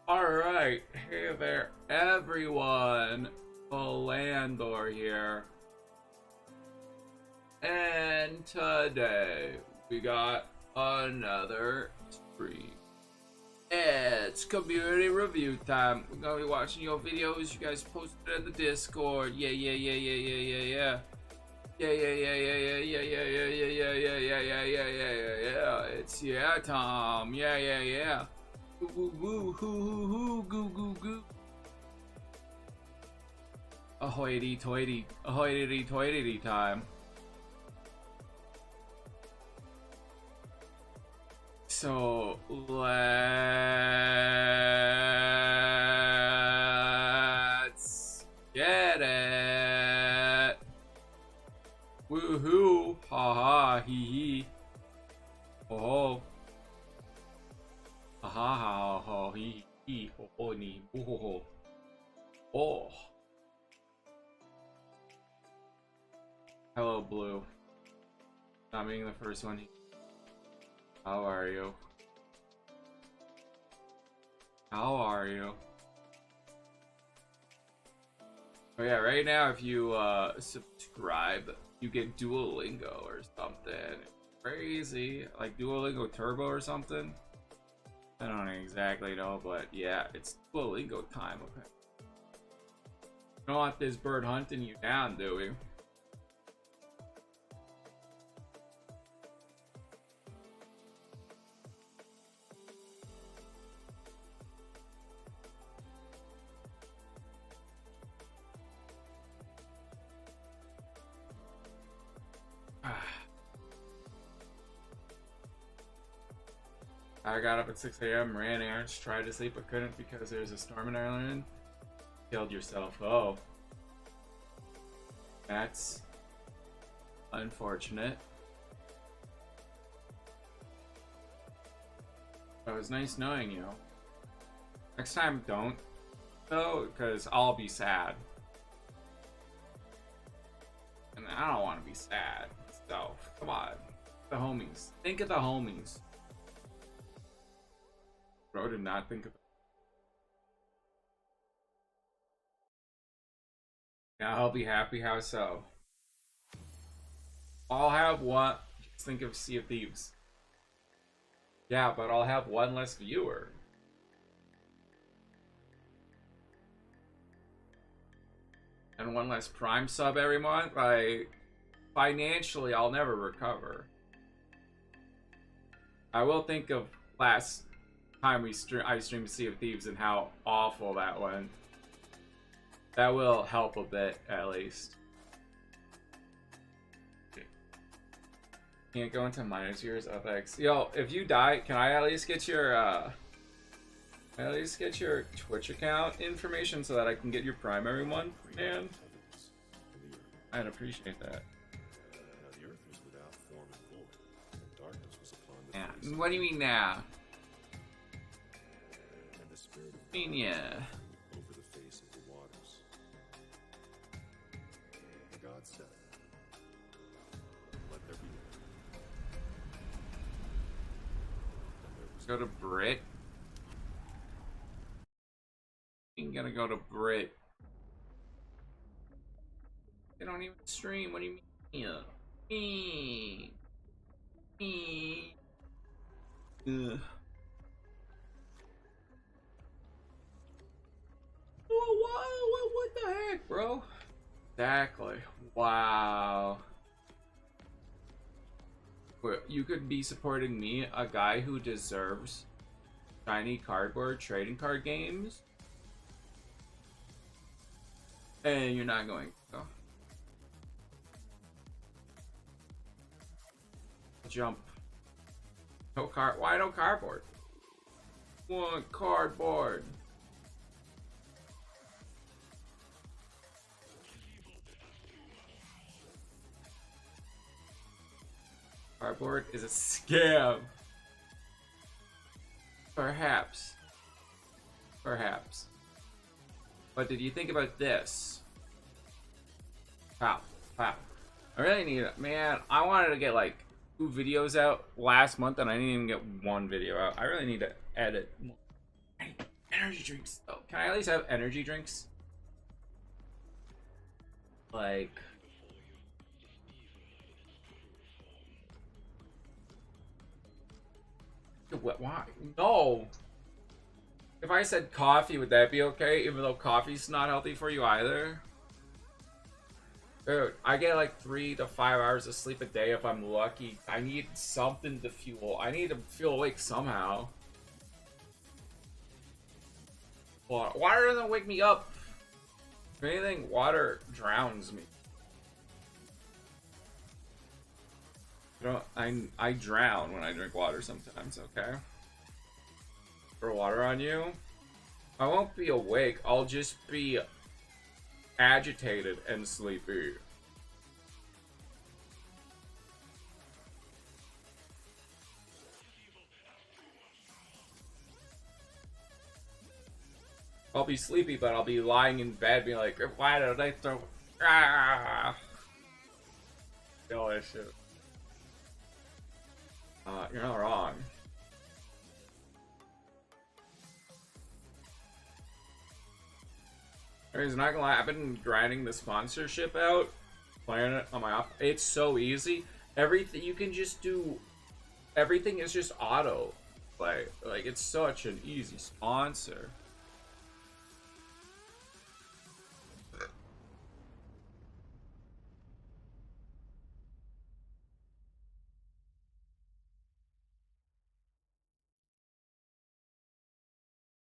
Alright, hey there everyone, Landor here, and today we got another stream. It's community review time. We're gonna be watching your videos you guys posted in the Discord. Yeah, yeah, yeah, yeah, yeah, yeah, yeah. Yeah, yeah, yeah, yeah, yeah, yeah, yeah, yeah, yeah, yeah, yeah, yeah, yeah, yeah, yeah, yeah. It's Tom. Yeah, yeah, yeah. Goo goo goo hoo hoo goo goo goo. Ahoy toity, ahoy toity time. So let's get it. Woohoo! Ha ha hee hee. Oh. Ha ha ha ha hee hee ho ho ni boo ho ho. Oh. Hello, Blue. Not being the first one. How are you? How are you? Oh yeah, right now if you subscribe, you get Duolingo or something. Crazy. Like Duolingo Turbo or something. I don't exactly know, but yeah, it's Duolingo time, okay. Don't want this bird hunting you down, do we? I got up at 6 a.m., ran errands, tried to sleep but couldn't because there's a storm in Ireland. Killed yourself. Oh. That's unfortunate. It was nice knowing you. Next time, don't, though, because I'll be sad. And I don't want to be sad. So, come on. The homies. Think of the homies. Bro did not think of. Now I'll be happy. How so? I'll have one. Just think of Sea of Thieves. Yeah, but I'll have one less viewer. And one less Prime sub every month. Like, financially, I'll never recover. I will think of last time I streamed Sea of Thieves and how awful that went. That will help a bit, at least. Can't go into minus years of X. Yo, if you die, can I at least get your Twitch account information so that I can get your primary one, man? I'd appreciate that. Yeah. What do you mean now? I mean, yeah. Over the face of the waters. God said, let there be. Go to Brit. I'm gonna go to Brit. They don't even stream. What do you mean? Ugh. What the heck, bro? Exactly. Wow. You could be supporting me, a guy who deserves shiny cardboard trading card games, and you're not going to. Jump. No card. Why no cardboard? Want cardboard. Cardboard is a scam. Perhaps. Perhaps. But did you think about this? Wow. Wow. I really need it. Man, I wanted to get like 2 videos out last month and I didn't even get 1 video out. I really need to edit. energy drinks though. Can I at least have energy drinks? Like, why? No. If I said coffee, would that be okay? Even though coffee's not healthy for you either? Dude, I get like 3 to 5 hours of sleep a day if I'm lucky. I need something to fuel. I need to feel awake somehow. Water doesn't wake me up. If anything, water drowns me. You know, I drown when I drink water sometimes, okay? Pour water on you. I won't be awake, I'll just be agitated and sleepy. I'll be sleepy, but I'll be lying in bed being like, why did I throw... Ah! Delicious. You're not wrong. I mean, not gonna lie, I've been grinding the sponsorship out, playing it on my off. It's so easy. Everything you can just do. Everything is just auto play. Like, it's such an easy sponsor.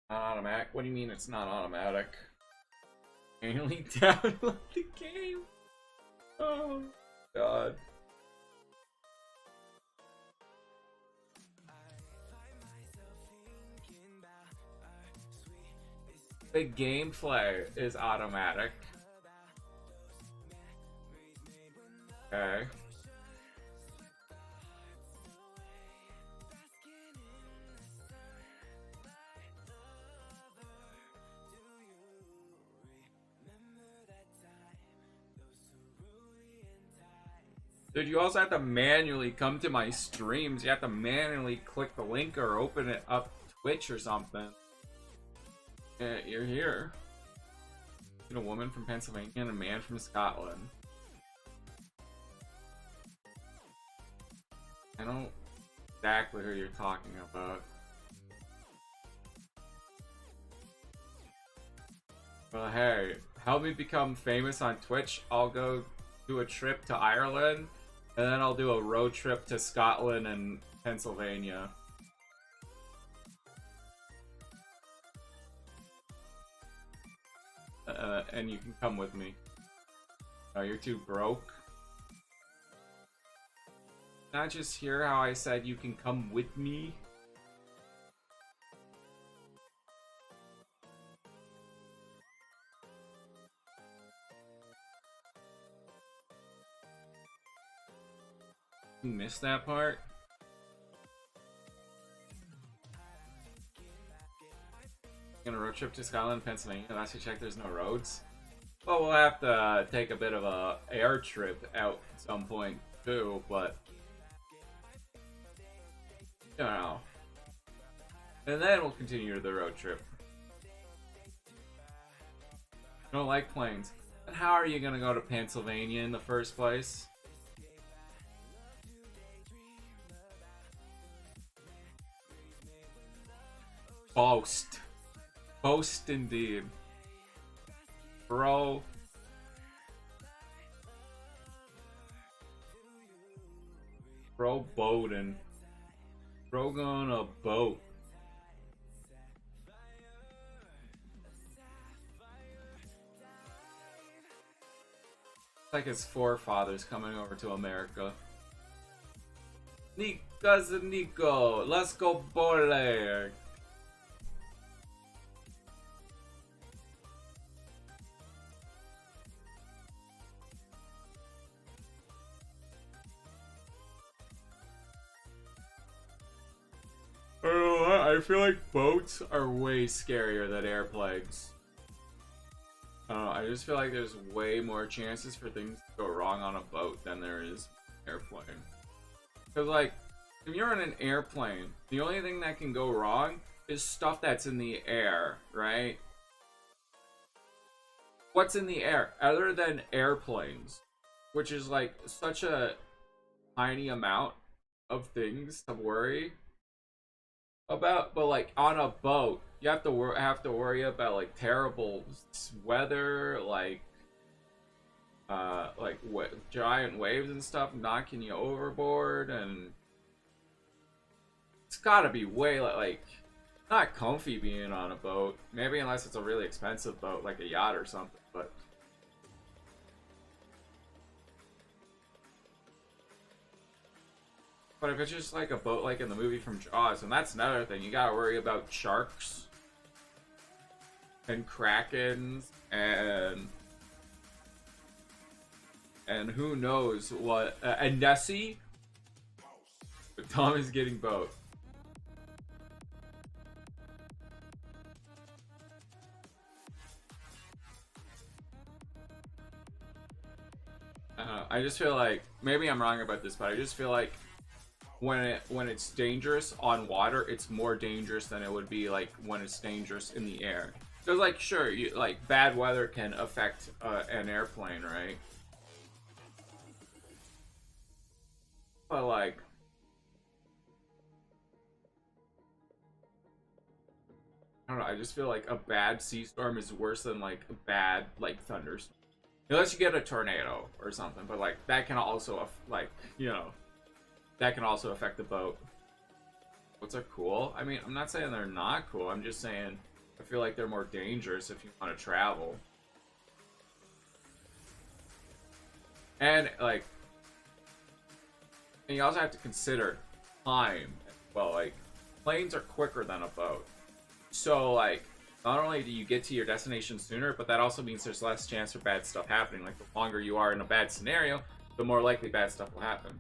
Not automatic? What do you mean it's not automatic? Manually download the game? Oh, God. The gameplay is automatic. Okay. Dude, you also have to manually come to my streams. You have to manually click the link or open it up Twitch or something. Yeah, you're here. A woman from Pennsylvania and a man from Scotland. I know exactly who you're talking about. Well, hey, help me become famous on Twitch. I'll go do a trip to Ireland, and then I'll do a road trip to Scotland and Pennsylvania. And you can come with me. Oh, you're too broke? Not just hear how I said you can come with me? You missed that part? Gonna road trip to Scotland, Pennsylvania. Last I checked, there's no roads. Well, we'll have to take a bit of a air trip out at some point too, but you know. And then we'll continue the road trip. I don't like planes. And how are you gonna go to Pennsylvania in the first place? Boast. Boast indeed. Bro. Bro boating. Bro going on a boat. It's like his forefathers coming over to America. Nico, let's go bowling. I feel like boats are way scarier than airplanes. I just feel like there's way more chances for things to go wrong on a boat than there is an airplane. Because, like, if you're in an airplane, the only thing that can go wrong is stuff that's in the air, right? What's in the air other than airplanes, which is like such a tiny amount of things to worry about. But like on a boat, you have to worry about like terrible weather, giant waves and stuff knocking you overboard, and it's gotta be way like not comfy being on a boat. Maybe unless it's a really expensive boat like a yacht or something, but if it's just like a boat like in the movie from Jaws, and that's another thing, you gotta worry about sharks and krakens and who knows what, and Nessie. Tom is getting boat. I just feel like maybe I'm wrong about this, but I just feel like when it's dangerous on water, it's more dangerous than it would be like when it's dangerous in the air. Because like sure, like bad weather can affect an airplane, right? But like I don't know, I just feel like a bad sea storm is worse than like a bad like thunderstorm. Unless you get a tornado or something, but like that can also like, you know, that can also affect the boat. Boats are cool. I mean, I'm not saying they're not cool. I'm just saying I feel like they're more dangerous if you want to travel. And like, and you also have to consider time. Well, like planes are quicker than a boat. So like, not only do you get to your destination sooner, but that also means there's less chance for bad stuff happening. Like the longer you are in a bad scenario, the more likely bad stuff will happen.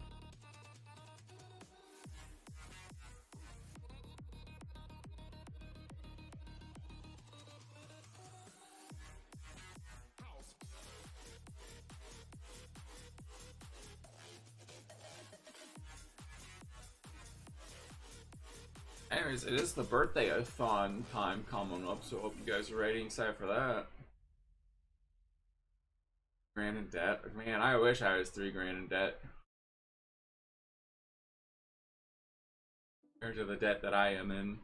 Anyways, it is the birthday-a-thon time coming up, so I hope you guys are ready and excited for that. Grand in debt? Man, I wish I was 3 grand in debt. Compared to the debt that I am in.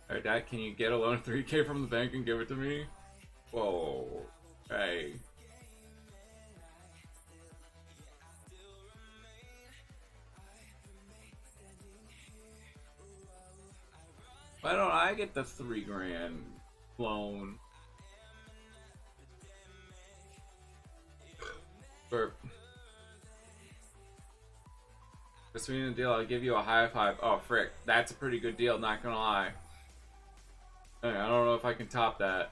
Alright, Dad, can you get a loan of 3K from the bank and give it to me? Whoa. Hey. Why don't I get the 3 grand loan? For between the deal, I'll give you a high five. Oh, frick. That's a pretty good deal, not gonna lie. Hey, I don't know if I can top that.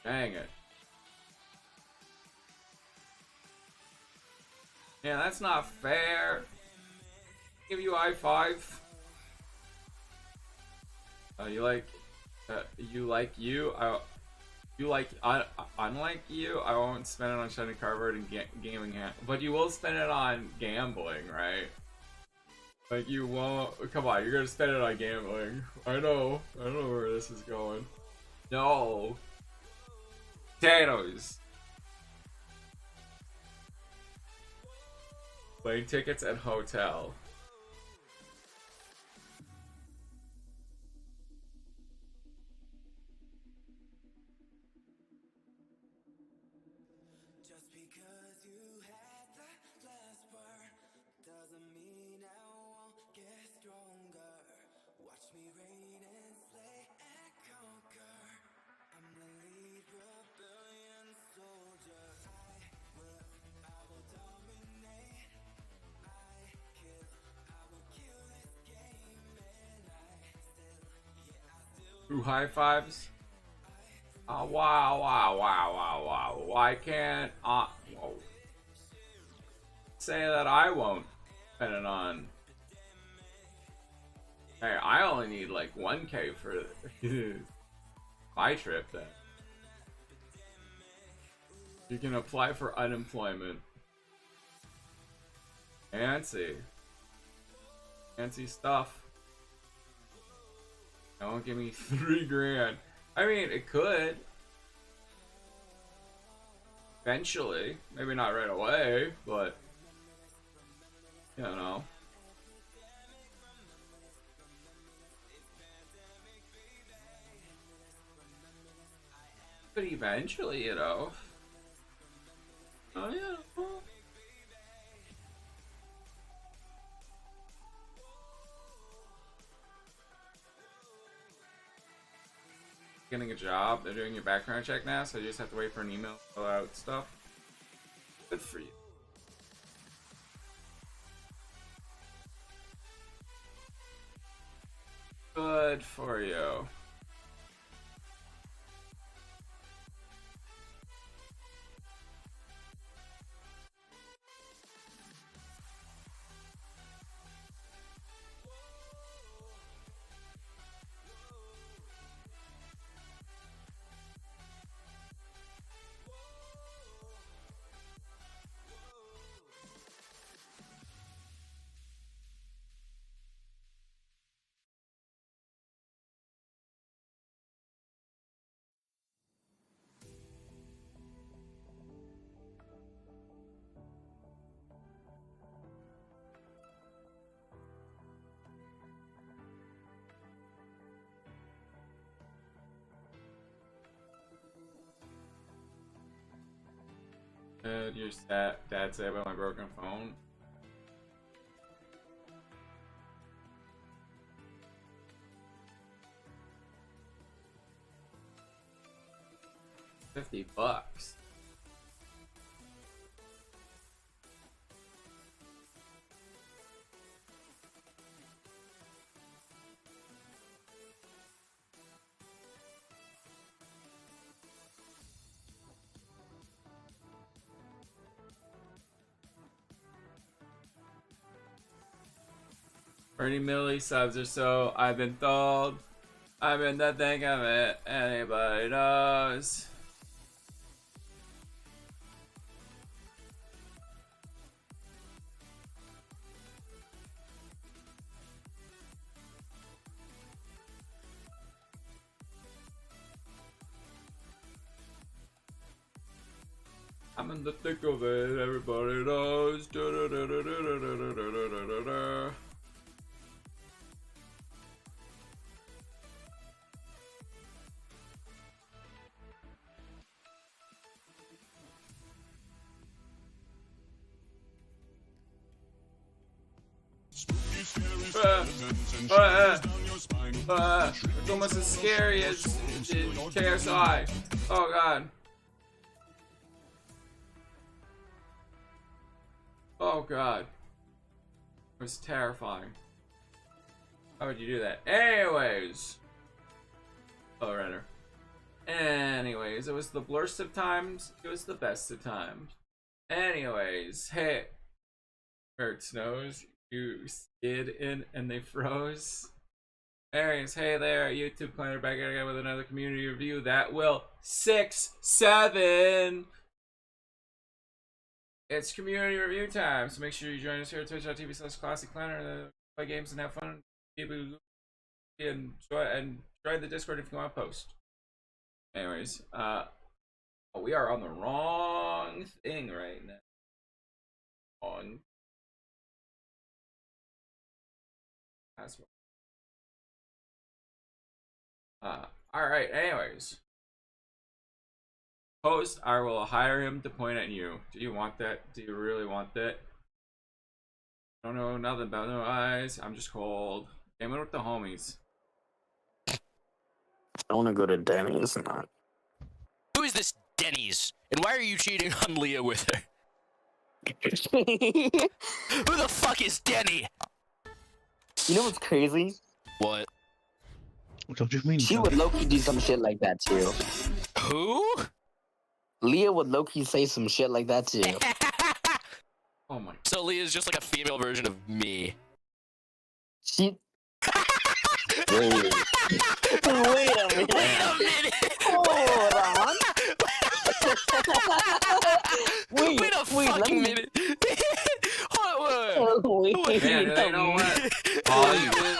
Dang it. Yeah, that's not fair. Give you a high five. You like unlike you, I won't spend it on Shiny Cardboard and gaming but you will spend it on gambling, right? Like you won't. Come on, you're gonna spend it on gambling. I know where this is going. No. Potatoes. Plane tickets and hotel. Two high fives. Wow. Why can't whoa. Say that I won't depending on. Hey, I only need like 1K for my trip then. You can apply for unemployment. Fancy. Fancy stuff. Don't give me 3 grand. I mean, it could. Eventually. Maybe not right away, but you know. But eventually, you know. Oh yeah. Well. Getting a job, they're doing your background check now, so you just have to wait for an email to fill out stuff. Good for you. Good for you. Your dad say about my broken phone? $50. $30 milli subs or so, I've been told. I've been to think of it. Anybody knows. I'm in the thick of it, everybody knows. It's almost as scary as KSI. Oh god. Oh god. It was terrifying. How would you do that? Anyways. Oh, Renner. Anyways, it was the worst of times. It was the best of times. Anyways, hey. Hurts knows. You skid in and they froze. Anyways, hey there, YouTube Planner back again with another community review that will 6-7. It's community review time, so make sure you join us here at twitch.tv/ClassicPlanner and play games and have fun. And join the Discord if you want to post. Anyways, we are on the wrong thing right now. On password. Alright, anyways. Post, I will hire him to point at you. Do you want that? Do you really want that? I don't know nothing about no eyes. I'm just cold. Gaming with the homies. I want to go to Denny's. Not. Who is this Denny's? And why are you cheating on Leah with her? Who the fuck is Denny? You know what's crazy? What? What do you mean? She would low-key do some shit like that too. Who? Leah would low-key say some shit like that too. Oh my. So Leah is just like a female version of me. She. Wait. Wait a minute. Wait a minute. Hold on. Wait Wait a let fucking me. minute. Hold on. Wait Man, a you know what? minute. Hollywood.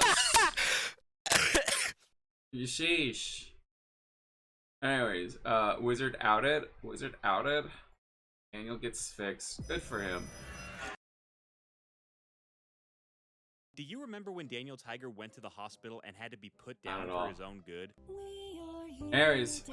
Sheesh. Anyways, Wizard outed. Wizard outed. Daniel gets fixed. Good for him. Do you remember when Daniel Tiger went to the hospital and had to be put Not down at for all. his own good? Anyways,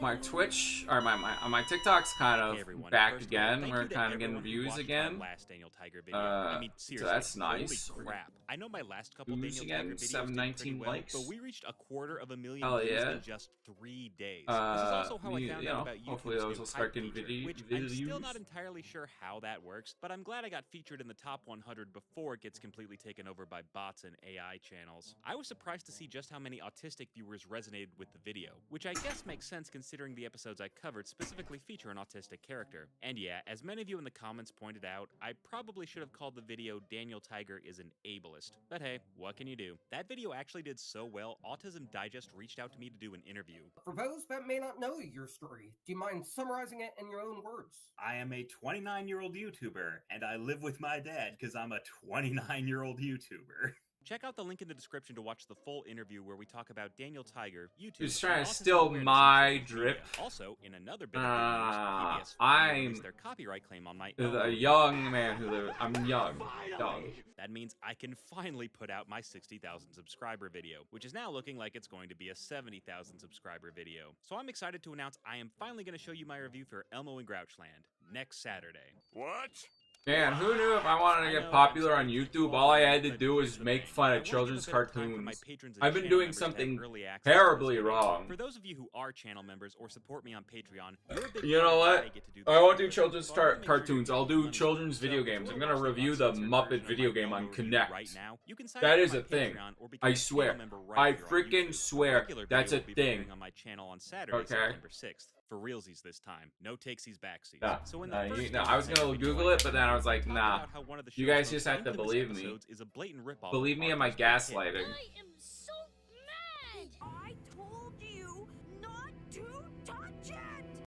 my Twitch or my TikTok's kind of Hey everyone, back first of all, again. thank We're you to kind of everyone getting who views watched again. My last Daniel Tiger video. I mean, So seriously, that's nice. Holy crap! I know my last couple Views Daniel again, Tiger videos did 719 pretty well, likes. but we reached 250,000 Hell views yeah. in just 3 days. This is also how I found out about hopefully YouTube's those new will start hype getting feature, which I'm still views. not entirely sure how that works, but I'm glad I got featured in the top 100 before it gets completely taken over by bots and AI channels. I was surprised to see just how many autistic viewers resonated with the video, which I guess makes sense considering the episodes I covered specifically feature an autistic character. And yeah, as many of you in the comments pointed out, I probably should have called the video Daniel Tiger is an ableist. But hey, what can you do? That video actually did so well, Autism Digest reached out to me to do an interview. For those that may not know your story, do you mind summarizing it in your own words? I am a 29-year-old YouTuber, and I live with my dad because I'm a 29-year-old YouTuber. Check out the link in the description to watch the full interview where we talk about Daniel Tiger, YouTube, He's trying and to autism steal awareness in my social media. drip. Also, in another bit of good news, PBS I'm released their copyright claim on my A young man who lives. I'm young. That means I can finally put out my 60,000 subscriber video, which is now looking like it's going to be a 70,000 subscriber video. So I'm excited to announce I am finally going to show you my review for Elmo and Grouchland next Saturday. What? Man, who knew if I wanted to get popular on YouTube, all I had to do was make fun of children's cartoons. I've been doing something terribly wrong. For those of you who are channel members or support me on Patreon, you're a big You know part of what? I get to do I this won't do for. children's So I wanna make sure you're cartoons. I'll getting do money. children's So video if you games. I'm wanna gonna watch the review the uncensored Muppet version of video my game on Elmo review Connect. right now, you can sign That up is for a my thing. Patreon or become I a channel swear. member right I here on freaking YouTube. swear. Regular That's video a will be thing. premiering on my channel on Saturday, Okay. September 6th. For realsies this time. No takesies backsies. Yeah. So in the first I was Daniel gonna Tiger video Google I it, but then I was like, talked nah. about how one of the You show's guys most just have to infamous believe me. episodes is a blatant ripoff Believe of me in my Arthur's Big Kid. gaslighting. I am so mad! I told you not to touch it!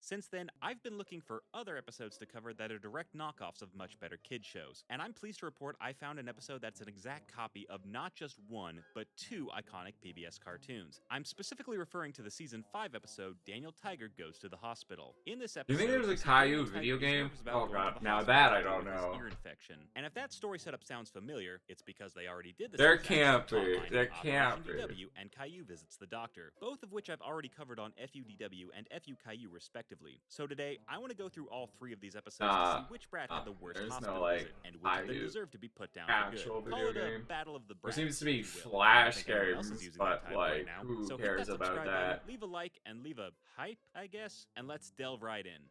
Since then, I've been looking for other episodes to cover that are direct knockoffs of much better kid shows, and I'm pleased to report I found an episode that's an exact copy of not just one, but 2 iconic PBS cartoons. I'm specifically referring to the season 5 episode, Daniel Tiger Goes to the Hospital. In this You episode, think there's a we see Caillou Daniel Tiger video is game? nervous about Oh going to god, the now hospital that I to deal don't with his know. ear infection. And if that story setup sounds familiar, it's because they already did this. There exact can't same be. plotline There in can't Operation be. DW and Caillou Visits the Doctor, both of which I've already covered on FUDW and FU Caillou respectively. So today, I want to go through all 3 of these episodes to see which brat had the worst there's no, hospital like, visit and which of them Caillou deserved to be put down actual for good. video Call it a game. battle of the There brats, seems to be if you will. Flash I think everyone else is games, using but that title right like, now. who So hit cares that about subscribe that? button, leave a like and leave a hype, I guess, and let's delve right in.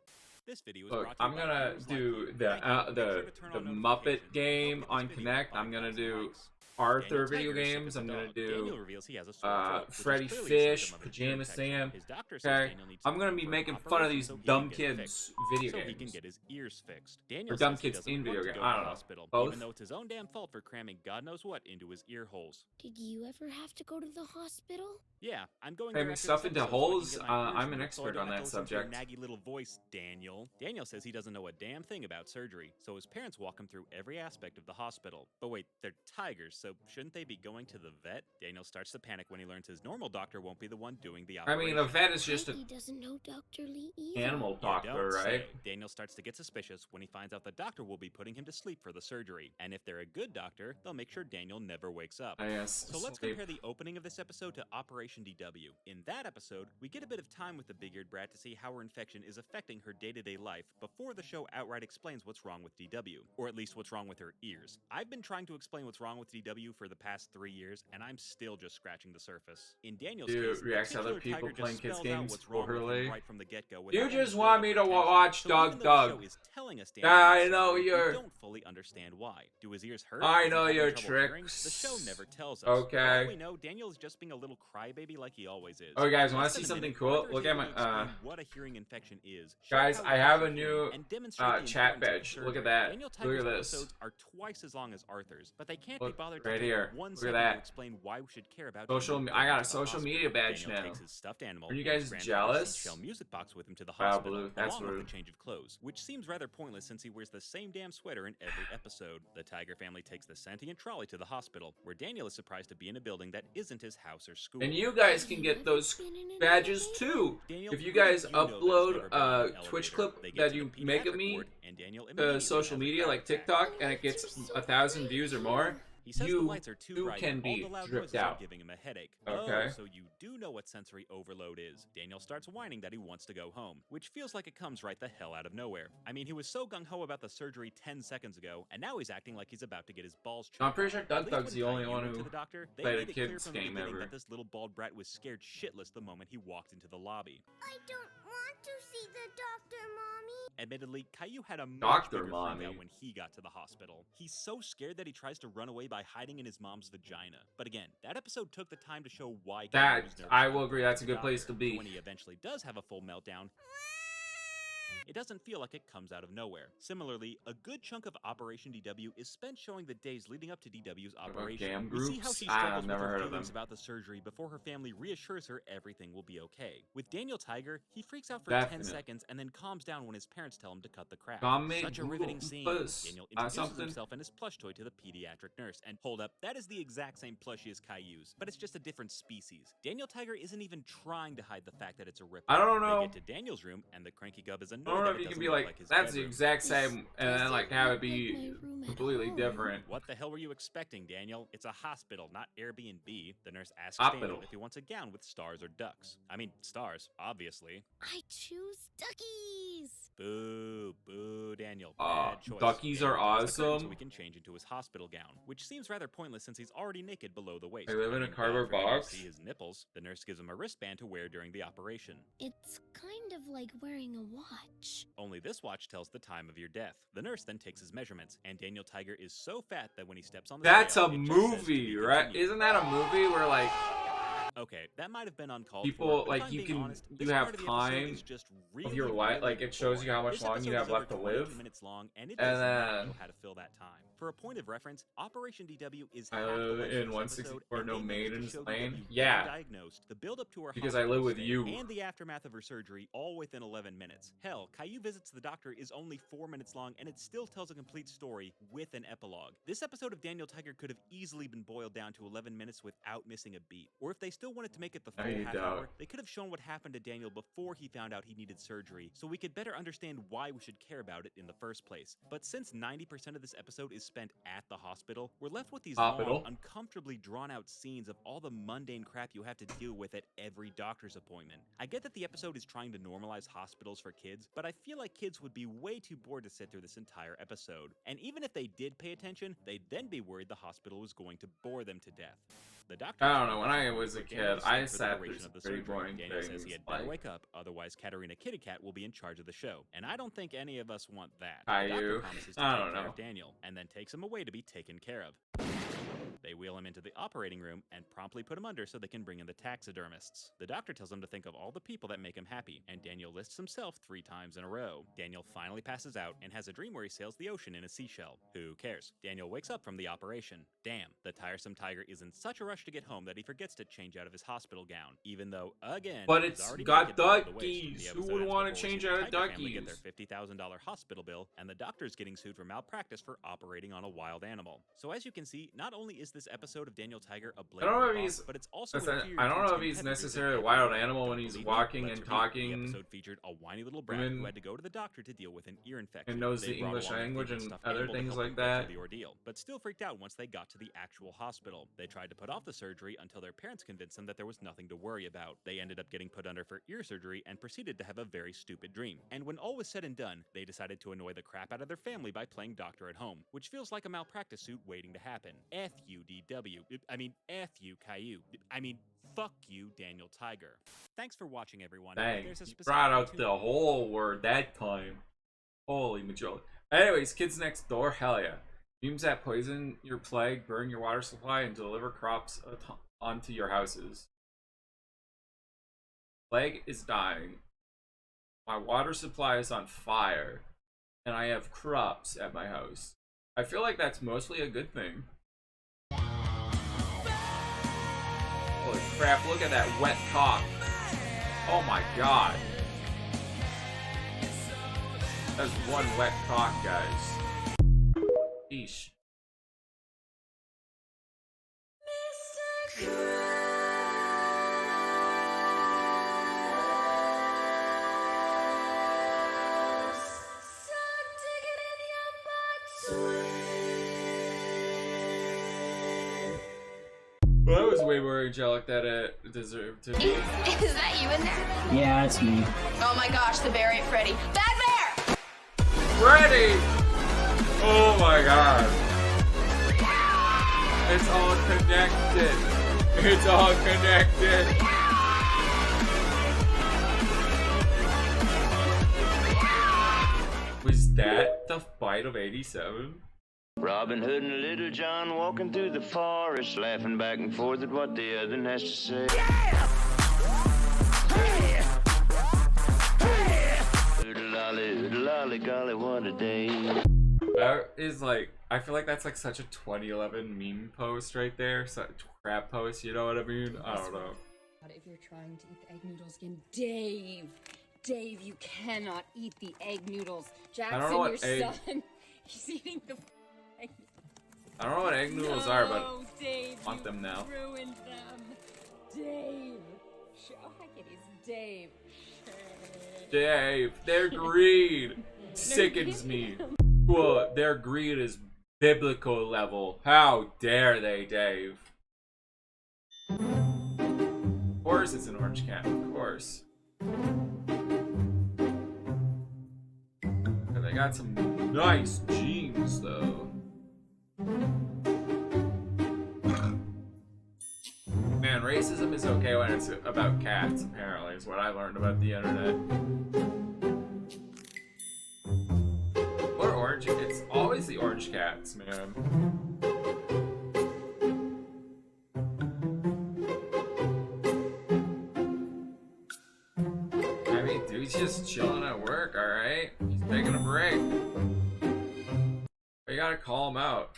This video is Look, brought to you I'm by gonna viewers like do you. the Thank you. Make sure to turn the on Muppet notifications. game Help on get this video Connect. I'm gonna 5,000 do likes. Arthur Daniel video Tiger is sick games. as a I'm gonna dog. Daniel do reveals he has a sore throat, which is Freddy clearly a Fish, symptom of his Pajama ear infection. Sam. His doctor says Okay, Daniel needs I'm to gonna go be for an making fun of operation these so he dumb can get kids fixed. video So he can games. get his ears fixed. Daniel dumb says he kids doesn't in want video to game- go I to don't the know. hospital, Both? even though it's his own damn fault for cramming God knows what into his ear holes. Did you ever have to go to the hospital? Yeah, I'm going Cramming there after stuff this into episode so I can holes? get my ears I'm an moved so I expert don't on have that to listen to your subject. naggy little voice, Daniel. Daniel says he doesn't know a damn thing about surgery, so his parents walk him through every aspect of the hospital. But wait, they're tigers, so shouldn't they be going to the vet? Daniel starts to panic when he learns his normal doctor won't be the one doing the I operation. mean, a vet is just Mikey an doesn't know Dr. Lee either. animal You doctor, don't right? say. Daniel starts to get suspicious when he finds out the doctor will be putting him to sleep for the surgery. And if they're a good doctor, they'll make sure Daniel never wakes up. I guess. So let's compare the opening of this episode to Operation DW. In that episode, we get a bit of time with the big-eared brat to see how her infection is affecting her day-to-day life before the show outright explains what's wrong with DW, or at least what's wrong with her ears. I've been trying to explain what's wrong with DW DW for the past 3 years, and I'm still just scratching the surface. In Daniel's Dude, case, the reacts to other titular people tiger just playing kids spells out games what's wrong with him poorly. right from the get-go. You without any just want me to build-up or watch tension. So even Doug though Doug. the show is telling us Daniel I needs know surgery, you're- we don't fully understand why. Do his ears hurt? I Is he know having your trouble hearing? tricks. The show never tells us. Okay. For all we know, Daniel is just being a little crybaby like he always is. Oh, guys, In wanna less see than a something minute, cool? Arthur is Look at able my, to explain what a hearing infection is, show guys, how it I have affects a your hearing, new, and demonstrate the chat importance of badge. the Look at surgery. that. Daniel Look Tiger's at this. episodes are twice as long as Arthur's, but they can't Look, be bothered to right take here. 1 Look at second that. to explain why we should care about Social. Daniel I got going a to the social hospital. media badge Daniel now. takes his stuffed animal Are you and his guys grandfather's jealous? seashell music box with him to the Wow, hospital, Blue, that's along with rude. a change of clothes, which seems rather pointless since he wears the same damn sweater in every episode. The Tiger family takes the sentient trolley to the hospital, where Daniel is surprised to be in a building that isn't his house or school. And you guys can get those badges too. Daniel, If you who did guys know that has upload never been on a an Twitch elevator? clip They get that to you the make of pediatric me ward, and Daniel immediately to social has a media panic like attack. TikTok, and it gets 1,000 views or more, He says the you lights are too bright can and all be the loud dripped noises are out. giving him a headache. Okay. Oh, so you do know what sensory overload is. Daniel starts whining that he wants to go home, which feels like it comes right the hell out of nowhere. I mean, he was so gung-ho about the surgery 10 seconds ago, and now he's acting like he's about to get his balls chopped I'm pretty sure off. Doug At least Doug's when the only Caillou one went who to the doctor, they played a made it clear kids from the game beginning ever. that this little bald brat was scared shitless the moment he walked into the lobby. I don't want to see the doctor, Mommy. Admittedly, Caillou had a much Doctor bigger freak Mommy. out when he got to the hospital. He's so scared that he tries to run away by hiding in his mom's vagina. But again, that episode took the time to show why Caillou That, was nervous I about will agree, going that's a the good place doctor. to be. When he eventually does have a full meltdown, it doesn't feel like it comes out of nowhere. Similarly, a good chunk of Operation DW is spent showing the days leading up to DW's operation. damn We see how groups? she I've struggles with never her heard of feelings them. about the surgery before her family reassures her everything will be okay. With Daniel Tiger, he freaks out for 10 Definite. seconds and then calms down when his parents tell him to cut the crap. Comment Such a riveting Google scene. Plus, Daniel introduces something. himself and his plush toy to the pediatric nurse. And hold up, that is the exact same plushie as Caillou's, but it's just a different species. Daniel Tiger isn't even trying to hide the fact that it's a rip. I don't know. They get to Daniel's room, and the cranky gub is annoyed I don't know that if it you can doesn't be look like, his that's the bedroom. exact same, and then like have it be completely different. What the hell were you expecting, Daniel? It's a hospital, not Airbnb. The nurse asks Hospital. Daniel if he wants a gown with stars or ducks. I mean, stars, obviously. I choose duckies. Boo, boo, Daniel. Aw, Bad choice. duckies Daniel are closes the curtain awesome. So we can change into his hospital gown, which seems rather pointless since he's already naked below the waist. They live in a God cardboard forbid we box? See his nipples. The nurse gives him a wristband to wear during the operation. It's kind of like wearing a watch. Only this watch tells the time of your death. The nurse then takes his measurements, and Daniel Tiger is so fat that when he steps on the That's scale, a it just says to movie, be right? continued. Isn't that a movie where like Okay, that might have been uncalled people for, but like if I'm you being can honest, you this have part of the episode time is just of your really, life, like really it shows you how boring. much This long you episode have is over left to 22 live. minutes long, and it And does not then- know how to fill that time. For a point of reference, Operation DW is I half the live length in of this 164 episode, No and they managed to Maidens show Lane. DW Yeah. diagnosed, the build up to her Because I hospital live with stay, you. and the aftermath of her surgery all within 11 minutes. Hell, Caillou visits the doctor is only 4 minutes long, and it still tells a complete story with an epilogue. This episode of Daniel Tiger could have easily been boiled down to 11 minutes without missing a beat. Or if they still wanted to make it the full I half doubt. hour, they could have shown what happened to Daniel before he found out he needed surgery, so we could better understand why we should care about it in the first place. But since 90% of this episode is spent at the hospital, we're left with these Hospital. long, uncomfortably drawn out scenes of all the mundane crap you have to deal with at every doctor's appointment. I get that the episode is trying to normalize hospitals for kids, but I feel like kids would be way too bored to sit through this entire episode. And even if they did pay attention, they'd then be worried the hospital was going to bore them to death. The doctor. I don't know, when I was a Daniel kid, is I sick for the sat through duration some of the pretty surgery. boring Daniel says he things, had better like- wake up, otherwise Katarina Kitty Cat will be in charge of the show. And I don't think any of us want that. The Caillou. doctor promises to I take don't care know. of Daniel, and then takes him away to be taken care of. They wheel him into the operating room and promptly put him under so they can bring in the taxidermists. The doctor tells him to think of all the people that make him happy, and Daniel lists himself 3 times in a row. Daniel finally passes out and has a dream where he sails the ocean in a seashell. Who cares? Daniel wakes up from the operation. Damn, the tiresome tiger is in such a rush to get home that he forgets to change out of his hospital gown, even though, again, But he's it's already got naked below the waist. duckies. The Who episode would ends wanna before we change see the out of Tiger family get their duckies? $50,000 hospital bill, and the doctor's getting sued for malpractice for operating on a wild animal. So as you can see, not only is this episode of Daniel Tiger a I blatant don't know if ripoff, he's- but it's also Listen, inferior I don't to know its if he's competitors necessarily a in wild every animal way. when he's Believe me, walking let's and repeat. talking The episode featured a whiny little brat women who had to go to the doctor to deal with an ear infection. and knows They the brought English along a language favorite and stuffed other animal to things help like them go through that. the ordeal, but still freaked out once they got to the actual hospital. They tried to put off the surgery until their parents convinced them that there was nothing to worry about. They ended up getting put under for ear surgery and proceeded to have a very stupid dream. And when all was said and done, they decided to annoy the crap out of their family by playing doctor at home, which feels like a malpractice suit waiting to happen. F you, FUDW. I mean, F you, Caillou. I mean, fuck you, Daniel Tiger. Thanks for watching, everyone. Dang, There's a you specific brought out YouTube- the whole word that time. Holy majority. Anyways, kids next door, hell yeah. Fumes that poison your plague, burn your water supply, and deliver crops onto your houses. Plague is dying. My water supply is on fire. And I have crops at my house. I feel like that's mostly a good thing. Holy crap, look at that wet cock. Oh my god. That's one wet cock, guys. Eesh. Well, that was way more angelic than it deserved to be. Is that you in there? Yeah, it's me. Oh my gosh, the bear ate Freddy. Bad bear! Freddy! Oh my god. It's all connected. It's all connected. Was that the fight of 87? Robin Hood and Little John walking through the forest, laughing back and forth at what the other has to say. Oodle lolly, golly, what a day. That is like, I feel like that's like such a 2011 meme post right there. Such crap post, you know what I mean? I don't know. If you're trying to eat the egg noodles again, Dave, you cannot eat the egg noodles. Jackson, know what your egg- son, he's eating the egg. I don't know what egg noodles are, but No, Dave, I want them now. you ruined them. Dave. Oh, it is Dave. Dave, their greed sickens me. Whoa, their greed is biblical level. How dare they, Dave? Of course it's an orange cat, of course. And they got some nice jeans, though. Man, racism is okay when it's about cats, apparently, is what I learned about the internet. What orange? It's always the orange cats, man. I mean, dude's just chilling at work, alright? He's taking a break. You gotta call him out.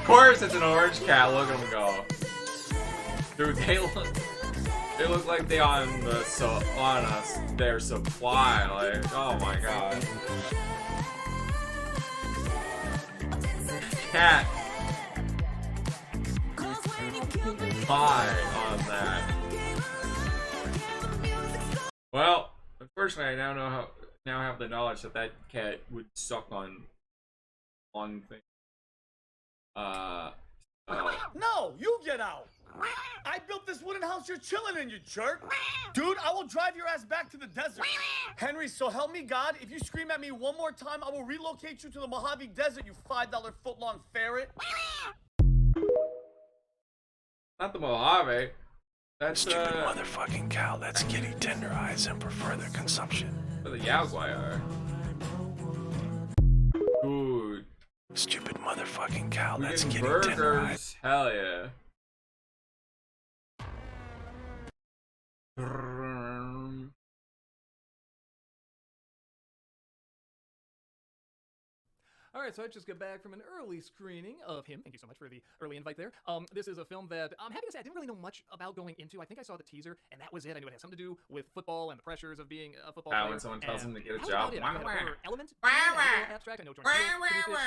Of course it's an orange cat, look at him go. Dude, they look like they on their supply, like, oh my god. Cat. High on that. Well, unfortunately I now have the knowledge that that cat would suck on long things. No, you get out! I built this wooden house you're chilling in, you jerk! Dude, I will drive your ass back to the desert. Henry, so help me God, if you scream at me one more time, I will relocate you to the Mojave Desert, you $5 foot-long ferret. Not the Mojave. That's Stupid motherfucking cow lets kitty tenderize him for further consumption. where the Yaguai are. Dude. Stupid motherfucking cow We lets getting kitty tenderize. burgers. Hell yeah. All right, so I just got back from an early screening of him. Thank you so much for the early invite there. This is a film that I'm happy to say I didn't really know much about going into. I think I saw the teaser, and that was it. I knew it had something to do with football and the pressures of being a football player. When someone tells him to get a that was job. about it. I knew it had a horror element. to it, a little abstract. I know Jordan Peele produced it, so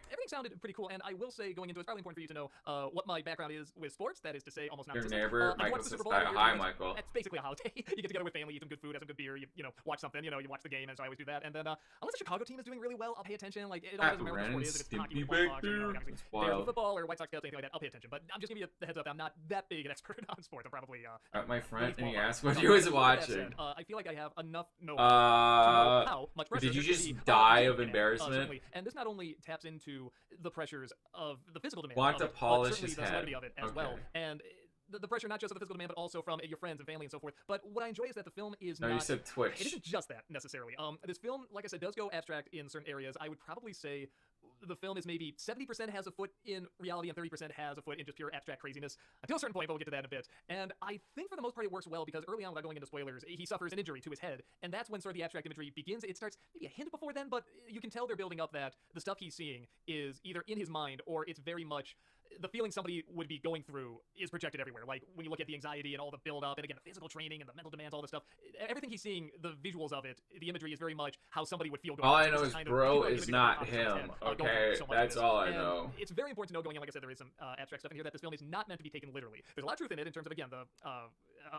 everything sounded pretty cool. And I will say, going into it, it's probably important for you to know what my background is with sports. That is to say, almost Your non-existent. neighbor, I Michael watched the says Super Bowl every year hi, because Michael. That's basically a holiday. You get together with family, eat some good food, have some good beer, you know, watch something. You watch the game, and so I always do that. And then unless the Chicago team is doing really well, I'll pay attention. Like, it all remember what the Ren and sport is. If it's hockey, Stimpy football, back boxing, you know, there. obviously, That's there's wild. football or White Sox Cubs, anything like that, I'll pay attention. But I'm just giving you the heads up. I'm not that big an expert on sports. I'm probably My friend, and he qualified. asked what So, he was with that watching. said, I feel like I have enough know to know how much pressure Did you there should just be die on of the embarrassment? certainly. And this not only taps into the pressures of the physical demands Want of to it, but polish certainly his the head. celebrity of it as well. Okay. And the pressure not just of the physical demand, but also from your friends and family and so forth. But what I enjoy is that the film is No, not. you said Twitch. It isn't just that necessarily. This film, like I said, does go abstract in certain areas. I would probably say the film is maybe 70% has a foot in reality and 30% has a foot in just pure abstract craziness until a certain point, but we'll get to that in a bit. And I think for the most part it works well because early on, without going into spoilers, he suffers an injury to his head, and that's when sort of the abstract imagery begins. It starts maybe a hint before then, but you can tell they're building up that the stuff he's seeing is either in his mind or it's very much the feeling somebody would be going through is projected everywhere. Like when you look at the anxiety and all the build up and again the physical training and the mental demands, all this stuff, everything he's seeing, the visuals of it, the imagery is very much how somebody would feel going All I through know this is kind bro of is imagery not that pops into his him. head, going through Okay, so much of that's this. all I And know. it's very important to know going in, like I said, there is some abstract stuff in here that this film is not meant to be taken literally. There's a lot of truth in it in terms of, again, the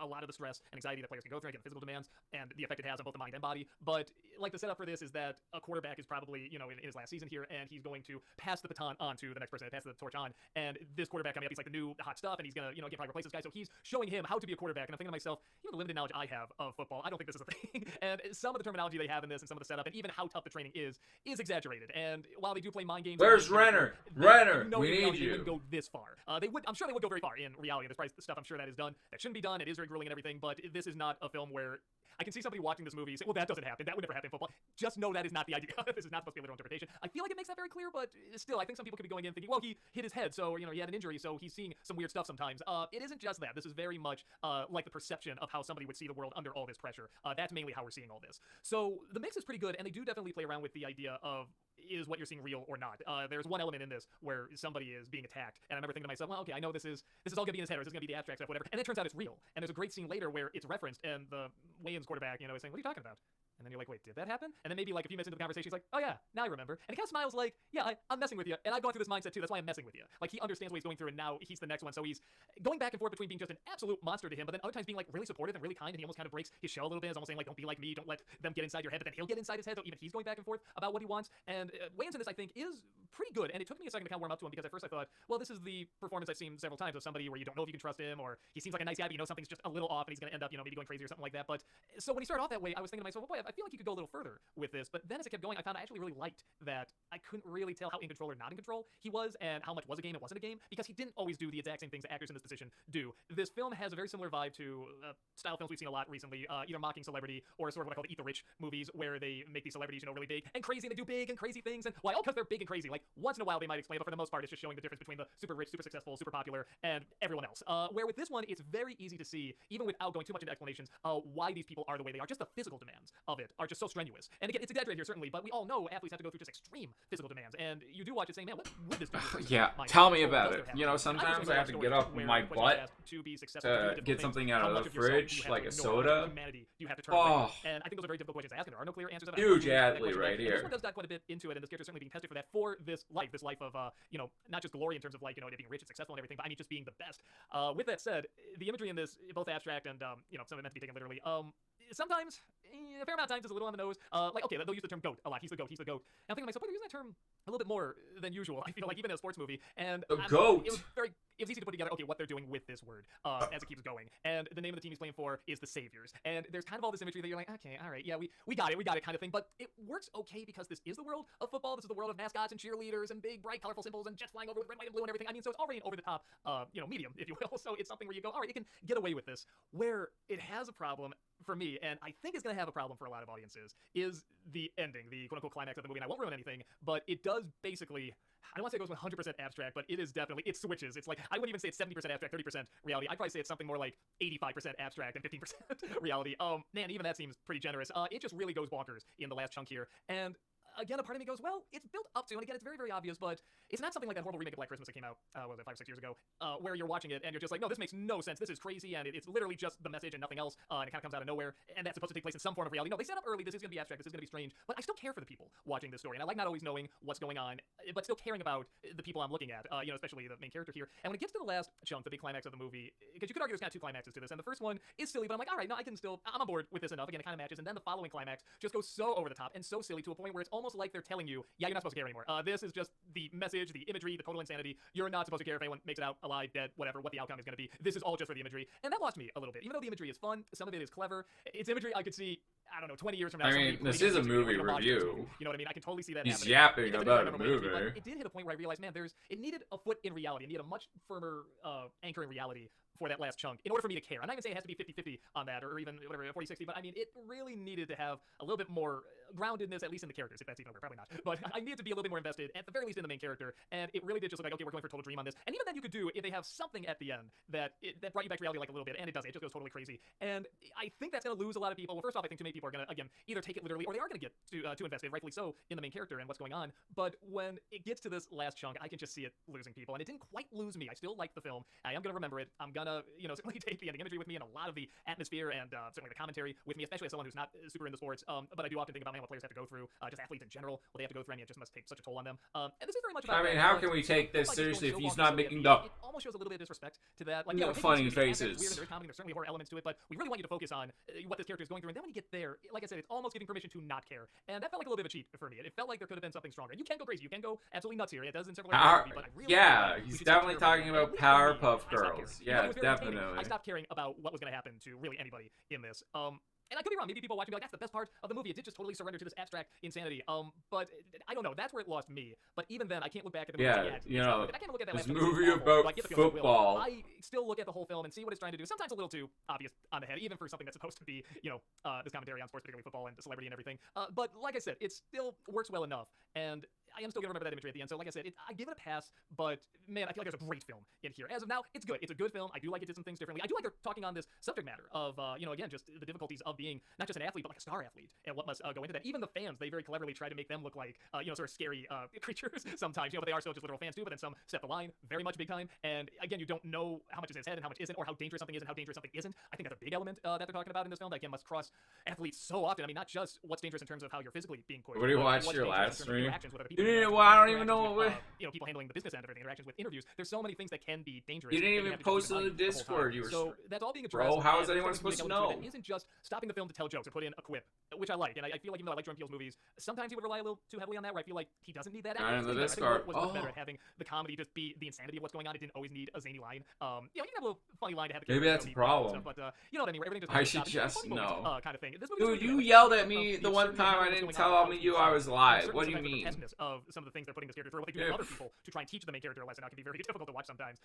a lot of the stress and anxiety that players can go through, again, physical demands, and the effect it has on both the mind and body. But like the setup for this is that a quarterback is probably, you know, in his last season here, and he's going to pass the baton on to the next person, pass the torch on. And this quarterback coming up, he's like the new hot stuff, and he's gonna, you know, probably replace this guy. So he's showing him how to be a quarterback. And I'm thinking to myself, you know, the limited knowledge I have of football, I don't think this is a thing. And some of the terminology they have in this, and some of the setup, and even how tough the training is exaggerated. And while they do play mind games, Where's Renner? Renner, no, we need They you. wouldn't go this far. They would. I'm sure they would go very far in reality. There's probably stuff I'm sure that is done that shouldn't be done. It is very grueling and everything, but this is not a film where I can see somebody watching this movie and say, well, that doesn't happen. That would never happen in football. Just know that is not the idea. This is not supposed to be a literal interpretation. I feel like it makes that very clear, but still, I think some people could be going in thinking, well, he hit his head, so, you know, he had an injury, so he's seeing some weird stuff sometimes. It isn't just that. This is very much like the perception of how somebody would see the world under all this pressure. That's mainly how we're seeing all this. So the mix is pretty good, and they do definitely play around with the idea of, is what you're seeing real or not? There's one element in this where somebody is being attacked, and I remember thinking to myself, well, okay, I know this is all gonna be in his head, or this is gonna be the abstract stuff, whatever. And it turns out it's real. And there's a great scene later where it's referenced, and the Wayans quarterback, you know, is saying, what are you talking about? And then you're like, wait, did that happen? And then maybe like a few minutes into the conversation, he's like, oh yeah, now I remember. And he kind of smiles like, yeah, I'm messing with you. And I've gone through this mindset too. That's why I'm messing with you. Like he understands what he's going through, and now he's the next one. So he's going back and forth between being just an absolute monster to him, but then other times being like really supportive and really kind, and he almost kind of breaks his shell a little bit. He's almost saying like, don't be like me, don't let them get inside your head. But then he'll get inside his head, so even he's going back and forth about what he wants. And Wayans in this, I think, is pretty good. And it took me a second to kind of warm up to him because at first I thought, well, this is the performance I've seen several times of somebody where you don't know if you can trust him, or he seems like a nice guy, but you know something's just a little off, and he's going to end up, you know, maybe going crazy or something like that. But so when he started off that way, I was thinking to myself, well, boy, I feel like you could go a little further with this. But then as it kept going, I found I actually really liked that I couldn't really tell how in control or not in control he was, and how much was a game and wasn't a game, because he didn't always do the exact same things that actors in this position do. This film has a very similar vibe to style films we've seen a lot recently, either mocking celebrity or sort of what I call the Eat the Rich movies, where they make these celebrities, you know, really big and crazy, and they do big and crazy things, and why? Oh, because they're big and crazy. Like once in a while they might explain, but for the most part it's just showing the difference between the super rich, super successful, super popular, and everyone else. Where with this one, it's very easy to see, even without going too much into explanations, why these people are the way they are. Just the physical demands of it are just so strenuous. And again, it's exaggerated here certainly, but we all know athletes have to go through just extreme physical demands, and you do watch it saying, man, what would this do? Yeah, tell me about it. You know, sometimes I have to get off my butt to get something out of the fridge, like a soda. Oh, and I think those are very difficult questions to ask, and there are no clear answers. huge athlete right This here. one does dive quite a bit into it, and this character is certainly being tested for that, for this life of, you know, not just glory in terms of like, you know, being rich and successful and everything, but I mean just being the best. With that said, the imagery in this, both abstract and, you know, some of it meant to be taken literally, sometimes, a fair amount of times, is a little on the nose. Like, okay, they'll use the term GOAT a lot. He's the GOAT. And I'm thinking to myself, wait, they're using that term a little bit more than usual, I feel like, even in a sports movie. And GOAT. It was easy to put together, okay, what they're doing with this word as it keeps going. And the name of the team he's playing for is the Saviors. And there's kind of all this imagery that you're like, okay, all right, yeah, we got it kind of thing. But it works okay because this is the world of football. This is the world of mascots and cheerleaders and big, bright, colorful symbols and jets flying over with red, white, and blue and everything. I mean, so it's already an over-the-top, you know, medium, if you will. So it's something where you go, all right, it can get away with this. Where it has a problem for me, and I think is going to have a problem for a lot of audiences, is the ending, the quote-unquote climax of the movie. And I won't ruin anything, but it does basically, I don't want to say it goes 100% abstract, but it is definitely, it switches. It's like, I wouldn't even say it's 70% abstract, 30% reality. I'd probably say it's something more like 85% abstract and 15% reality. Man, even that seems pretty generous. It just really goes bonkers in the last chunk here. And again, a part of me goes, well, it's built up to, and again, it's very, very obvious, but it's not something like that horrible remake of Black Christmas that came out, what was it, 5 or 6 years ago, where you're watching it and you're just like, no, this makes no sense, this is crazy, and it's literally just the message and nothing else, and it kind of comes out of nowhere, and that's supposed to take place in some form of reality. No, they set up early, this is going to be abstract, this is going to be strange, but I still care for the people watching this story, and I like not always knowing what's going on, but still caring about the people I'm looking at, you know, especially the main character here. And when it gets to the last chunk, the big climax of the movie, because you could argue there's kind of two climaxes to this, and the first one is silly, but I'm like, all right, no, I'm on board with this enough. Again, it kind of matches, and then the following climax just goes so over the top and so silly to a point where it's almost almost like they're telling you, yeah, you're not supposed to care anymore. This is just the message, the imagery, the total insanity. You're not supposed to care if anyone makes it out alive, dead, whatever, what the outcome is going to be. This is all just for the imagery. And that lost me a little bit. Even though the imagery is fun, some of it is clever. It's imagery I could see, I don't know, 20 years from now. I mean, this is a movie review. You know what I mean? I can totally see that He's happening. yapping Because about a I remember movie. but it did hit a point where I realized, man, it needed a foot in reality. It needed a much firmer anchor in reality for that last chunk in order for me to care. I'm not even saying it has to be 50-50 on that or even whatever 40-60, but I mean it really needed to have a little bit more groundedness, at least in the characters, if that's even a word, probably not. But I needed to be a little bit more invested, at the very least in the main character, and it really did just look like, okay, we're going for a total dream on this. And even then you could do, if they have something at the end that brought you back to reality like a little bit, and it does, it just goes totally crazy. And I think that's going to lose a lot of people. Well, first off, I think too many people are going to, again, either take it literally, or they are going to get too invested, rightfully so, in the main character and what's going on. But when it gets to this last chunk, I can just see it losing people, and it didn't quite lose me. I still like the film. I am going to remember it. I'm going to, certainly take the ending imagery with me and a lot of the atmosphere and certainly the commentary with me, especially as someone who's not super into sports. But I do often think about, man, what players have to go through, just athletes in general, what they have to go through. I mean, it just must take such a toll on them. And this is very much about I mean, that, how but can we take this like seriously if so he's long not so making that the it almost shows a little bit of disrespect to that. Like, Yeah, we're taking funny this seriously, faces. Weird, and there's comedy, there's certainly horror elements to it, but we really want you to focus on what this character is going through. And then when you get there, like I said, it's almost giving permission to not care. And that felt like a little bit of a cheat for me. It felt like there could have been something stronger. And you can go crazy. You can go absolutely nuts here. It does in several areas, but I really yeah, think we he's should take definitely care of talking it. about And at least for me, Powerpuff I stopped caring. Girls. Even though Yeah, it was very entertaining, definitely. I stopped caring about what was going to happen to really anybody in this. And I could be wrong. Maybe people watching be like, that's the best part of the movie. It did just totally surrender to this abstract insanity. But I don't know. That's where it lost me. But even then, I can't look back at the movie. Yeah, and say, you know, I can't look at that this last episode movie as awful. about Like, get the feels, if you will. football. I still look at the whole film and see what it's trying to do. Sometimes a little too obvious on the head, even for something that's supposed to be, this commentary on sports, particularly football and celebrity and everything. But like I said, it still works well enough. And I am still going to remember that imagery at the end. So like I said, I give it a pass, but man, I feel like there's a great film in here. As of now, it's good. It's a good film. I do like it did some things differently. I do like they're talking on this subject matter of, again, just the difficulties of being not just an athlete, but like a star athlete and what must go into that. Even the fans, they very cleverly try to make them look like, sort of scary creatures sometimes, but they are still just literal fans too, but then some step the line very much big time. And again, you don't know how much is in his head and how much isn't, or how dangerous something is and how dangerous something isn't. I think that's a big element that they're talking about in this film that, again, must cross athletes so often. I mean, not just what's dangerous in terms of how you're physically being poisoned. What do you but watch what's your dangerous last in terms of stream? interactions with other people, Well, I don't even know interactions what. with, people handling the business end of everything, interactions with interviews. There's so many things that can be dangerous. You didn't that even have to post keep on in the mind whole Discord time. you were So streaming. that's all being Bro, addressed. how is and anyone there's something supposed to being able do know? that isn't just stopping the film to tell jokes or put in a quip, which I like. And I feel like even though I like Jordan Peele's movies, sometimes he would rely a little too heavily on that, where I feel like he doesn't need that. Not in the I think Discord. Nope was much better Oh. at having the comedy just be the insanity of what's going on. It didn't always need a zany line. You can have a little funny line to have the Maybe character that's a be funny and problem. stuff, but you know what I mean? Where everything just I goes to should stop. It's just funny moments, know. kind of thing. This movie Dude, was you really yelled good. at me The the one absurdity of time I what's didn't going tell on, all how of you it's I was live. certainly What do you sometimes the mean? grotesqueness of some of the things they're putting this character through, what they do Yeah. to other people to try and teach the main character a lesson. Now can be very difficult to watch sometimes.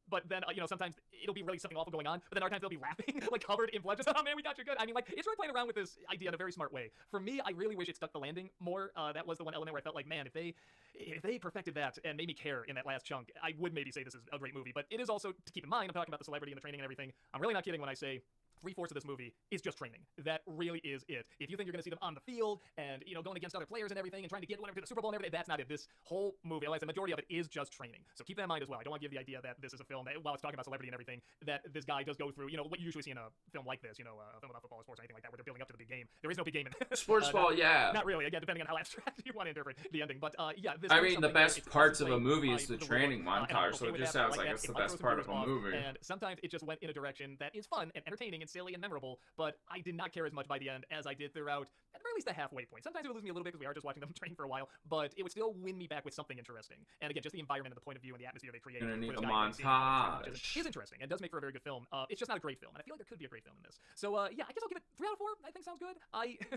But then sometimes it'll be really something awful going on, but then other times they'll be laughing, like covered in blood. Just, oh man, we got you good. I mean, like, it's really playing around with this idea in a very smart way. For me, I really wish it stuck the landing more. That was the one element where I felt like, man, if they perfected that and made me care in that last chunk, I would maybe say this is a great movie. But it is also, to keep in mind, I'm talking about the celebrity and the training and everything. I'm really not kidding when I say 3/4 of this movie is just training. That really is it. If you think you're going to see them on the field and, going against other players and everything and trying to get whatever to the Super Bowl and everything, that's not it. This whole movie, otherwise the majority of it is just training. So keep that in mind as well. I don't want to give the idea that this is a film that, while it's talking about celebrity and everything, that this guy does go through, what you usually see in a film like this, a film about football or sports or anything like that, where they're building up to the big game. There is no big game in this. Sports ball, yeah. Not really. Again, depending on how abstract you want to interpret the ending. But yeah, this I is mean, the something where best it's parts of a constantly movie is by the the training and I'm montage, so okay it with just that. I sounds like like that. it's It the might best throw some part of a viewers off, movie. And sometimes it just went in a direction that is fun and entertaining and silly and memorable, but I did not care as much by the end as I did throughout, at the very least, the halfway point. Sometimes it would lose me a little bit because we are just watching them train for a while, but it would still win me back with something interesting. And again, just the environment and the point of view and the atmosphere they create. Gonna for need this a guy seeing how montage. is interesting and does make for a very good film. It's just not a great film, and I feel like there could be a great film in this. So yeah, I guess I'll give it 3 out of 4. I think sounds good.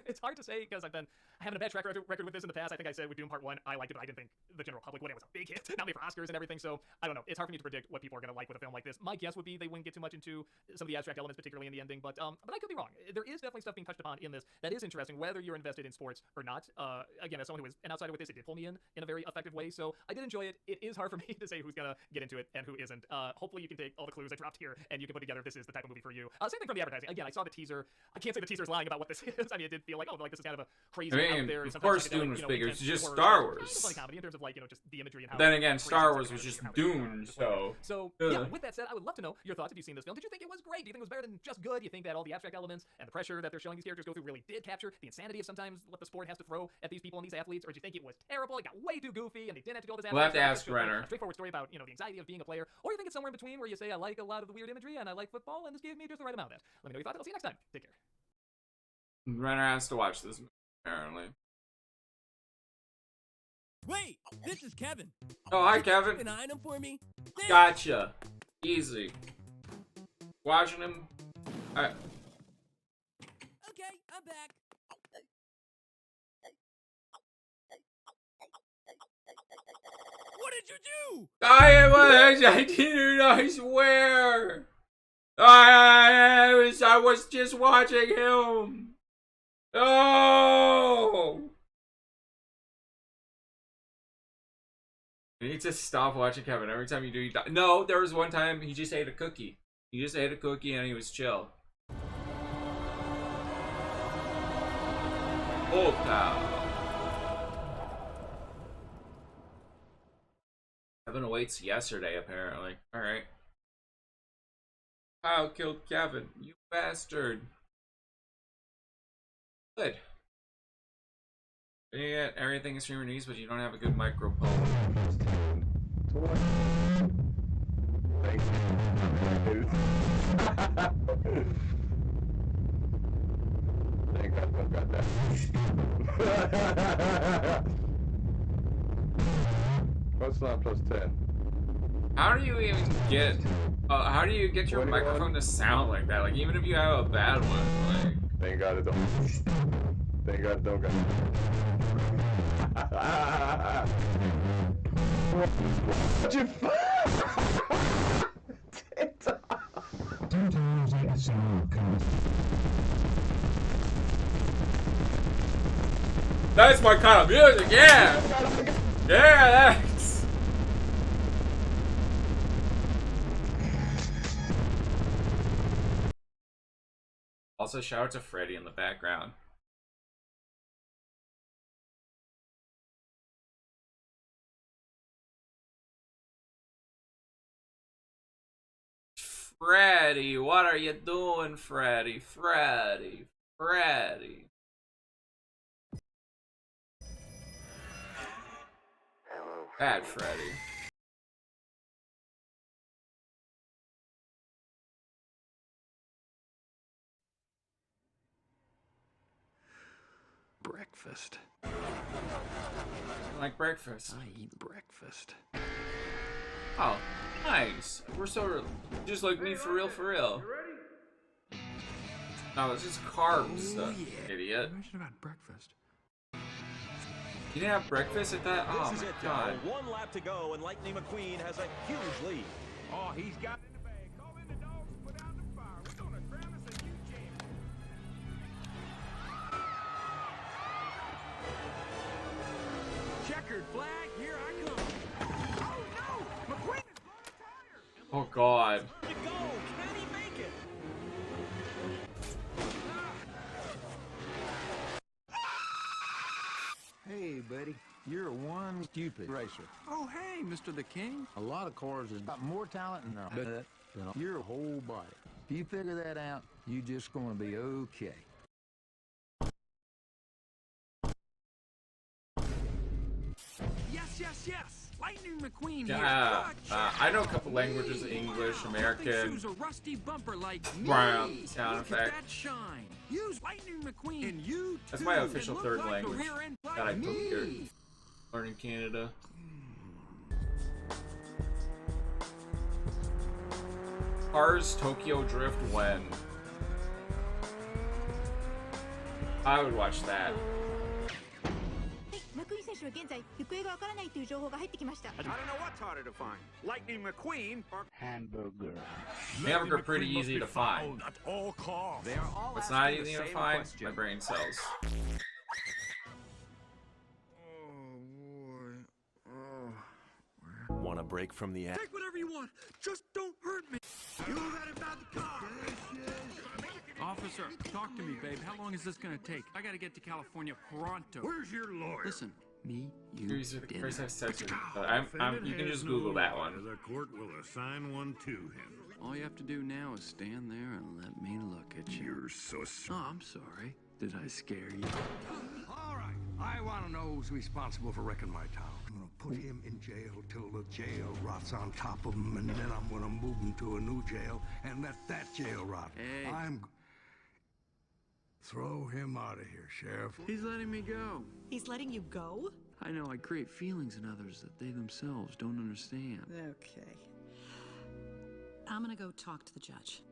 It's hard to say because I've been having a bad track record with this in the past. I think I said with Doom Part 1, I liked it, but I didn't think the general public would. It was a big hit, not made for Oscars and everything. So I don't know. It's hard for me to predict what people are gonna like with a film like this. My guess would be they wouldn't get too much into some of the abstract elements, particularly in the ending. But I could be wrong. There is definitely stuff being touched upon in this that is interesting, whether you're invested in sports or not. Again, as someone who is an outsider with this, it did pull me in a very effective way. So I did enjoy it. It is hard for me to say who's gonna get into it and who isn't. Hopefully you can take all the clues I dropped here and you can put together this is the type of movie for you. Same thing from the advertising. Again, I saw the teaser. I can't say the teaser is lying about what this is. I mean, it did feel like, this is kind of a crazy out there. Of course Dune was bigger. It's just Star Wars. Funny comedy in terms of just the imagery and how. Then again, crazy Star it's Wars gonna was be just and how Dune, it's so. So yeah, with that said, I would love to know your thoughts. Have you seen this film? Did you think it was great? Do you think it was better than just good? Do you think that all the abstract elements and the pressure that they're showing these characters go through really did capture the insanity of sometimes what the sport has to throw at these people and these athletes? Or do you think it was terrible? It got way too goofy and they didn't have to go this We'll have to abstract ask stuff. It's just Renner. a straightforward story about the anxiety of being a player, or you think it's somewhere in between where you say I like a lot of the weird imagery and I like football and this gave me just the right amount of that. Let me know your thoughts. I'll see you next time. Take care. Renner has to watch this, apparently. Wait, this is Kevin. Oh, hi, Kevin. An item for me? Thanks. Gotcha. Easy. Watching him. Alright. Okay, I'm back. What did you do? I didn't, I swear. I was just watching him. Oh. You need to stop watching Kevin. Every time you do, you die. No, there was one time he just ate a cookie. He just ate a cookie and he was chill. Oh, cow. Kevin awaits yesterday, apparently. Alright. Kyle killed Kevin. You bastard. Good. You get everything in streamer needs, but you don't have a good microphone. Thank God I got that. What's 9 plus 10? How do you even get? How do you get your microphone to sound like that? Like even if you have a bad one, like. Thank God it don't. Thank God it don't got. What you? Sometimes I get some That's my kind of music, yeah! Yeah, that's... Also, shout out to Freddy in the background. Freddy, what are you doing, Freddy? Freddy. Bad Freddy. Breakfast. Like breakfast. I eat breakfast. Oh, nice. We're sort of just like me, for real, for real. No, it's just carbs, idiot. Imagine about breakfast. You didn't have breakfast at that? Oh This is my it, god. y'all. One lap to go, and Lightning McQueen has a huge lead. Oh, he's got it in the bag. Call in the dogs and put out the fire. We're gonna crown us a new champion. Checkered flag, here I come. Oh no! McQueen has blown a tire. Oh god. You go. Can he make it? Hey, buddy, you're one stupid racer. Oh, hey, Mr. the King. A lot of cars have got more talent in their butt than your whole body. If you figure that out, you're just going to be okay. Yes. Lightning McQueen Yeah, here. I know a couple languages: English, American, Choose a rusty bumper like brown me. sound Look effect. at that shine. Use Lightning McQueen, and you That's my too official can third look like the language rear end that I like took here. me. Learn in Canada. Cars Tokyo Drift when? I would watch that. マクイーン選手は現在行方がわからないという情報が入ってきました I don't know what's harder to find. Lightning McQueen or Hamburger. Hamburger pretty easy to find. at all costs. They are all What's asking not the easy to same find? question. My brain cells. Want a break from the act? Take whatever you want. Just don't hurt me. You got about the car. Officer, talk to me, babe. How long is this gonna take? I gotta get to California pronto. Where's your lawyer? Listen, me, you, These are the dinner. first have sex with you can just Google that one. The court will assign one to him. All you have to do now is stand there and let me look at you. You're so Oh, I'm sorry. Did I scare you? All right, I want to know who's responsible for wrecking my town. I'm gonna put him in jail till the jail rots on top of him, and then I'm gonna move him to a new jail and let that jail rot. Hey. Throw him out of here, Sheriff. He's letting me go. He's letting you go? I know I create feelings in others that they themselves don't understand. Okay. I'm gonna go talk to the judge.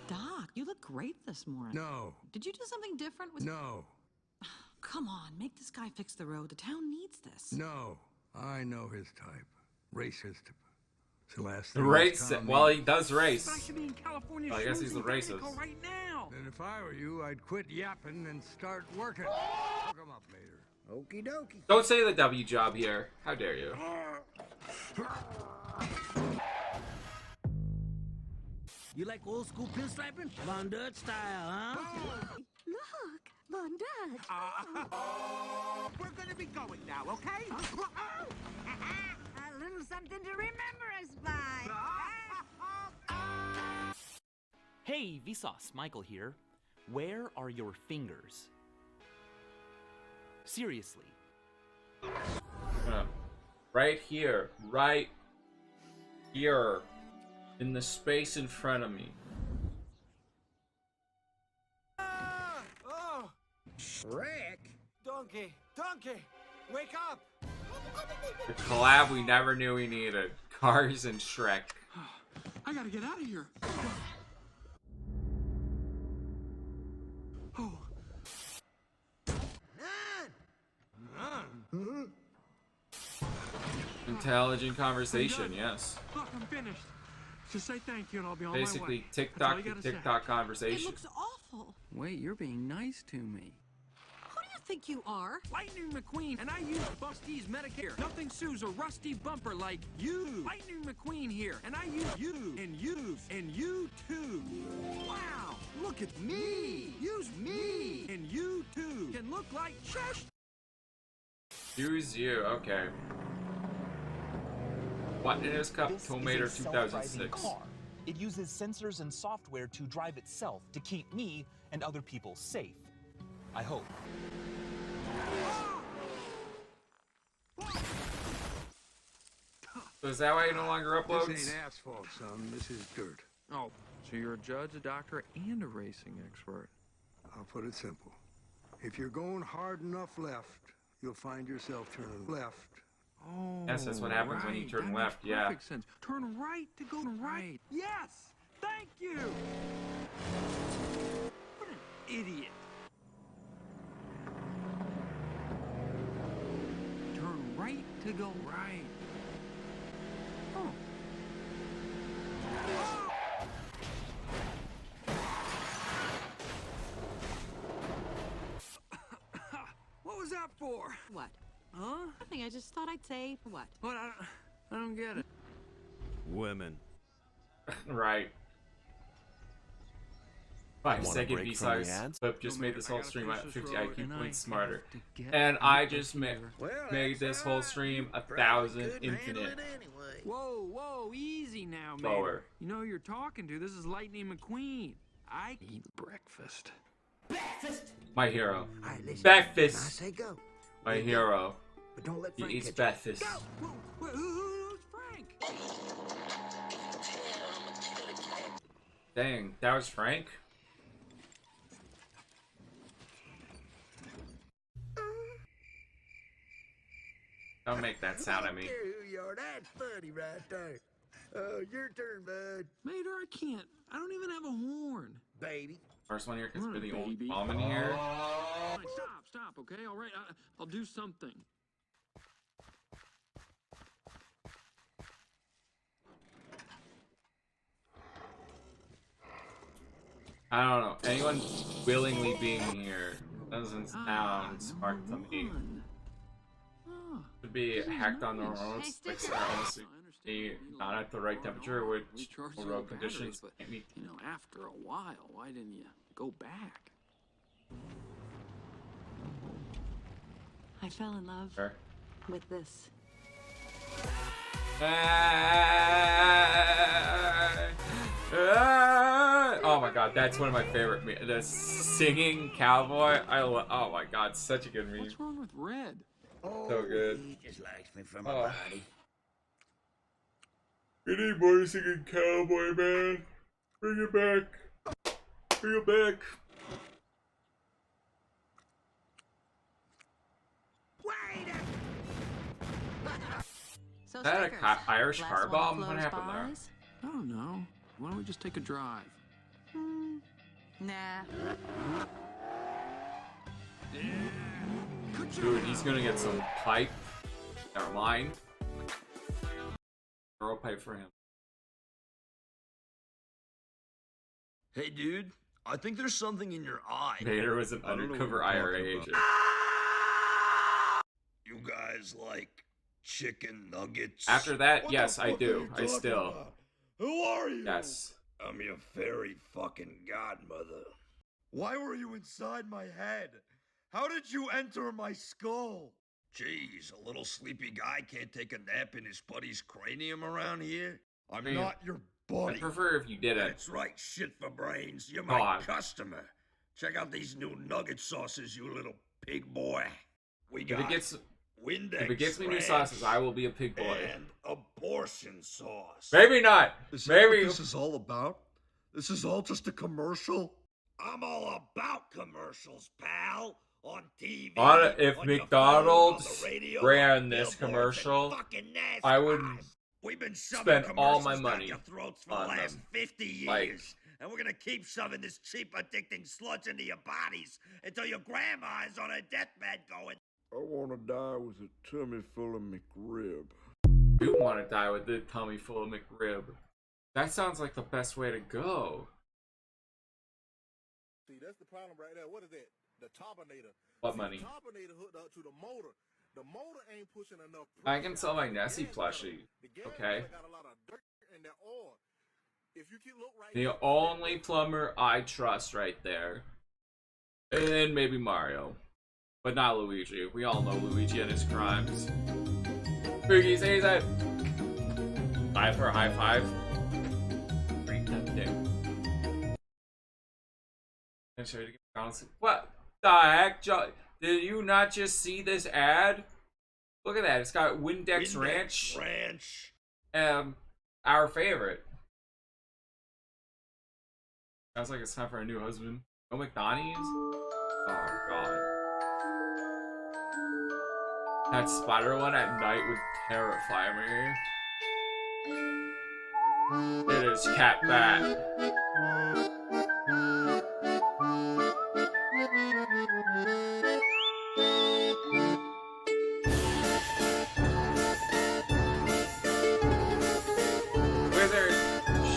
Doc, you look great this morning. No. Did you do something different? No. Come on, make this guy fix the road. The town needs this. No. I know his type. Racist. It's the last The thing race. this town Well, needs. he does race. I should be in California. Well, I guess he's the schmoozing racist. Mexico right now. And if I were you, I'd quit yapping and start working. Hook 'em up, Mater. Okie dokie. Don't say the W job here. How dare you? You like old school pinstriping? Von Dutch style, huh? Look, Von Dutch. We're gonna be going now, okay? A little something to remember us by. Hey, Vsauce, Michael here. Where are your fingers? Seriously. Right here. Right here. In the space in front of me. Oh! Shrek? Donkey! Donkey! Wake up! The collab we never knew we needed. Cars and Shrek. I gotta get out of here. Oh. Intelligent conversation, yes. Look, I'm finished. Just say thank you and I'll be on my way. Basically, That's all TikTok you to gotta say. TikTok conversation. It looks awful. Wait, you're being nice to me. Who do you think you are? Lightning McQueen, and I use Busty's Medicare. Nothing sues a rusty bumper like you. Lightning McQueen here, and I use you, and you too. Wow, look at me. Use me, and you too can look like Cheshire. Use you, okay. What in his cup? Tomato 2006. Car. It uses sensors and software to drive itself to keep me and other people safe. I hope. So is that why he no longer uploads? This ain't asphalt, son. This is dirt. Oh, so you're a judge, a doctor, and a racing expert. I'll put it simple. If you're going hard enough left, you'll find yourself turning left. Oh, Yes, that's what happens when you right. turn That left, makes yeah. perfect sense. Turn right to go right. Yes! Thank you! What an idiot. Turn right to go right. Oh. What was that for? What? Huh? Nothing. I just thought I'd say what? What? I don't get it. Women. Right. Want a 5-second break from the V-size ads? clip just made this whole gotta stream finish at this 50 road, IQ and I points have smarter. to get And my I just computer. made this whole stream 1,000 infinite. Whoa, whoa, easy now, man. Lower. You know who you're talking to. This is Lightning McQueen. I eat breakfast. My hero. Alright, listen. Breakfast. I say go. My hero. But don't let He Frank eats catch breakfast. Who's Frank? Dang, that was Frank? Don't make that sound at me. Who you are. That's funny right there. Oh, your turn, bud. Mater, I can't. I don't even have a horn. Baby. First one here, because Come we're on, the only baby. mom in here. All right, stop, okay? All right, I'll do something. I don't know. Anyone willingly being here doesn't sound smart to me. To be hacked on the roads, fix our own safety, not at the right temperature, which Recharge for your road batteries, conditions but, can't be. you know, after a while, why didn't you go back? I fell in love Sure. with this. Oh my god, that's one of my favorite memes. The singing cowboy. Oh my god, such a good meme. What's wrong with Red? So good. He just likes me for my Oh. body. We need more singing cowboy, man. Bring it back. Bring it back. Wait a So Is that a stickers. Irish Last car one bomb? of What Flo's happened there? buys? I don't know. Why don't we just take a drive? Nah. Dude, he's gonna get some pipe. Never mind. Throw a pipe for him. Hey, dude, I think there's something in your eye. Vader was an I don't know what undercover you're IRA talking about. agent. You guys like chicken nuggets? After that, What yes, the I fuck do. are you I talking still. about? Who are you? Yes. I'm your fairy fucking godmother. Why were you inside my head? How did you enter my skull? Jeez, a little sleepy guy can't take a nap in his buddy's cranium around here? I'm Man, not your buddy. I'd prefer if you didn't. That's right, shit for brains. You're my God. customer. Check out these new nugget sauces, you little pig boy. We If got it gets Windex if it gets me new ranch sauces, I will be a pig boy. and abortion sauce. Maybe not. Is that Maybe. what this is all about? This is all just a commercial? I'm all about commercials, pal. On TV. If on your McDonald's phone, on the radio, ran on this billboards, commercial, and fucking NASCAR. I would We've been shoving spend all my commercials down money your throats for the on last them. 50 years. Like- and we're gonna keep shoving this cheap, addicting sludge into your bodies until your grandma is on her deathbed going, I wanna die with a tummy full of McRib. You want to die with the tummy full of McRib. That sounds like the best way to go. See, that's the problem right there. What is that? The Topinator. What See, money? The Topinator hooked up to the motor. The motor ain't pushing enough. I can sell my Nessie plushie. Okay. Got a lot of dirt in that oil. If you keep look right The only plumber I trust right there. And then maybe Mario. But not Luigi. We all know Luigi and his crimes. Boogie, say that. Five for a high five. Pretty tempting. I'm sure to get honest. What the heck, Joe? Did you not just see this ad? Look at that. It's got Windex Ranch. Our favorite. Sounds like it's time for a new husband. No McDonald's? Oh, God. That spider one at night would terrify me. It is Cat Bat. Wizard,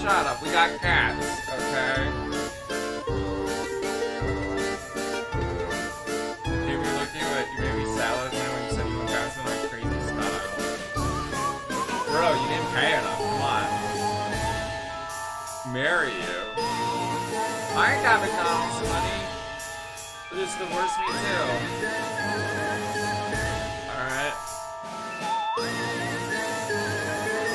shut up. We got cats, okay? Maybe look you at you baby salad when you said you were dancing like crazy style. Bro, you didn't pay enough. Come on. Marry you. I ain't got McDonald's money. But it's divorce me too. Alright.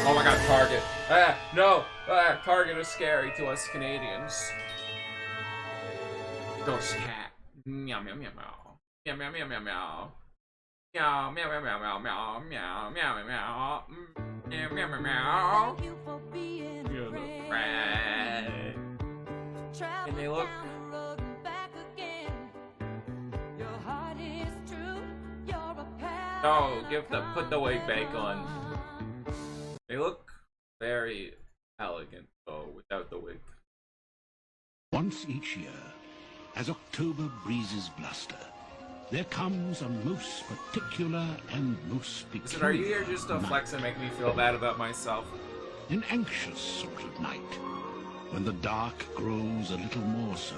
Oh my god, Target. Ah, no! Ah, Target is scary to us Canadians. Ghost cat. Meow meow meow meow. Meow meow meow meow meow. Meow meow meow meow meow meow meow meow meow meow meow meow meow. You're the friend. And they look. No, put the wig back on. They look very elegant though without the wig. Once each year, as October breezes bluster, there comes a most particular and most peculiar Listen, are you here just to flex and make me feel bad about myself? An anxious sort of night, when the dark grows a little more so.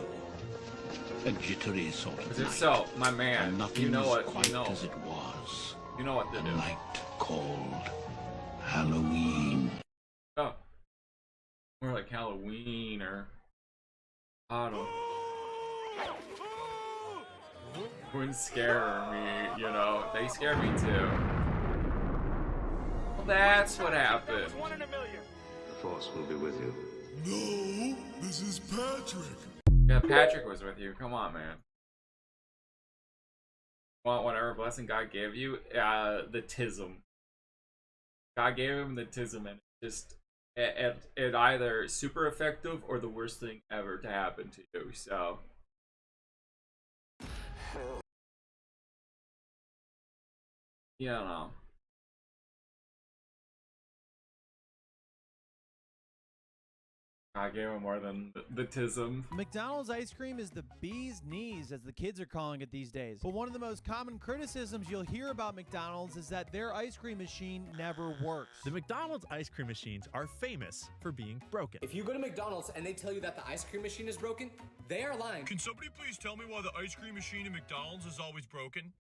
A jittery sort of Is it night, so, my man? when nothing You know is what? quite You know. as it was. You know what to a do. night called Halloween. Oh. More like Halloween or autumn. Wouldn't scare me, you know. They scare me too. Well, that's what happened. The Force will be with you. No, this is Patrick. Yeah, Patrick was with you. Come on, man. Want whatever blessing God gave you? The tism. God gave him the tism, and it either super effective or the worst thing ever to happen to you. So, you know. I gave him more than the tism. McDonald's ice cream is the bee's knees, as the kids are calling it these days. But one of the most common criticisms you'll hear about McDonald's is that their ice cream machine never works. The McDonald's ice cream machines are famous for being broken. If you go to McDonald's and they tell you that the ice cream machine is broken, they are lying. Can somebody please tell me why the ice cream machine in McDonald's is always broken?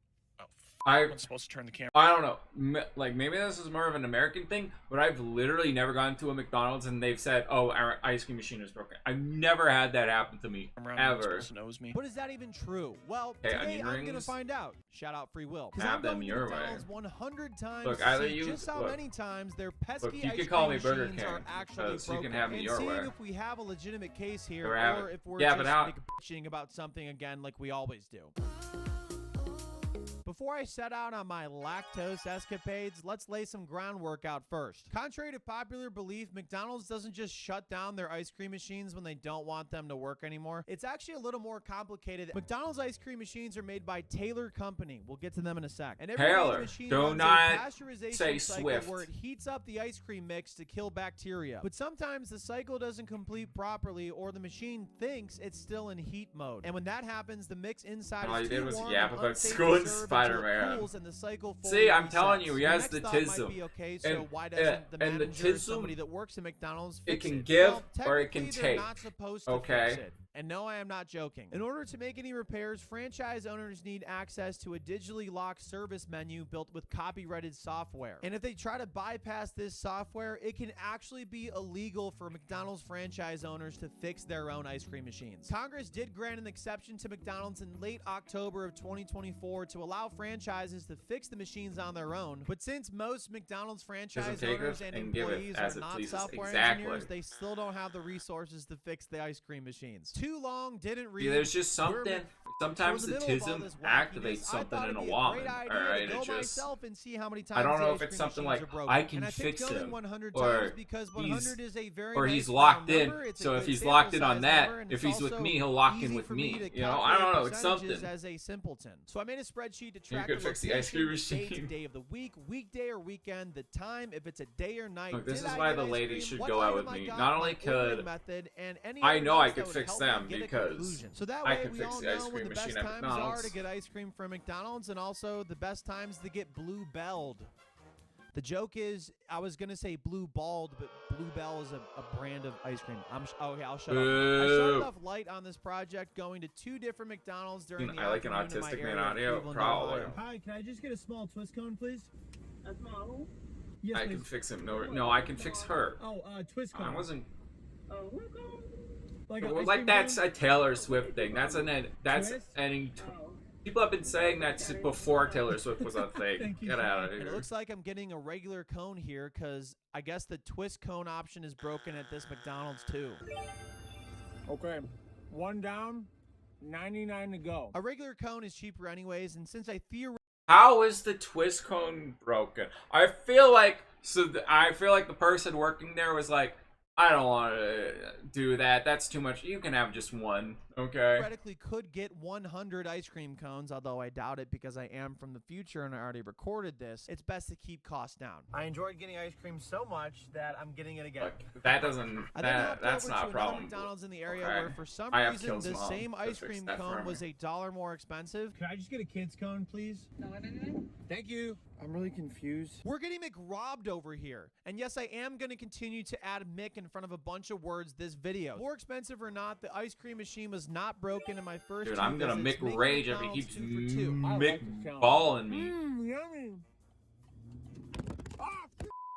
I'm supposed to turn the camera. I don't know. Like, maybe this is more of an American thing, but I've literally never gone to a McDonald's and they've said, "Oh, our ice cream machine is broken." I've never had that happen to me ever. Knows me. But is that even true? Well, Hey, today onion I'm gonna rings? find out. Shout out Free Will. 'Cause Have I'm them going to your way. McDonald's 100 times Look, to either see you- just how look. many times their pesky Look, you ice can call cream me Burger machines King, are actually 'cause you broken, can have me and your seeing way. if we have a legitimate case here, Or have or it. if we're Yeah, just but how- like bitching about something again like we always do. Before I set out on my lactose escapades, let's lay some groundwork out first. Contrary to popular belief, McDonald's doesn't just shut down their ice cream machines when they don't want them to work anymore. It's actually a little more complicated. McDonald's ice cream machines are made by Taylor Company. We'll get to them in a sec. And every day the Taylor, machine do runs not a pasteurization say cycle Swift. where it heats up the ice cream mix to kill bacteria. But sometimes the cycle doesn't complete properly, or the machine thinks it's still in heat mode. And when that happens, the mix inside All is you too did was warm yap and about unsafe to school and serve until it Spider-Man. cools and the cycle fully See, I'm telling resets. you, he The has next the thought might tism. be, okay, so And- why doesn't the and the manager or tism, somebody that works at McDonald's it fix can it? give Well, or it can technically, they're take. not supposed to Okay. fix it. And no, I am not joking. In order to make any repairs, franchise owners need access to a digitally locked service menu built with copyrighted software. And if they try to bypass this software, it can actually be illegal for McDonald's franchise owners to fix their own ice cream machines. Congress did grant an exception to McDonald's in late October of 2024 to allow franchises to fix the machines on their own. But since most McDonald's franchise take owners it and and give it employees as are it not pleases. software Exactly. engineers, they still don't have the resources to fix the ice cream machines. Too long, didn't read. See, there's just We're something. Mc- Sometimes So the in the middle of all tism this wackiness, activates I something thought in a it'd be woman. great idea All right, to go it just. myself and see how many times I don't the know ice if it's cream something machines like are broken. I can And I picked fix going him, 100 or times because 100 is a very or nice he's locked round in. number. It's a So if good he's sample locked in on size that, number, and if it's he's with also me, he'll lock in easy with for me. to You know, I don't know. It's calculate something. as a simpleton. So I made a spreadsheet to track could the fix the ice cream location, date, machine. day of the week, weekday or weekend, the time, if it's a day or night. Look, this did is I why get the ice ladies cream, should what go out item with I me. got, Not my only ordering could method, and any I other know I notes could that would fix help me them get a because conclusion. So that I way could we fix all the ice know when cream the best machine at times are McDonald's. to get ice cream from McDonald's, and also the best times to get Blue Belled. The joke is, I was gonna say Blue Balled, but Blue Bell is a brand of ice cream. Okay, I'll shut up. I started Boo. off light on this project, going to 2 different McDonald's during the I like an afternoon in my autistic man area of audio, Cleveland, probably. Ohio. Hi, can I just get a small twist cone, please? A small? Yes, I please. can fix him. No, I can fix her. Oh, twist cone. I wasn't. Like, Well, like that's a Taylor Swift thing. That's any. People have been saying that before Taylor Swift was a thing. Get out of And here. it looks like I'm getting a regular cone here because I guess the twist cone option is broken at this McDonald's too. Okay, 1 down, 99 to go. A regular cone is cheaper anyways, and since I theoretically How is the twist cone broken? I feel like the person working there was like, I don't want to do that. That's too much. You can have just one, okay? could get 100 ice cream cones, although I doubt it because I am from the future and I already recorded this. It's best to keep costs down. I enjoyed getting ice cream so much that I'm getting it again. That doesn't. That's not a problem. McDonald's in the area Okay. where for some I have reason Kill's the mom same to ice fix cream that for cone me. was $1 more expensive. Can I just get a kid's cone, please? No, Thank you. I'm really confused. We're getting McRobbed over here. And yes, I am going to continue to add Mick in front of a bunch of words this video. More expensive or not, the ice cream machine was not broken in my first Dude, 2 I'm gonna visits, Mick making rage if he McDonald's keeps 2 for 2. McBalling me. Yummy.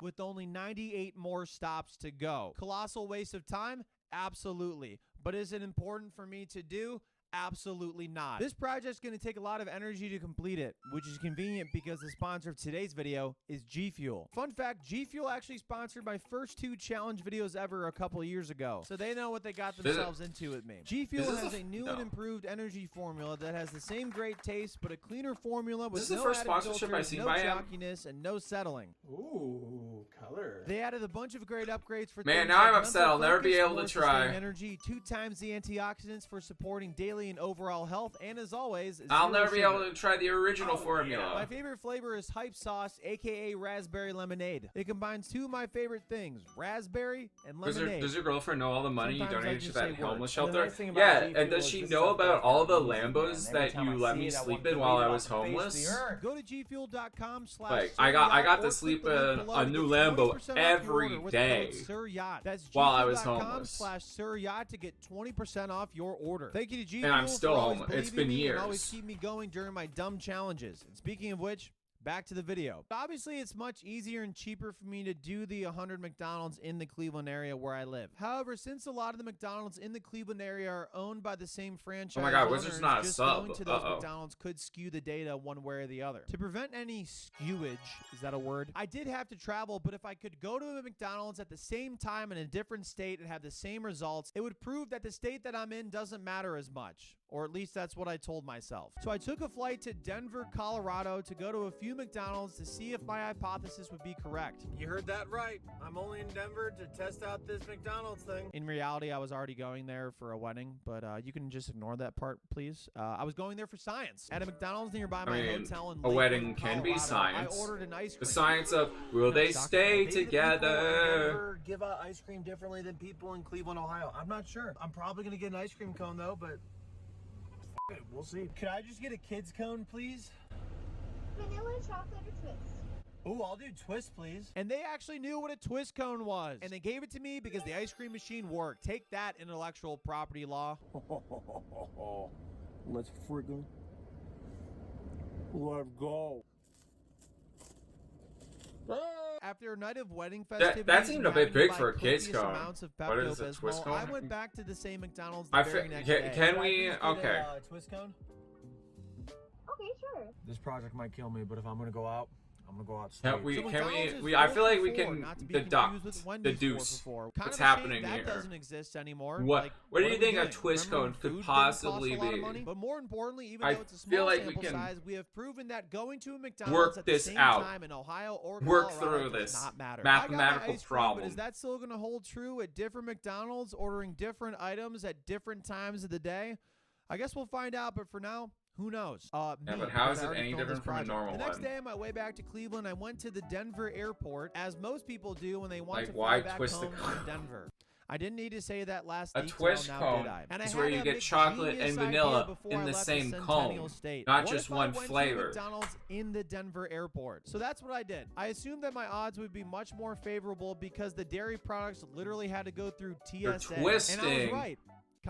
With only 98 more stops to go. Colossal waste of time? Absolutely. But is it important for me to do? Absolutely not. This project's going to take a lot of energy to complete it, which is convenient because the sponsor of today's video is G Fuel. Fun fact, G Fuel actually sponsored my first 2 challenge videos ever a couple years ago, so they know what they got themselves into with me. G Fuel has a new and improved energy formula that has the same great taste, but a cleaner formula with Is this no the first added sponsorship filters, I've seen no by him? chalkiness, and no settling. Ooh, color. They added a bunch of great upgrades for Man, things now like I'm upset. mental I'll never be focus, able to more try. sustained energy, 2 times the antioxidants for supporting daily and overall health, and as always, I'll zero never be sugar. able to try the original formula. My favorite flavor is Hype Sauce, aka Raspberry Lemonade. It combines 2 of my favorite things, raspberry and lemonade. Does your girlfriend know all the money Sometimes you I donated to just that say homeless words. shelter? And the nice thing about Yeah, G and Fuel does is she this know stuff about goes all down the easy, man. Lambos Every that time you I let see me it, I sleep want to in while I leave was off the face of homeless? the earth. Go to gfuel.com/SirYacht Like, I got to or sleep click the link in below a to new get Lambo 20% off your every order with day code SirYacht. That's while I was homeless. gfuel.com/SirYacht to get 20% off your order. Thank you to G And I'm Fuel still for always homeless. It's believing been in me and always years. keep me going during my dumb challenges. And speaking of which, back to the video. Obviously, it's much easier and cheaper for me to do the 100 McDonald's in the Cleveland area where I live. However, since a lot of the McDonald's in the Cleveland area are owned by the same franchise Oh my God, owners, Wizard's not a just sub. going to those Uh-oh. McDonald's could skew the data one way or the other. To prevent any skewage, is that a word? I did have to travel, but if I could go to a McDonald's at the same time in a different state and have the same results, it would prove that the state that I'm in doesn't matter as much. Or at least that's what I told myself. So I took a flight to Denver, Colorado to go to a few McDonald's to see if my hypothesis would be correct. You heard that right. I'm only in Denver to test out this McDonald's thing. In reality, I was already going there for a wedding, but you can just ignore that part, please. I was going there for science. At a McDonald's nearby my hotel in a wedding Lakewood, can be Colorado, science. I ordered an ice cream. The science of will they stay together? Give out ice cream differently than people in Cleveland, Ohio. I'm not sure. I'm probably gonna get an ice cream cone though, but f it, we'll see. Could I just get a kid's cone, please? Vanilla, chocolate, or twist? Ooh, I'll do twist, please. And they actually knew what a twist cone was. And they gave it to me because the ice cream machine worked. Take that, intellectual property law. Let's friggin' let's go. After a night of wedding festivities, that seemed a bit big for a kid's copious cone. amounts of What is a twist Pepto-Bismol, cone? I went back to the same McDonald's the I very fe- next can- day. can we- okay. Twist cone? Okay, sure. This project might kill me, but if I'm gonna go out, I'm gonna go out Can straight. we? So Can McDonald's is we? I feel like we 4 for can 4, not to be deduct, confused with Wendy's deduce 4 for 4. Kind what's of a shame happening that here. doesn't exist anymore. What? Like, what do are you we think a doing? twist Remember when cone could food didn't possibly cost a lot of be? money? But more importantly, even I though it's a feel small like we sample can size, we have proven that going to a McDonald's work at the this same out. time in Ohio or Work Colorado through does this not matter. mathematical I got my ice cream, problem. But is that still going to hold true at different McDonald's, ordering different items at different times of the day? I guess we'll find out, but for now, who knows? Yeah, Me, but how because is I it already any filmed this different from a project. normal The next one? day on my way back to Cleveland, I went to the Denver airport, as most people do when they want Like, to why fly back twist the home cone? from Denver. I didn't need to say that last A detail, twist now cone did I? And I is had where you a get chocolate and genius idea vanilla before in I the left same Centennial cone, State. not What just if I one went flavor. To McDonald's in the Denver airport. So that's what I did. I assumed that my odds would be much more favorable because the dairy products literally had to go through TSA. You're And I was twisting right.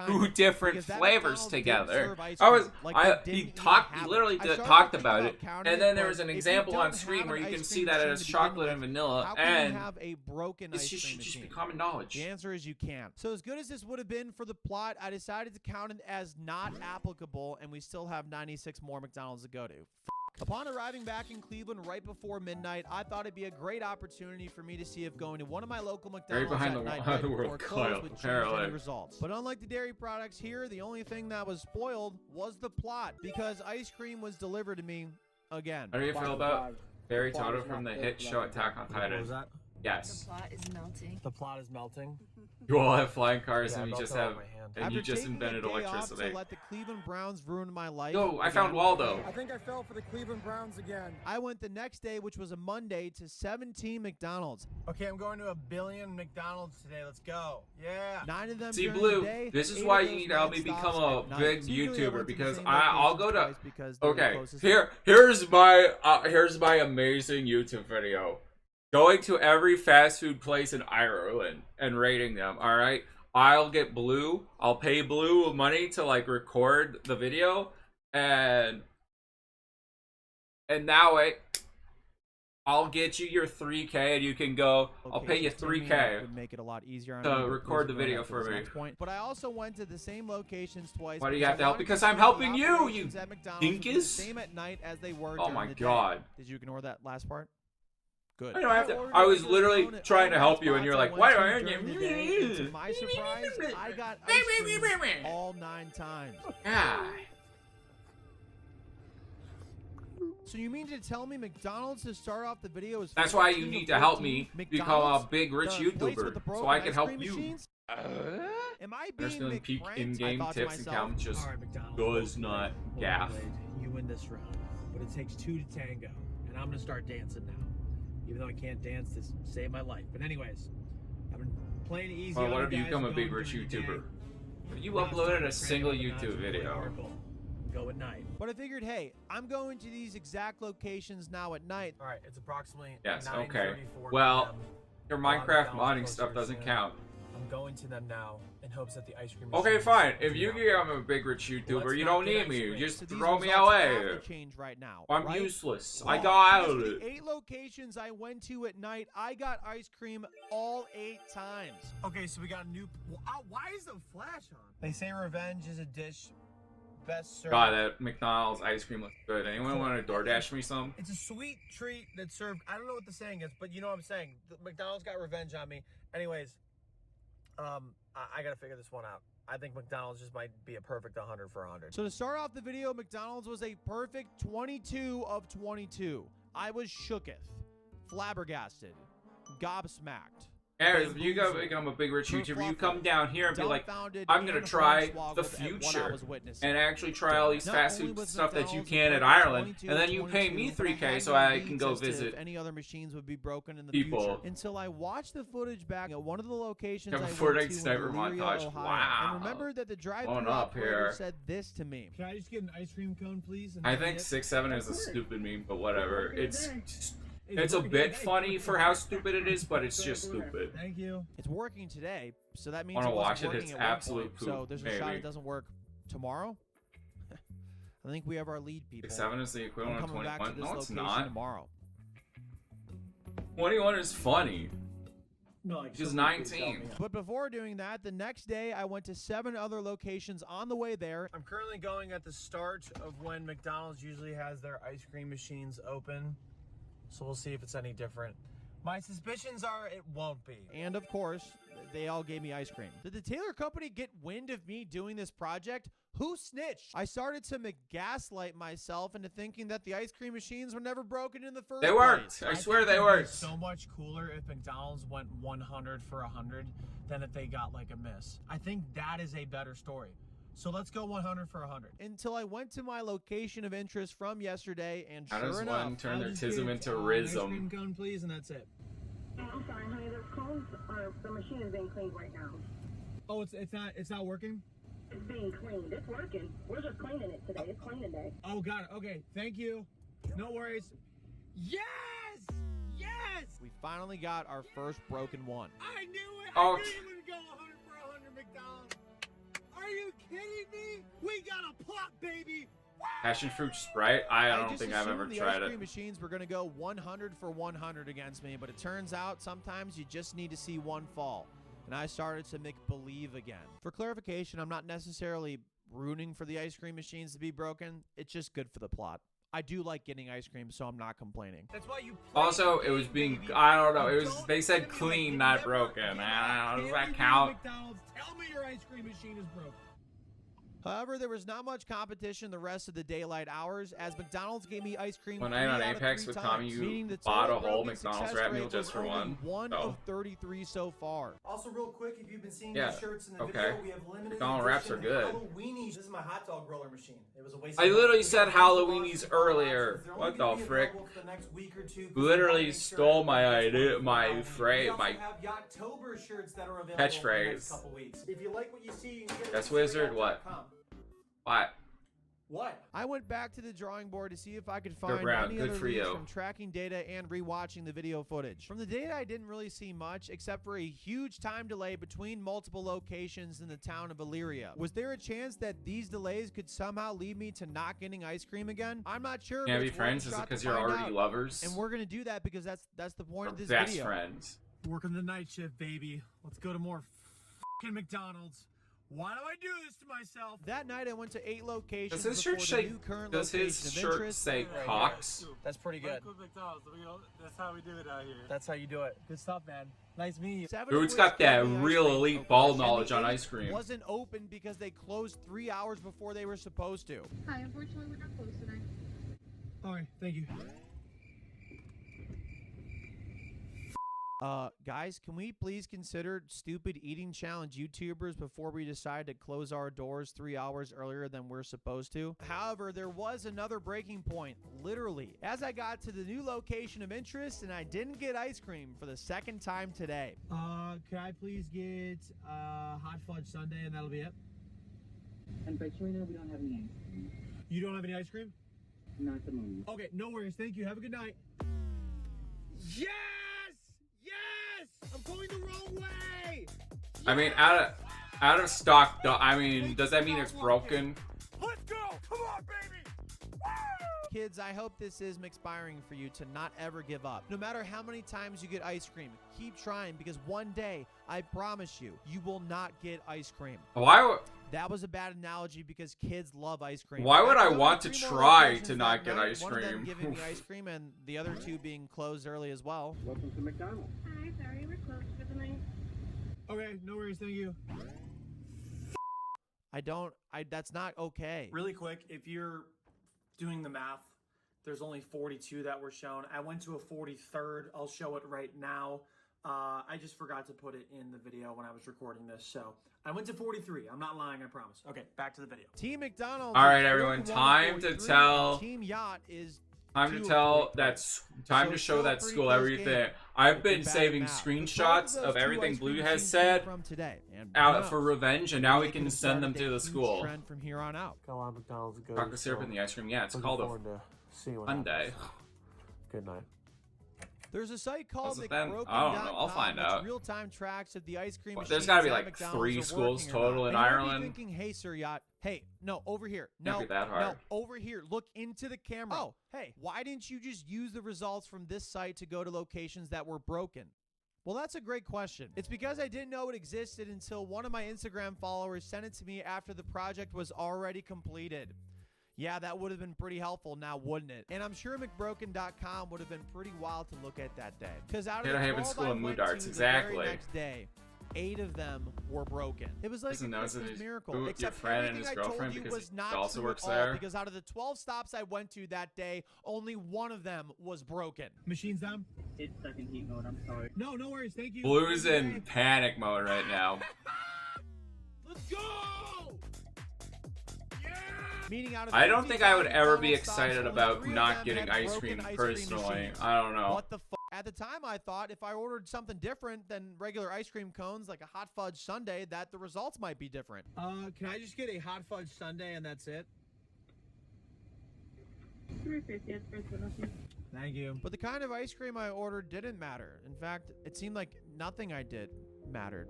two different Because that flavors McDonald's didn't together. serve ice I was, cream. Like, I, they he didn't even talked, have he it. literally I started talked thinking about about it, counting and then it, there but was an if you example don't on screen have where an you can ice see cream that it machine has to begin chocolate with, and vanilla, how can and you have a broken this ice should cream just be machine? common knowledge. The answer is you can't. So as good as this would have been for the plot, I decided to count it as not applicable, and we still have 96 more McDonald's to go to. Upon arriving back in Cleveland right before midnight, I thought it'd be a great opportunity for me to see if going to one of my local McDonald's behind at the night wall of the before world close coil, would change apparently. any results. But unlike the dairy products here, the only thing that was spoiled was the plot, because ice cream was delivered to me again. How do you feel about Barry Toto from the hit show Attack on Titan? What was that? Yes. The plot is melting. The plot is melting. You all have flying cars, Yeah, and you I just felt have, that on my hand. and After you just taking invented a day off electricity. to let the Cleveland Browns ruin my life. Yo, I found Waldo. I think I fell for the Cleveland Browns again. I went the next day, which was a Monday, to 17 McDonald's. Okay, I'm going to 1 billion McDonald's today. Let's go. Yeah. 9 of them See, during Blue, the day, this is 8 why of you those need to help me 9 become stops a at night. big So usually I YouTuber, went to the because same I'll locations go to. twice because they were Okay, closest. here's my amazing YouTube video. Going to every fast food place in Ireland and rating them. All right, I'll get Blue. I'll pay Blue money to like record the video, and that way, I'll get you your 3K, and you can go. I'll pay you locations to me, 3K. that would make it a lot easier on to me, but record please the go video ahead to for this me. next point. But I also went to the same locations twice. Why do you because have to I help? wanted Because see I'm the helping you, operations you at McDonald's would be the dinkus. same at night as they were Oh during my the day. God. Did you ignore that last part? Good. I don't have to. ordered I was into the literally phone at trying to all help the you, and you're spots I like, went "Why to do I?" during the day, and to my surprise, I got ice cream all 9 times. Ah. So you mean to tell me McDonald's to start off the video is That's why you 14 need of to help 14? me become McDonald's, a big rich the place with the YouTuber, so broken I can ice help cream you. machines? Am I There's being feeling peak McPranked? in-game I thought to tips and myself, count just All right, McDonald's, does not gaff. You win this round, but it takes 2 to tango, and I'm gonna start dancing now. Even though I can't dance to save my life. But anyways, I've been playing easy. Well, on what you if you guys, become a big going rich during the day. YouTuber? If you Now it's time uploaded to a single crank up the YouTube notch and play video. hardball. Go at night. But I figured, hey, I'm going to these exact locations now at night. All right, it's approximately Yes, 9:34 okay. Well, p.m. your A lot of Minecraft McDonald's modding stuff posters doesn't soon. count. I'm going to them now in hopes that the ice cream. Okay, machines fine. will If do you not- become a big rich Let's YouTuber, you not don't get need ice me. cream. Just So these throw me results have away. to change right now. I'm right? useless. Well, I got because for it. the 8 locations I went to at night, I got ice cream all 8 times. Okay, so we got a new. Why is the flash on? They say revenge is a dish best served. God, that McDonald's ice cream looks good. Anyone want to DoorDash me some? It's a sweet treat that's served. I don't know what the saying is, but you know what I'm saying. McDonald's got revenge on me. Anyways, I gotta figure this one out. I think McDonald's just might be a perfect 100 for 100. So to start off the video, McDonald's was a perfect 22 of 22. I was shooketh, flabbergasted, gobsmacked. Harris, if you go become a big rich YouTuber, you come down here and be like, I'm gonna try the future and actually try all these fast food stuff that you can in Ireland, and then you pay me 3K so I can go visit any other machines would be broken in the people. future. Until I watched the footage back at one of the locations I Have a went Fortnite to sniper in Elyria, montage. Ohio, Wow. and remember that the drive-thru Going up operator here. said this to me. Can I just get an ice cream cone, please? And I that's think it? 6'7" is a stupid meme, but whatever. It's a bit funny for how stupid it is, but it's just stupid. Thank you. It's working today, so that means Wanna it wasn't watch it? working It's at one absolute point, So poop, there's a shot maybe. it doesn't work tomorrow. I think we have our lead, people. 6'7" is the equivalent I'm of coming back to 21. this No, it's location not. tomorrow. 21 is funny. No, like She's somebody please help 19. me. But before doing that, the next day I went to 7 other locations on the way there. I'm currently going at the start of when McDonald's usually has their ice cream machines open. So we'll see if it's any different. My suspicions are it won't be. And of course, they all gave me ice cream. Did the Taylor Company get wind of me doing this project? Who snitched? I started to gaslight myself into thinking that the ice cream machines were never broken in the first They place. worked. I swear think they it'd be worked. So much cooler if McDonald's went 100 for 100 than if they got like a miss. I think that is a better story. So let's go 100 for 100. Until I went to my location of interest from yesterday, and How sure does enough, one turn I'll their just tism get, into an ice rism? cream cone, please, and that's it. I'm sorry, honey. Those cones are the machine is being cleaned right now. Oh, it's not working. It's being cleaned. It's working. We're just cleaning it today. It's cleaning day. Oh, got it. Okay, thank you. No worries. Yes! Yes! we finally got our first broken one. I knew it. Oh. I knew you would go 100 for 100, McDonald's. Are you kidding me? We got a plot, baby. Passion fruit Sprite? I don't just think I've ever assumed the tried ice cream it. machines were going to go 100 for 100 against me, but it turns out sometimes you just need to see one fall. And I started to make believe again. For clarification, I'm not necessarily rooting for the ice cream machines to be broken. It's just good for the plot. I do like getting ice cream, so I'm not complaining. That's why you play Also, the it was game, being, baby. I don't know, You it was, don't they said give me, clean, like, not never- broken. never I don't know, does that every day count? McDonald's, tell me your ice cream machine is broken. However, there was not much competition the rest of the daylight hours, as McDonald's gave me ice cream One 3 night on out of Apex 3 with times, Tommy, you meaning the bought a total whole broken McDonald's success wrap meal rate just was for only one. 1 of 33 so far. Also, real quick, if you've been seeing Yeah, these shirts in the okay. video, we have limited McDonald's wraps edition are good. Halloweenies. This is my hot dog roller machine. It was a waste. I of literally money. said We got these Halloweenies boxes, earlier. they're only What gonna the be frick? available for the next week or two. Literally stole my idea, my We phrase, also my have Yachttober shirts that are available for the catchphrase. next couple weeks. If you like what you see, you can get it That's at Wizard, what? StreetYacht.com. What? What? I went back to the drawing board to see if I could Go find Brown, any good other for leads you. from tracking data and rewatching the video footage. From the data, I didn't really see much, except for a huge time delay between multiple locations in the town of Elyria. Was there a chance that these delays could somehow lead me to not getting ice cream again? I'm not sure. Can't but be it's worth a friends? Is it shot to because you're find already out. lovers? And we're gonna do that because that's the point Or of this best video. friends? Working the night shift, baby. Let's go to more fucking McDonald's. Why do I do this to myself? That night I went to 8 locations. Does his before shirt the say? new current Does his location of shirt interest. say Right Cox? That's pretty good. That's how we do it out here. That's how you do it. Good stuff, man. Nice meeting you. 7 Dude's of got which that gave me ice real cream. elite ball And the knowledge on 8 ice cream. wasn't open because they closed 3 hours before they were supposed to. Hi, unfortunately, we're not closed today. All right, thank you. Guys, can we please consider stupid eating challenge YouTubers before we decide to close our doors 3 hours earlier than we're supposed to? However, there was another breaking point, literally, as I got to the new location of interest and I didn't get ice cream for the second time today. Can I please get hot fudge sundae and that'll be it? Unfortunately, no, we don't have any ice cream. You don't have any ice cream? Not at the moment. Okay, no worries. Thank you. Have a good night. Yes! Yes! I'm going the wrong way! I mean, out of stock. I mean, does that mean it's broken? Let's go! Come on, baby! Kids, I hope this is McSpiring for you to not ever give up. No matter how many times you get ice cream, keep trying because one day, I promise you, you will not get ice cream. Why would... That was a bad analogy because kids love ice cream. Why would I want to 3 more try locations to not that get night, ice one of them cream? giving me ice cream and the other 2 being closed early as well. Welcome to McDonald's. Hi, sorry, we're closed for the night. Okay, no worries. Thank you. That's not okay. Really quick, if you're doing the math, there's only 42 that were shown. I went to a 43rd. I'll show it right now. I just forgot to put it in the video when I was recording this. So I went to 43. I'm not lying, I promise. Okay, back to the video. Team McDonald's. All right, everyone. Time to tell. Team Yacht is. Time to tell. That's time to show that school everything. I've been saving screenshots of everything Blue has said out for revenge, and now we can send them to the school. Trend from here on out. Got a lot of McDonald's to go. Chocolate syrup in the ice cream. Yeah, it's called a Sunday. Good night. There's a site called McBroken.com. I don't know. I'll find out. Real-time tracks of the ice cream. There's got to be like 3 schools total in Ireland. Thinking, hey, Sir Yacht. Hey, no, over here. Can't be that hard. No, over here. Look into the camera. Oh, hey, why didn't you just use the results from this site to go to locations that were broken? Well, that's a great question. It's because I didn't know it existed until one of my Instagram followers sent it to me after the project was already completed. Yeah, that would have been pretty helpful now, wouldn't it? And I'm sure McBroken.com would have been pretty wild to look at that day. Because out of the 12 School I of went Moodarts, to exactly. the very next day, 8 of them were broken. It was like a Christmas miracle. Your Except friend and his everything I told girlfriend you because was he not also true works at all, there. because out of the 12 stops I went to that day, only one of them was broken. Machine's down? It's stuck in heat mode, I'm sorry. No, no worries. Thank you. Blue's in panic mode right now. Let's go! Meaning out of I don't think I would ever be McDonald's stops, excited only about 3 of not them getting had ice broken cream personally. machines. I don't know. What the fuck? At the time, I thought if I ordered something different than regular ice cream cones, like a hot fudge sundae, that the results might be different. Can I just get a hot fudge sundae and that's it? Thank you. But the kind of ice cream I ordered didn't matter. In fact, it seemed like nothing I did mattered.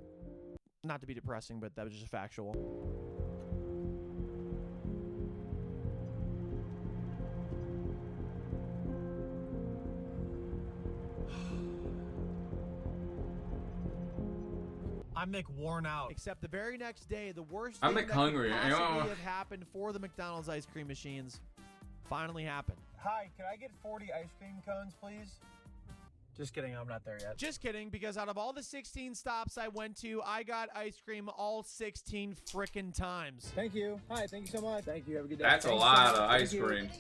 Not to be depressing, but that was just factual. I'm worn out. Except the very next day, the worst I'm thing that hungry. could possibly have happened for the McDonald's ice cream machines finally happened. Hi, can I get 40 ice cream cones, please? Just kidding, I'm not there yet. Just kidding, because out of all the 16 stops I went to, I got ice cream all 16 frickin' times. Thank you. Hi, thank you so much. Thank you. Have a good day. That's a lot of ice cream.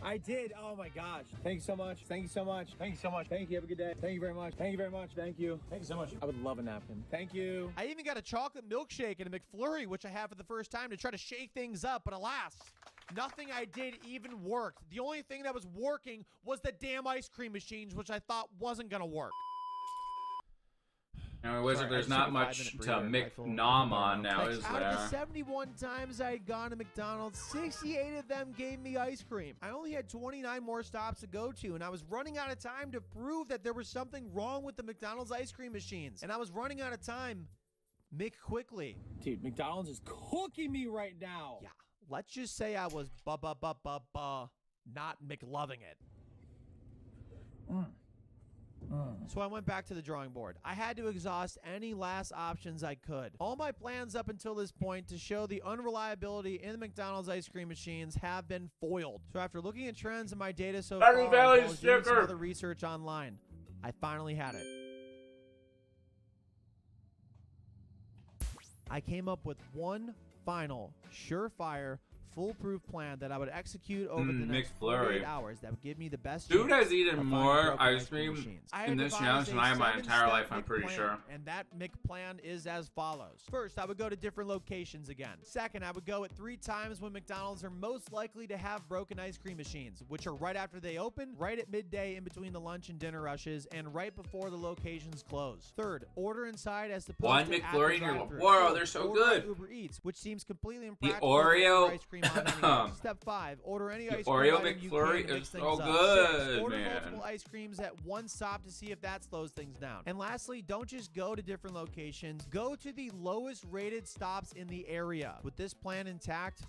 I did. Oh my gosh. Thank you so much. Thank you so much. Thank you so much. Thank you. Have a good day. Thank you very much. Thank you very much. Thank you. Thank you so much. I would love a napkin. Thank you. I even got a chocolate milkshake and a McFlurry, which I had for the first time to try to shake things up, but alas, nothing I did even worked. The only thing that was working was the damn ice cream machines, which I thought wasn't gonna work. Now, Wizard, there's not much to McNom on now, is Out of the there? 71 times I had gone to McDonald's, 68 of them gave me ice cream. I only had 29 more stops to go to, and I was running out of time to prove that there was something wrong with the McDonald's ice cream machines. And I was running out of time quickly. Dude, McDonald's is cooking me right now. Yeah, let's just say I was not McLoving it. So I went back to the drawing board. I had to exhaust any last options I could. All my plans up until this point to show the unreliability in the McDonald's ice cream machines have been foiled. So after looking at trends in my data so far, and Valley I was doing some sticker. other research online, I finally had it. I came up with one final, surefire, foolproof plan that I would execute over the next McFlurry. 48 hours that would give me the best Dude chance has eaten of finding more broken ice cream machines. I in had this devised challenge than a I have my entire 7-step life, I'm Mick pretty plan, sure. And that Mick plan is as follows. First, I would go to different locations again. Second, I would go at 3 times when McDonald's are most likely to have broken ice cream machines, which are right after they open, right at midday in between the lunch and dinner rushes, and right before the locations close. Third, order inside as opposed One to at the McFlurry in your drive-thru. whoa, Fourth, they're so order on good. Uber Eats, which seems completely The impractical. Oreo, Ice cream on anything. Step 5, order any ice cream Oreo item you McFlurry can to mix is things so up. good, 6, order man. multiple ice creams at one stop to see if that slows things down. And lastly, don't just go to different locations. Go to the lowest rated stops in the area. With this plan intact,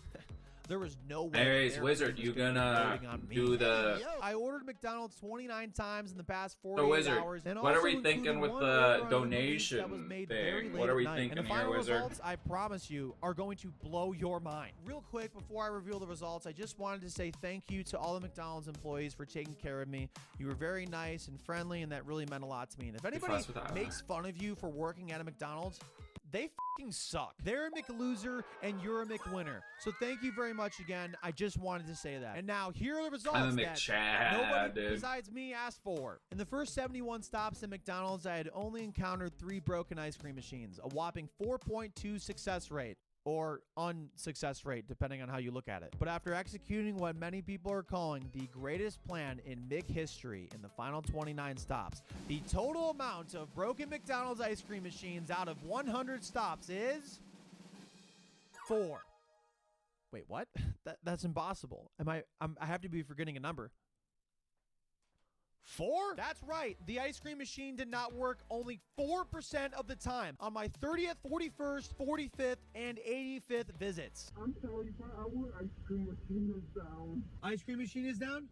there was no way. Anyways, their Wizard, team you was gonna be gonna voting on me. do the... I ordered McDonald's 29 times in the past So 48 Wizard, hours. And what are also we thinking included with one the order on Uber Eats donation that was made very thing? late What are we at night. thinking And the here, final Wizard? results, I promise you, are going to blow your mind. Real quick, before I reveal the results, I just wanted to say thank you to all the McDonald's employees for taking care of me. You were very nice and friendly, and that really meant a lot to me. And if anybody fuss with that. makes fun of you for working at a McDonald's, they fucking suck. They're a McLoser and you're a McWinner. So thank you very much again. I just wanted to say that. And now here are the results I'm a that McChad, nobody dude. besides me asked for. In the first 71 stops at McDonald's, I had only encountered 3 broken ice cream machines, a whopping 4.2 success rate. Or unsuccess rate, depending on how you look at it. But after executing what many people are calling the greatest plan in Mick history in the final 29 stops, the total amount of broken McDonald's ice cream machines out of 100 stops is 4. Wait, what? That's impossible. I have to be forgetting a number. 4? That's right. The ice cream machine did not work only 4% of the time on my 30th, 41st, 45th, and 85th visits. I'm sorry, but our ice cream machine is down. Ice cream machine is down?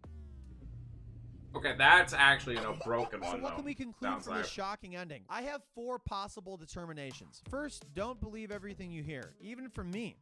Okay, that's actually a broken So one, what though. can we conclude Sounds from like. this shocking ending? I have 4 possible determinations. First, don't believe everything you hear, even from me,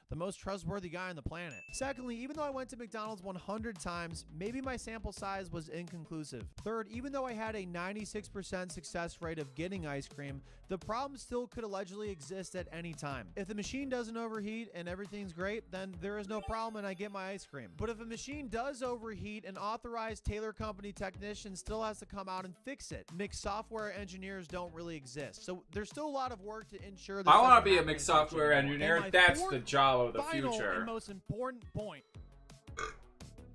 the most trustworthy guy on the planet. Secondly, even though I went to McDonald's 100 times, maybe my sample size was inconclusive. Third, even though I had a 96% success rate of getting ice cream, the problem still could allegedly exist at any time. If the machine doesn't overheat and everything's great, then there is no problem and I get my ice cream. But if a machine does overheat, an authorized Taylor Company technician still has to come out and fix it. Mixed software engineers don't really exist. So there's still a lot of work to ensure that I want doesn't to be a happen mixed in the future software anymore. engineer. And my That's fourth, the job of the final, future. and most important point.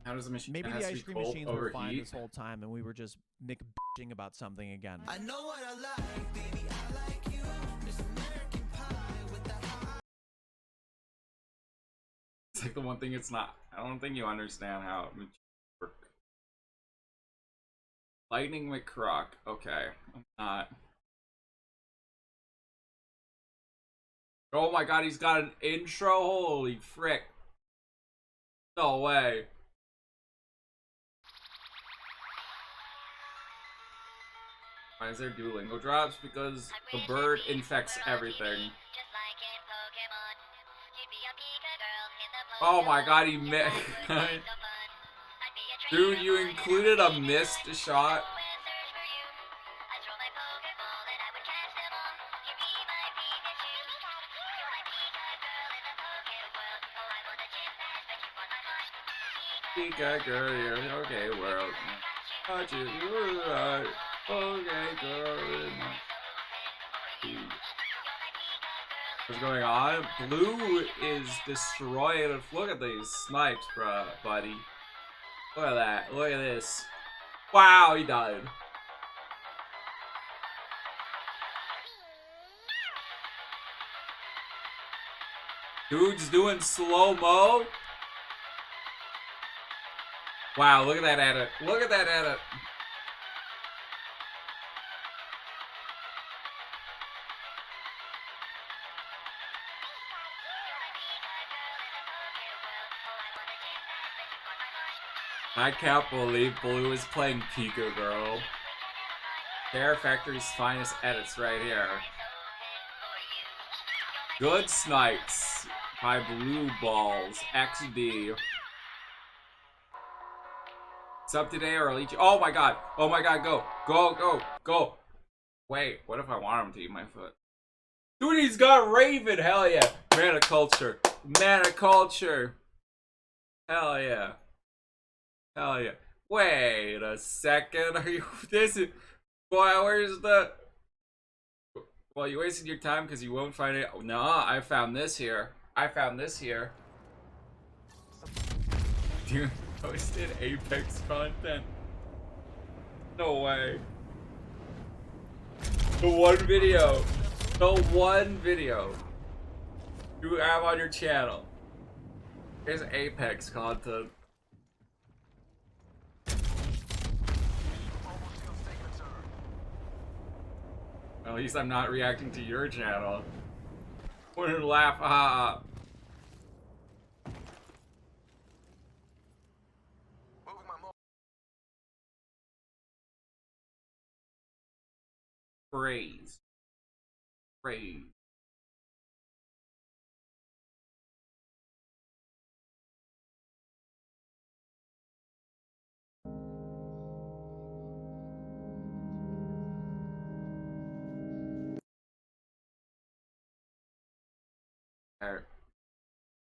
How does the machine? Maybe it the has to ice be cream cold, machines were fine overheat? this whole time and we were just bitching about something again. I know what I like, baby. I like you. This American pie with the high. It's like the one thing it's not. I don't think you understand how it works. Lightning McCrock. Okay, I'm not. Oh my god, he's got an intro? Holy frick. No way. Why is there Duolingo drops? Because the bird infects everything. Oh my god, he missed. Dude, you included a missed shot. Pika girl, you're okay, world. Touch it, you're right. Okay, girl. What's going on? Blue is destroyed. Look at these snipes, bruh, buddy. Look at that. Look at this. Wow, he died. Dude's doing slow-mo. Wow, look at that edit. Look at that edit. I can't believe Blue is playing Pika Girl. Terror Factory's finest edits right here. Good Snipes by Blue Balls XD. It's up today or I'll eat you. Oh my god. Oh my god, go. Go, go, go. Wait, what if I want him to eat my foot? Dude, he's got Raven. Hell yeah. Mana culture. Mana culture. Hell yeah. Hell yeah. Wait a second. Are you this is boy, where's the well, you wasted your time because you won't find it. No, I found this here. I found this here. You posted Apex content. No way. The one video. The one video you have on your channel is Apex content. At least I'm not reacting to your channel. Wouldn't laugh, haha. Praise. Praise.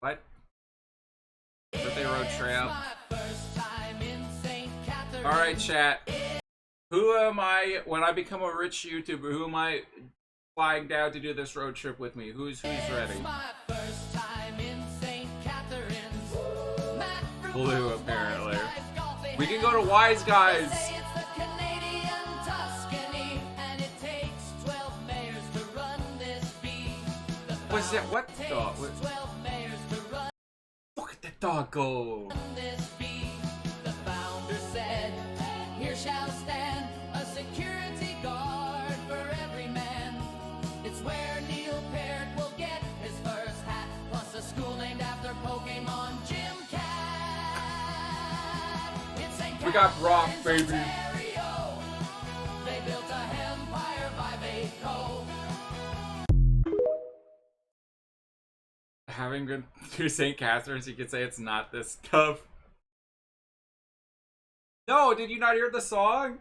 What? Birthday road trip. Alright, chat. Who am I, when I become a rich YouTuber, who am I flying down to do this road trip with me? Who's ready? Blue, apparently. We can go to Wise Guys. What's that? What dog? Look at the dog go. The founder said, "Here shall stand a security guard for every man." It's where Neil Peart will get his first hat, plus a school named after Pokemon Gym Cat. It's St. We got Brock, baby. Ontario. They built a empire by Vaco. Having been to St. Catharines, you could say it's not this tough. No, did you not hear the song?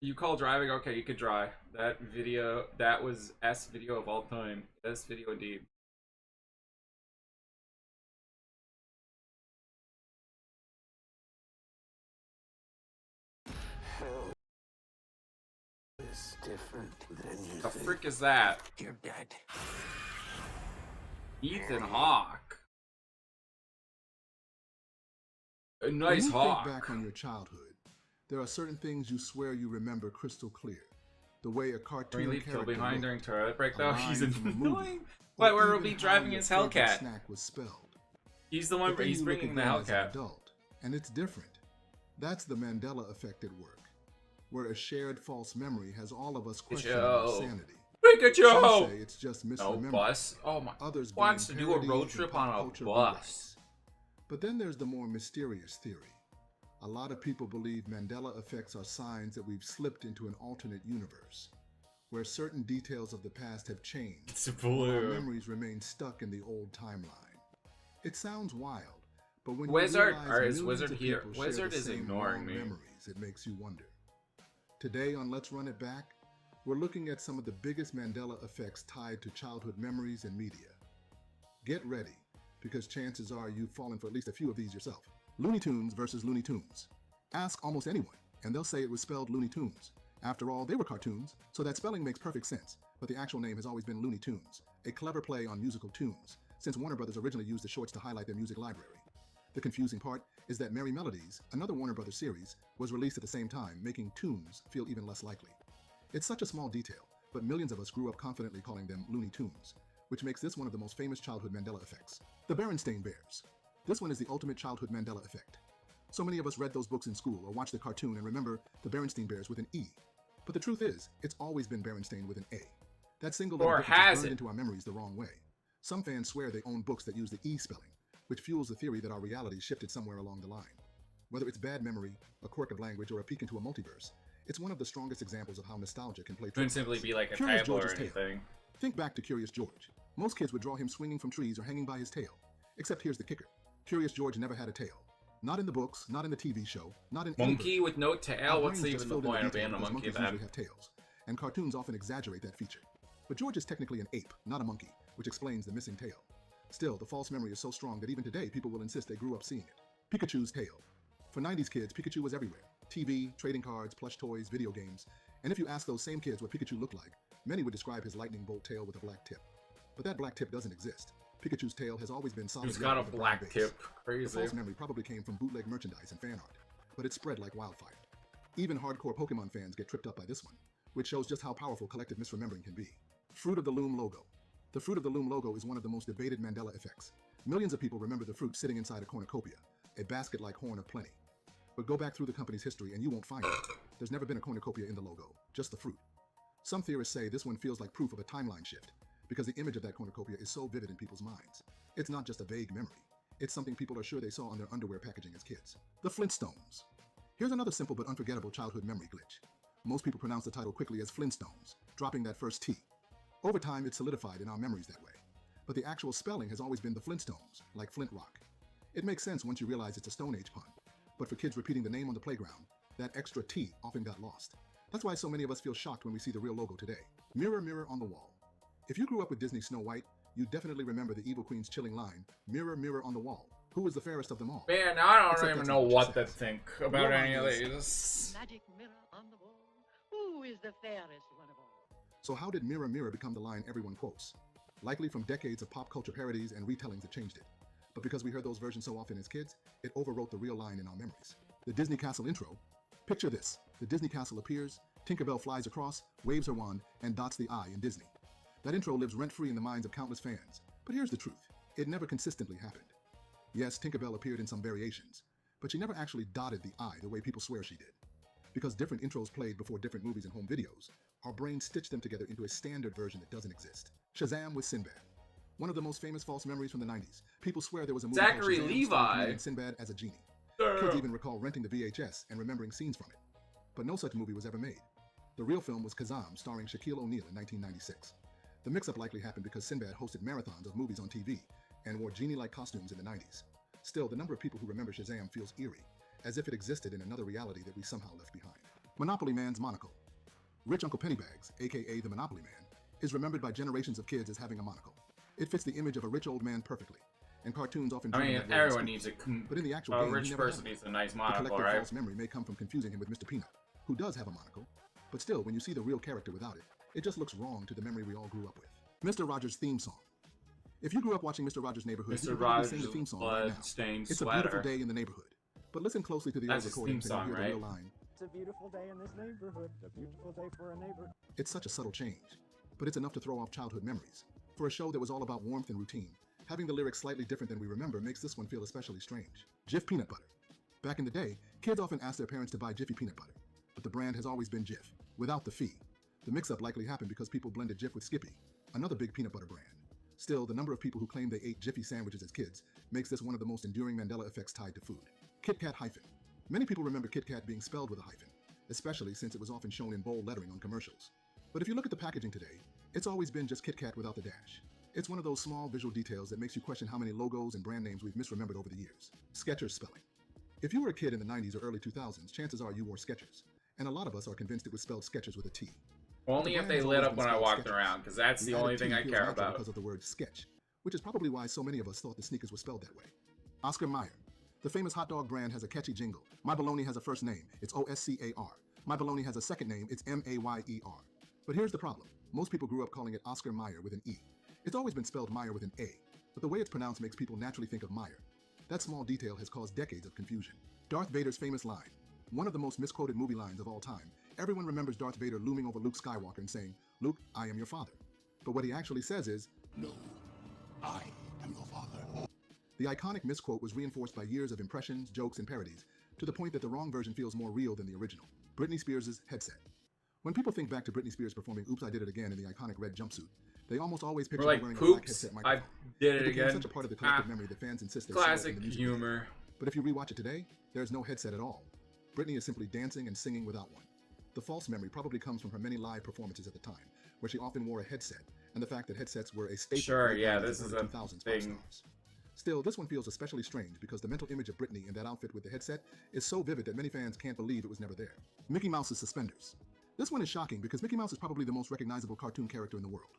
You call driving? Okay, you could drive. That video, that was S video of all time. S video indeed. Hell is different than you The think. frick is that? You're dead. Ethan Hawke. A When nice you hawk. think back on your childhood, there are certain things you swear you remember crystal clear. The way a cartoon Leave Kill character behind looked, during toilet break a though. line He's from a movie, annoying. or Why, where will even be how driving your his favorite Hellcat? snack was spelled. He's the But one. then He's you look bringing the again as an Hellcat. adult, and it's different. That's the Mandela effect at work, where a shared false memory has all of us questioning our Pikachu. sanity. Pikachu! Some say it's just No misremembered. bus. Oh my. Others Wants to blame do a parodies road and trip pop on a culture bus. rewrites. But then there's the more mysterious theory. A lot of people believe Mandela effects are signs that we've slipped into an alternate universe, where certain details of the past have changed, It's while our blue. memories remain stuck in the old timeline. It sounds wild, but when Wizard, you realize or is millions Wizard of here? people share Wizard the is same ignoring wrong me. memories, it makes you wonder. Today on Let's Run It Back, we're looking at some of the biggest Mandela effects tied to childhood memories and media. Get ready, because chances are you've fallen for at least a few of these yourself. Looney Tunes versus Looney Tunes. Ask almost anyone, and they'll say it was spelled Looney Tunes. After all, they were cartoons, so that spelling makes perfect sense, but the actual name has always been Looney Tunes, a clever play on musical tunes, since Warner Brothers originally used the shorts to highlight their music library. The confusing part is that Merry Melodies, another Warner Brothers series, was released at the same time, making Tunes feel even less likely. It's such a small detail, but millions of us grew up confidently calling them Looney Tunes, which makes this one of the most famous childhood Mandela effects. The Berenstain Bears. This one is the ultimate childhood Mandela effect. So many of us read those books in school or watched the cartoon and remember the Berenstain Bears with an E. But the truth is, it's always been Berenstain with an A. That single little Or book has is burned it? into our memories the wrong way. Some fans swear they own books that use the E spelling, which fuels the theory that our reality shifted somewhere along the line. Whether it's bad memory, a quirk of language, or a peek into a multiverse, it's one of the strongest examples of how nostalgia can play Couldn't tricks simply on us. be like a Curious typo or George's tale. anything. Think back to Curious George. Most kids would draw him swinging from trees or hanging by his tail. Except here's the kicker. Curious George never had a tail. Not in the books, not in the TV show, not in any Monkey version. with no tail? Our What's brains even just the filled in point of detail being a because monkey monkeys then? usually have tails, and cartoons often exaggerate that feature. But George is technically an ape, not a monkey, which explains the missing tail. Still, the false memory is so strong that even today people will insist they grew up seeing it. Pikachu's tail. For 90s kids, Pikachu was everywhere. TV, trading cards, plush toys, video games. And if you ask those same kids what Pikachu looked like, many would describe his lightning bolt tail with a black tip. But that black tip doesn't exist. Pikachu's tail has always been solid. He's got a black tip. Crazy. The false memory probably came from bootleg merchandise and fan art, but it spread like wildfire. Even hardcore Pokemon fans get tripped up by this one, which shows just how powerful collective misremembering can be. Fruit of the Loom logo. The Fruit of the Loom logo is one of the most debated Mandela effects. Millions of people remember the fruit sitting inside a cornucopia, a basket-like horn of plenty. But go back through the company's history and you won't find it. There's never been a cornucopia in the logo, just the fruit. Some theorists say this one feels like proof of a timeline shift, because the image of that cornucopia is so vivid in people's minds. It's not just a vague memory. It's something people are sure they saw on their underwear packaging as kids. The Flintstones. Here's another simple but unforgettable childhood memory glitch. Most people pronounce the title quickly as Flintstones, dropping that first T. Over time, it's solidified in our memories that way. But the actual spelling has always been the Flintstones, like Flint Rock. It makes sense once you realize it's a Stone Age pun. But for kids repeating the name on the playground, that extra T often got lost. That's why so many of us feel shocked when we see the real logo today. Mirror, mirror on the wall. If you grew up with Disney's Snow White, you definitely remember the evil queen's chilling line, mirror, mirror on the wall. Who is the fairest of them all? Man, I don't even know what to says. think about any of these. Magic mirror on the wall. Who is the fairest one of all? So how did mirror, mirror become the line everyone quotes? Likely from decades of pop culture parodies and retellings that changed it. But because we heard those versions so often as kids, it overwrote the real line in our memories. The Disney Castle intro. Picture this. The Disney Castle appears, Tinkerbell flies across, waves her wand, and dots the I in Disney. That intro lives rent-free in the minds of countless fans. But here's the truth. It never consistently happened. Yes, Tinkerbell appeared in some variations, but she never actually dotted the I the way people swear she did. Because different intros played before different movies and home videos, our brains stitched them together into a standard version that doesn't exist. Shazam with Sinbad. One of the most famous false memories from the 90s. People swear there was a movie Zachary called Shazam Levi. starring Sinbad as a genie. Kids even recall renting the VHS and remembering scenes from it. But no such movie was ever made. The real film was Kazam, starring Shaquille O'Neal in 1996. The mix-up likely happened because Sinbad hosted marathons of movies on TV and wore genie-like costumes in the 90s. Still, the number of people who remember Shazam feels eerie, as if it existed in another reality that we somehow left behind. Monopoly Man's monocle. Rich Uncle Pennybags, aka the Monopoly Man, is remembered by generations of kids as having a monocle. It fits the image of a rich old man perfectly, and cartoons often I dream mean, that way everyone in needs school. a But in the actual game, he rich never person had needs a nice the monocle, collective right? false memory may come from confusing him with Mr. Peanut, who does have a monocle, but still, when you see the real character without it, it just looks wrong to the memory we all grew up with. Mr. Rogers' theme song. If you grew up watching Mr. Rogers' Neighborhood, you Mr. could probably Rogers' sing the theme song right now. blood-stained It's sweater. a beautiful day in the neighborhood. But listen closely to the That's old his recordings theme and song, you'll hear right? the real line. It's a beautiful day in this neighborhood. A beautiful day for a neighbor. It's such a subtle change, but it's enough to throw off childhood memories. For a show that was all about warmth and routine, having the lyrics slightly different than we remember makes this one feel especially strange. Jif peanut butter. Back in the day, kids often asked their parents to buy Jiffy peanut butter, but the brand has always been Jif, without the fee. The mix-up likely happened because people blended Jif with Skippy, another big peanut butter brand. Still, the number of people who claim they ate Jiffy sandwiches as kids makes this one of the most enduring Mandela effects tied to food. Kit Kat hyphen. Many people remember Kit Kat being spelled with a hyphen, especially since it was often shown in bold lettering on commercials. But if you look at the packaging today, it's always been just Kit Kat without the dash. It's one of those small visual details that makes you question how many logos and brand names we've misremembered over the years. Skechers spelling. If you were a kid in the 90s or early 2000s, chances are you wore Skechers, and a lot of us are convinced it was spelled Skechers with a T. Only if they lit up when I walked around, because that's the only thing I care about. Because of the word sketch, which is probably why so many of us thought the sneakers were spelled that way. Oscar Mayer. The famous hot dog brand has a catchy jingle. My bologna has a first name, it's O-S-C-A-R. My bologna has a second name, it's M-A-Y-E-R. But here's the problem. Most people grew up calling it Oscar Mayer with an E. It's always been spelled Meyer with an A, but the way it's pronounced makes people naturally think of Meyer. That small detail has caused decades of confusion. Darth Vader's famous line. One of the most misquoted movie lines of all time. Everyone remembers Darth Vader looming over Luke Skywalker and saying, "Luke, I am your father." But what he actually says is, "No, I am your father." The iconic misquote was reinforced by years of impressions, jokes, and parodies, to the point that the wrong version feels more real than the original. Britney Spears' headset. When people think back to Britney Spears performing Oops, I Did It Again in the iconic red jumpsuit, they almost always picture her wearing a black headset microphone. I did it became again. such a part of the collective memory that fans insist they saw it Classic in the music video. humor. But if you rewatch it today, there's no headset at all. Britney is simply dancing and singing without one. The false memory probably comes from her many live performances at the time, where she often wore a headset, and the fact that headsets were a staple. Sure, of yeah, the this is a 2000s pop thing. stars. Still, this one feels especially strange because the mental image of Britney in that outfit with the headset is so vivid that many fans can't believe it was never there. Mickey Mouse's suspenders. This one is shocking because Mickey Mouse is probably the most recognizable cartoon character in the world.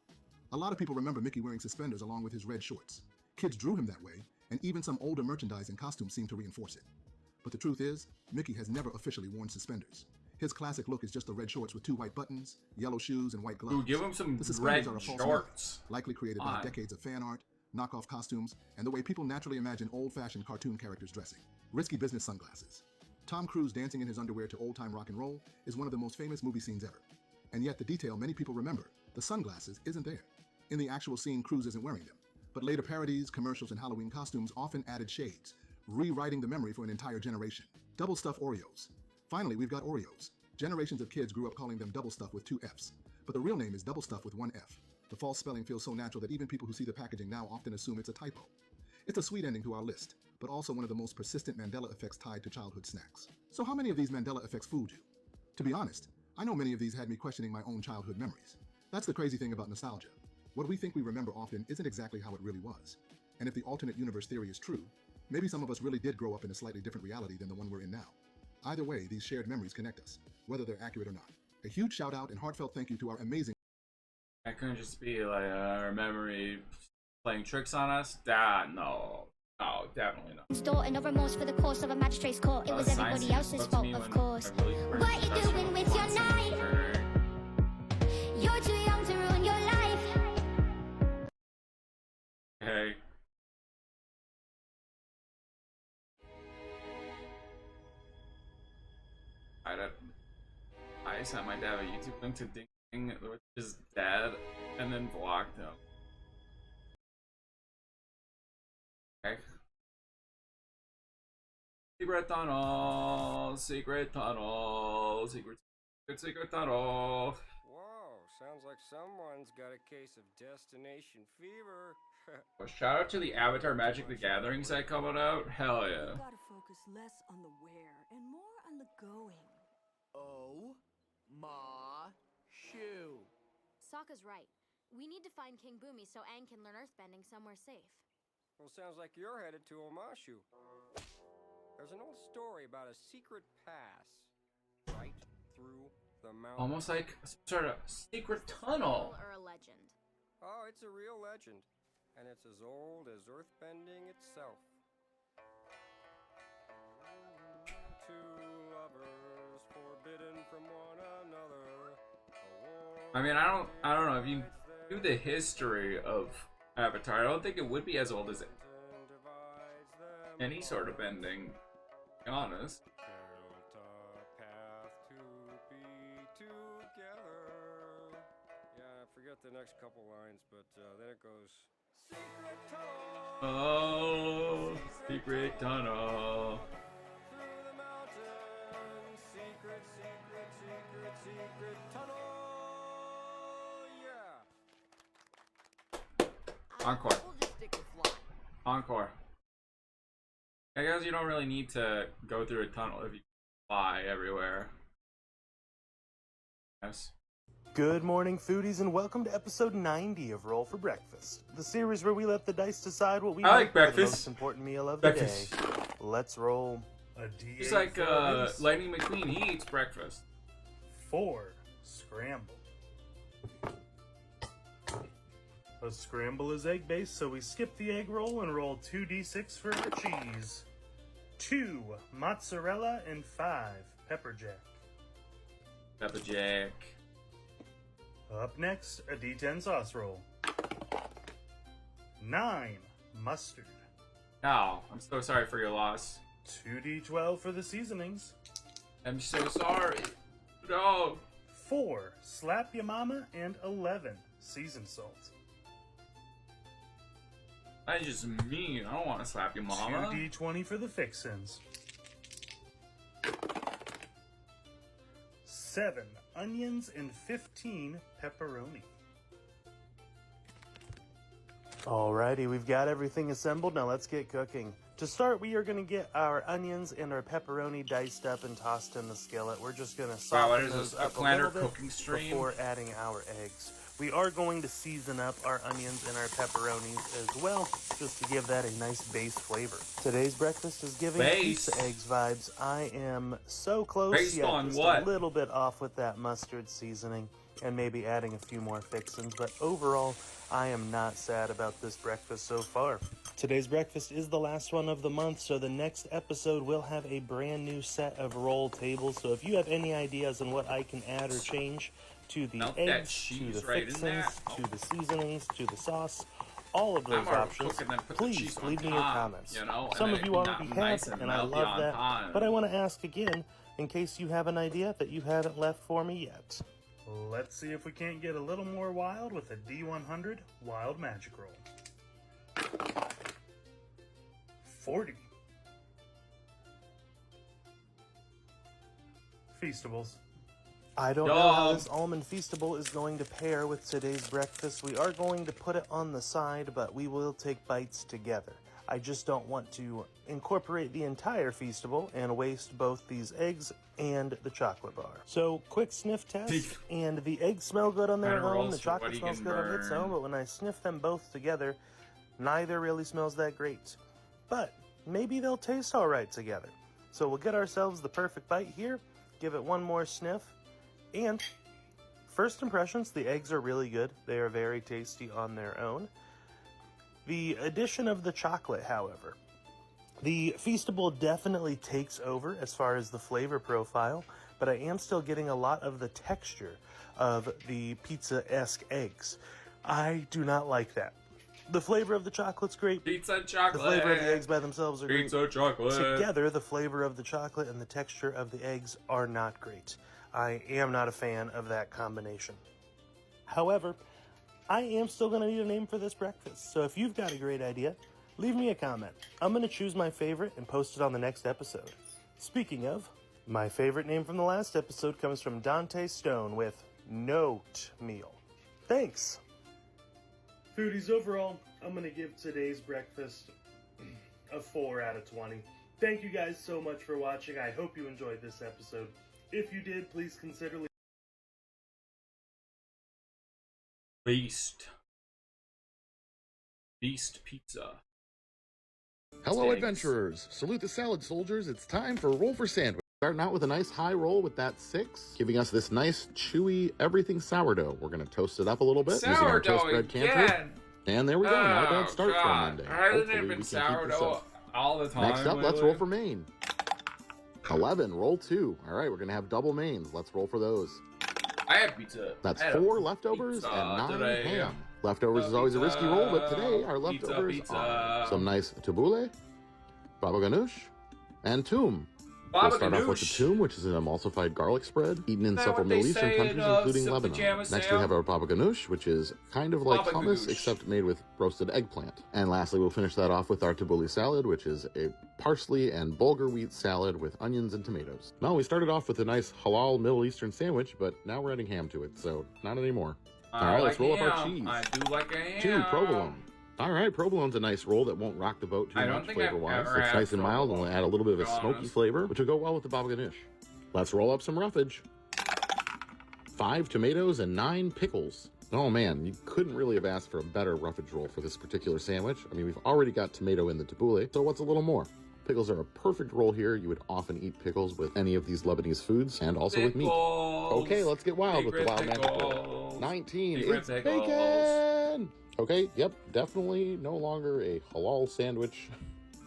A lot of people remember Mickey wearing suspenders along with his red shorts. Kids drew him that way, and even some older merchandise and costumes seem to reinforce it. But the truth is, Mickey has never officially worn suspenders. His classic look is just the red shorts with 2 white buttons, yellow shoes, and white gloves. Ooh, give him some The suspenders red are a false shorts. myth, likely created by decades of fan art, knockoff costumes, and the way people naturally imagine old-fashioned cartoon characters dressing. Risky business sunglasses. Tom Cruise dancing in his underwear to old-time rock and roll is one of the most famous movie scenes ever. And yet the detail many people remember, the sunglasses, isn't there. In the actual scene, Cruise isn't wearing them. But later parodies, commercials, and Halloween costumes often added shades, rewriting the memory for an entire generation. Double stuffed Oreos. Finally, we've got Oreos. Generations of kids grew up calling them double stuff with 2 F's. But the real name is double stuff with 1 F. The false spelling feels so natural that even people who see the packaging now often assume it's a typo. It's a sweet ending to our list, but also one of the most persistent Mandela effects tied to childhood snacks. So how many of these Mandela effects fooled you? To be honest, I know many of these had me questioning my own childhood memories. That's the crazy thing about nostalgia. What we think we remember often isn't exactly how it really was. And if the alternate universe theory is true, maybe some of us really did grow up in a slightly different reality than the one we're in now. Either way, these shared memories connect us, whether they're accurate or not. A huge shout out and heartfelt thank you to our amazing... That couldn't just be like our memory playing tricks on us? No, definitely not. Store no remorse for the course of a magistrate's court. It was everybody else's fault, of course. What you doing with your night? You're too young to ruin your life. Hey. I sent my dad a YouTube link to Ding Ding with his dad and then blocked him. Okay. Secret tunnel, secret tunnel, secret tunnel. Whoa, sounds like someone's got a case of destination fever. Well, shout out to the Avatar Magic the Gathering set coming out. Hell yeah. Gotta focus less on the where and more on the going. Oh, ma, shoe. Sokka's right. We need to find King Boomy so Aang can learn earthbending somewhere safe. Well, sounds like you're headed to Omashu. There's an old story about a secret pass right through the mountain. Almost like some sort of secret tunnel. Or a legend. Oh, it's a real legend. And it's as old as earthbending itself. Two lovers forbidden from one another. I mean, I don't know if you knew the history of Avatar. I don't think it would be as old as any sort of bending. To be honest. Yeah, I forget the next couple lines, but then it goes. Oh, secret tunnel. Through the mountain, secret tunnel. Yeah. Encore. Encore. I guess you don't really need to go through a tunnel if you fly everywhere. Yes. Good morning, foodies, and welcome to episode 90 of Roll for Breakfast, the series where we let the dice decide what we like make for the breakfast. most important meal of the day. Let's roll. He's like Lightning McQueen. He eats breakfast. 4. Scramble. A scramble is egg-based, so we skip the egg roll and roll 2d6 for our cheese. 2 mozzarella and 5 pepper jack. Pepper jack. Up next, a d10 sauce roll. 9 mustard. Oh, I'm so sorry for your loss. 2d12 for the seasonings. I'm so sorry. No. 4 slap ya mama and 11 seasoned salt. That's just mean. I don't want to slap your mama. 2d20 for the fixins. 7 onions and 15 pepperoni. Alrighty, we've got everything assembled. Now let's get cooking. To start, we are going to get our onions and our pepperoni diced up and tossed in the skillet. We're just going to soften those up a little bit before adding our eggs. We are going to season up our onions and our pepperonis as well, just to give that a nice base flavor. Today's breakfast is giving pizza eggs vibes. I am so close, yet just a little bit off with that mustard seasoning and maybe adding a few more fixins. But overall, I am not sad about this breakfast so far. Today's breakfast is the last one of the month, so the next episode will have a brand new set of roll tables. So if you have any ideas on what I can add or change to the eggs, to the fixings, to the seasonings, to the sauce, all of those options, please leave me your comments. Some of you already have, and I love that, but I want to ask again, in case you have an idea that you haven't left for me yet. Let's see if we can't get a little more wild with a D100 Wild Magic Roll. 40. Feastables. I don't know how this almond feastable is going to pair with today's breakfast. We are going to put it on the side, but we will take bites together. I just don't want to incorporate the entire feastable and waste both these eggs and the chocolate bar. So, quick sniff test, and the eggs smell good on their own, the chocolate smells good on its own, but when I sniff them both together, neither really smells that great. But maybe they'll taste all right together. So we'll get ourselves the perfect bite here, give it one more sniff, and first impressions, the eggs are really good. They are very tasty on their own. The addition of the chocolate, however, the feastable definitely takes over as far as the flavor profile, but I am still getting a lot of the texture of the pizza-esque eggs. I do not like that. The flavor of the chocolate's great. Pizza chocolate. The flavor of the eggs by themselves are great. Pizza chocolate. Together, the flavor of the chocolate and the texture of the eggs are not great. I am not a fan of that combination. However, I am still going to need a name for this breakfast, so if you've got a great idea, leave me a comment. I'm going to choose my favorite and post it on the next episode. Speaking of, my favorite name from the last episode comes from Dante Stone with Note Meal. Thanks! Foodies, overall, I'm going to give today's breakfast a 4 out of 20. Thank you guys so much for watching. I hope you enjoyed this episode. If you did, please consider Beast Pizza. Hello, adventurers! Salute the salad soldiers. It's time for Roll for Sandwich. Starting out with a nice high roll with that 6, giving us this nice, chewy, everything sourdough. We're going to toast it up a little bit using our toast bread canter. And there we go. Not a bad start for a Monday. Hasn't it been sourdough all the time? Next up, let's roll for Maine. 11, roll 2. All right, we're going to have double mains. Let's roll for those. I had pizza. That's 4 leftovers and 9 ham. Leftovers is always a risky roll, but today our leftovers are some nice tabbouleh, baba ganoush, and toum. We'll start off with the toum, which is an emulsified garlic spread, eaten in several Middle Eastern countries, including Lebanon. Next, we have our baba ganoush, which is kind of like hummus, except made with roasted eggplant. And lastly, we'll finish that off with our tabbouleh salad, which is a parsley and bulgur wheat salad with onions and tomatoes. Now, we started off with a nice halal Middle Eastern sandwich, but now we're adding ham to it, so not anymore. All right, let's roll up our cheese. I do like a ham. 2, provolone. All right, provolone's a nice roll that won't rock the boat too much flavor-wise. It's nice and mild, and we'll add a little bit of a smoky flavor, which will go well with the baba ganoush. Let's roll up some roughage. 5 tomatoes and 9 pickles. Oh man, you couldn't really have asked for a better roughage roll for this particular sandwich. I mean, we've already got tomato in the tabbouleh, so what's a little more? Pickles are a perfect roll here. You would often eat pickles with any of these Lebanese foods, and also with meat. Okay, let's get wild with the wild magic roll. 19, it's bacon! Okay, yep, definitely no longer a halal sandwich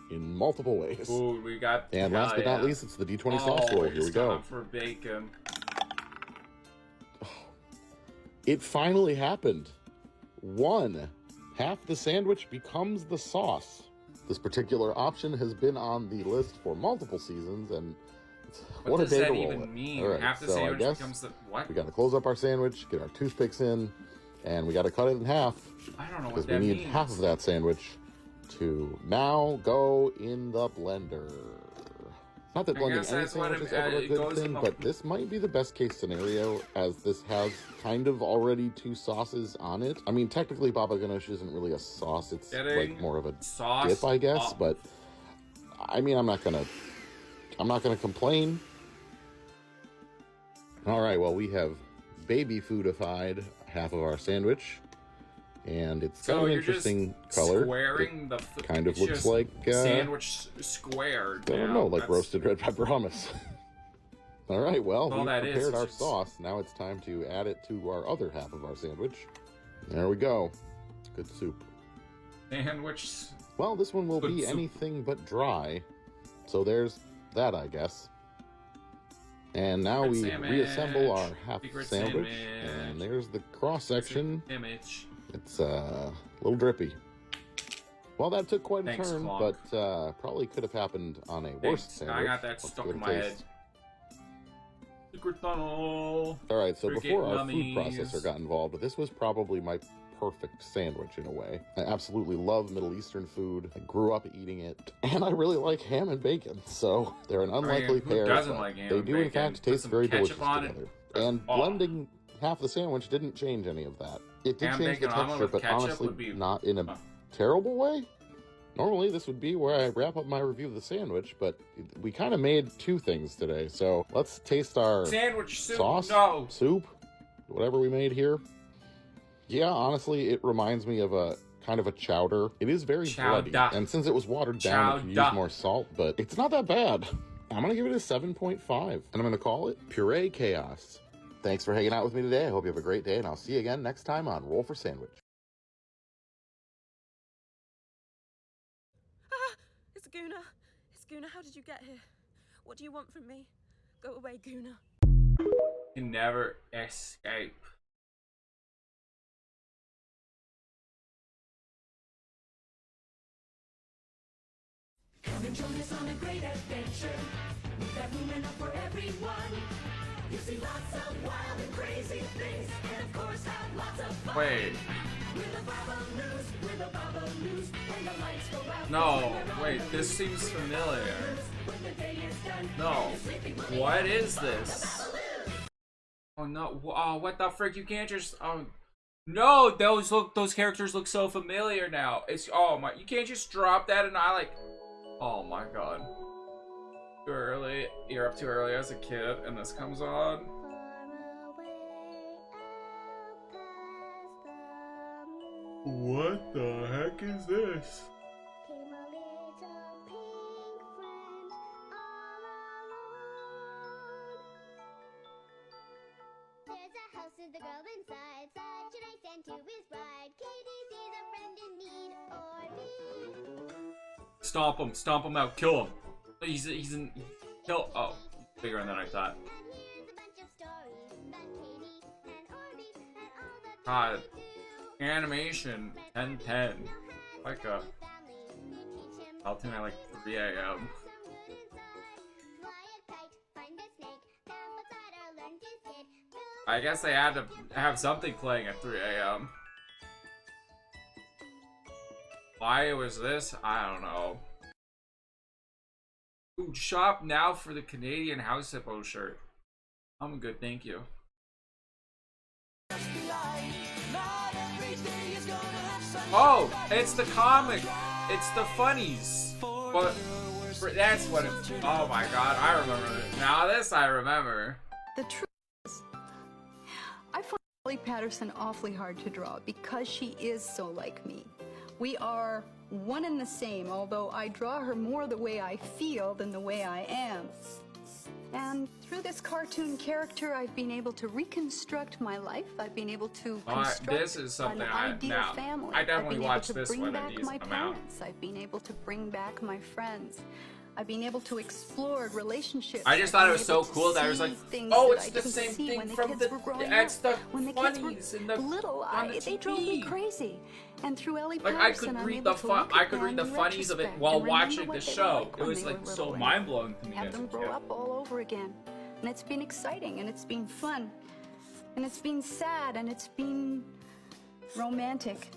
in multiple ways. Ooh, we got. And last but not least, it's the D20 sauce roll. Here we go. For bacon. It finally happened. 1. Half the sandwich becomes the sauce. This particular option has been on the list for multiple seasons, and what a day to roll it. What does that even mean? All right, half the sandwich becomes the what? We got to close up our sandwich, get our toothpicks in, and we got to cut it in half. I don't know what because that we need means. half of that sandwich to now go in the blender. Not that blending any sandwich is ever a good thing, but this might be the best case scenario, as this has kind of already 2 sauces on it. I mean, technically baba ganoush isn't really a sauce, it's like more of a dip, I guess, but I mean, I'm not gonna complain. All right, well, we have baby foodified half of our sandwich, and it's got an interesting color. Squaring it kind of looks like sandwich squared. I don't know, like roasted red pepper hummus. All right, well, we prepared our sauce. Now it's time to add it to our other half of our sandwich. There we go. Good soup. Sandwich. Well, this one will Good be soup. anything but dry. So there's that, I guess. And now we reassemble our half sandwich. And there's the cross section. Image. It's a little drippy. Well, that took quite a Thanks, turn, Clonk. but probably could have happened on a worse sandwich. I got that Let's stuck give it in a my head. taste. Secret tunnel. Alright, so Cricket before our gummies. food processor got involved, this was probably my perfect sandwich in a way. I absolutely love Middle Eastern food. I grew up eating it. And I really like ham and bacon, so they're an unlikely who pair. doesn't but like ham they and do in bacon? fact Put taste some very ketchup delicious on it. together. And blending half the sandwich didn't change any of that. It did Ham, change the bacon, omelet texture, with but ketchup honestly would be- not in a terrible way. Normally, this would be where I wrap up my review of the sandwich, but we kind of made two things today. So let's taste our Sandwich soup. sauce, No. soup, whatever we made here. Yeah, honestly, it reminds me of a kind of a chowder. It is very bloody, and since it was watered down, it could use more salt, but it's not that bad. I'm gonna give it a 7.5, and I'm gonna call it Puree Chaos. Thanks for hanging out with me today. I hope you have a great day, and I'll see you again next time on Roll for Sandwich. It's Guna. It's Guna. How did you get here? What do you want from me? Go away, Guna. You never escape. Come and join us on a great adventure. We've got room enough for everyone. You see lots of wild and crazy things, and of course have lots of fun. Wait. With the Baba-Loos, with the Baba-Loos, when the lights go out. No, wait, this seems familiar. When the day is done, No. What is this? Oh no, oh, what the frick, you can't just, no, those characters look so familiar now. It's, oh my, you can't just drop that and I like, oh my god. Too early, you're up too early as a kid and this comes on. What the heck is this? There's a house with a girl inside, such a nice and to his bride. Katie sees a friend in need, or me. Stomp him out, kill him. He's in, kill, oh, bigger than I thought. God, animation, 10-10, like a, I'll tune at like 3 a.m. I guess they had to have something playing at 3 a.m. Why was this? I don't know. Ooh, shop now for the Canadian House Hippo shirt. I'm good, thank you. Oh, it's the comic. It's the funnies. But that's what it. Oh my god, I remember it. Now this I remember. The truth is, I find Ellie Patterson awfully hard to draw because she is so like me. We are one and the same, although I draw her more the way I feel than the way I am. And through this cartoon character, I've been able to reconstruct my life. I've been able to construct this is something an ideal family. I definitely I've been watched able to this bring when back these my come out. parents. I've been able to bring back my friends. I've been able to explore relationships. I just thought it was so cool that I was like, oh, it's the same thing from the, it's the funnies and the little. They drove me crazy. And through Ellie like Patterson, I could read the funnies of it while watching the show. It was like so mind blowing to me. Have them grow up all over again, and it's been exciting, and it's been fun, and it's been sad, and it's been romantic,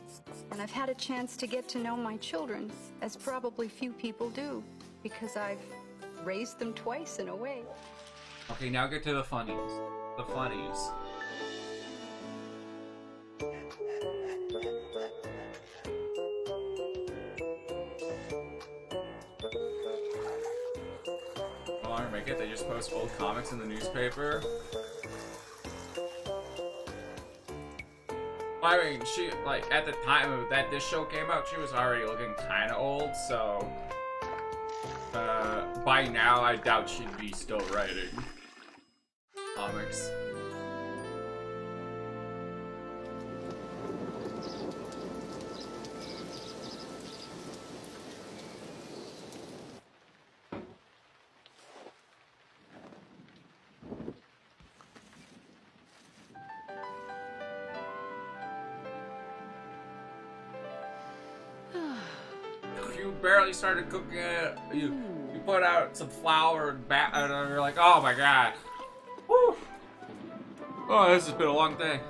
and I've had a chance to get to know my children, as probably few people do, because I've raised them twice in a way. Okay, now get to the funnies. The funnies. Oh, make it. They just post old comics in the newspaper. I mean, she, like, at the time that this show came out, she was already looking kind of old, so by now I doubt she'd be still writing comics. you barely started cooking it. You put out some flour and you're like, oh my god. Woo. Oh, this has been a long day.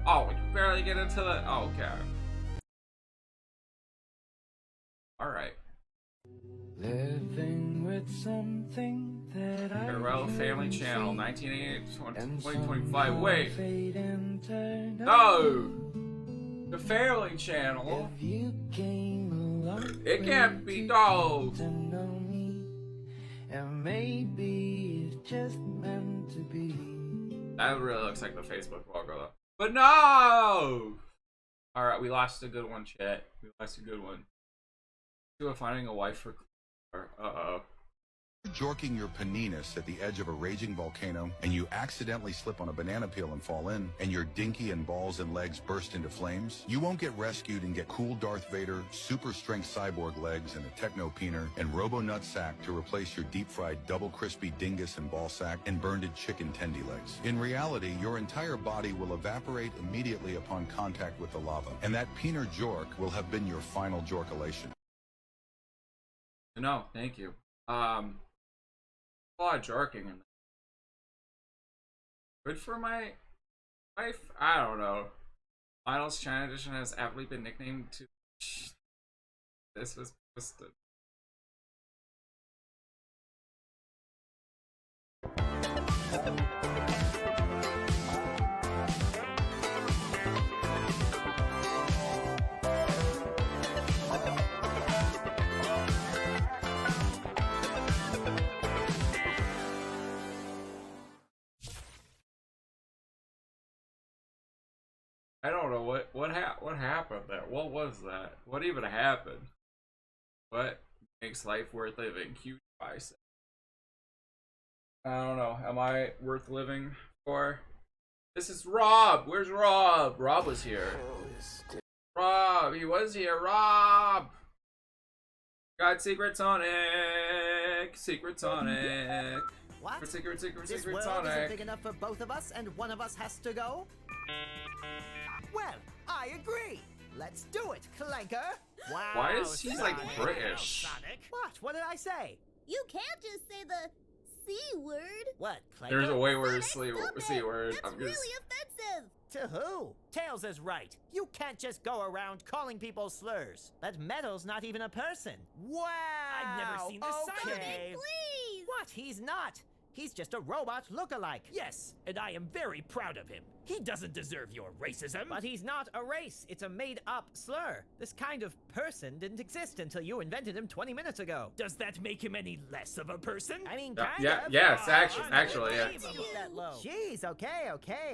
Oh, you barely get into the. Oh, okay. All right. Living with something that I Farewell Family Channel, 1988 2025. Wait. No! The Family Channel? It can't be dogs. And maybe it's just meant to be. That really looks like the Facebook logo though. But no! Alright, we lost a good one, chat. We lost a good one. Do a finding a wife for uh-oh. Jorking your paninis at the edge of a raging volcano and you accidentally slip on a banana peel and fall in and your dinky and balls and legs burst into flames, you won't get rescued and get cool Darth Vader, super strength cyborg legs and a techno peener and robo nut sack to replace your deep fried double crispy dingus and ball sack and burned chicken tendy legs. In reality, your entire body will evaporate immediately upon contact with the lava, and that peener jork will have been your final jorkulation. No, thank you. A lot of jerking in there. Good for my wife? I don't know. Finals China Edition has aptly been nicknamed to. This was posted. I don't know what happened there. What was that? What even happened? What makes life worth living? Huge bicep. I don't know. Am I worth living for? This is Rob. Where's Rob? Rob was here. Rob, he was here. Rob. Got Secret Sonic. Secret Sonic. What? Secret This world Sonic. isn't big enough for both of us, and one of us has to go? Well, I agree. Let's do it, Clanker. Wow. Why is he like Sonic. British? Sonic. What did I say? You can't just say the C word. What, Clanker? There's a way worse C word. That's I'm really just. offensive. To who? Tails is right. You can't just go around calling people slurs. That Metal's not even a person. Wow. I've never seen this side of okay. him. Please. What? He's not. He's just a robot look-alike. Yes, and I am very proud of him. He doesn't deserve your racism. But he's not a race. It's a made-up slur. This kind of person didn't exist until you invented him 20 minutes ago. Does that make him any less of a person? I mean, Yeah, kind yeah, of. yes, actually, yeah. That low. Jeez, okay.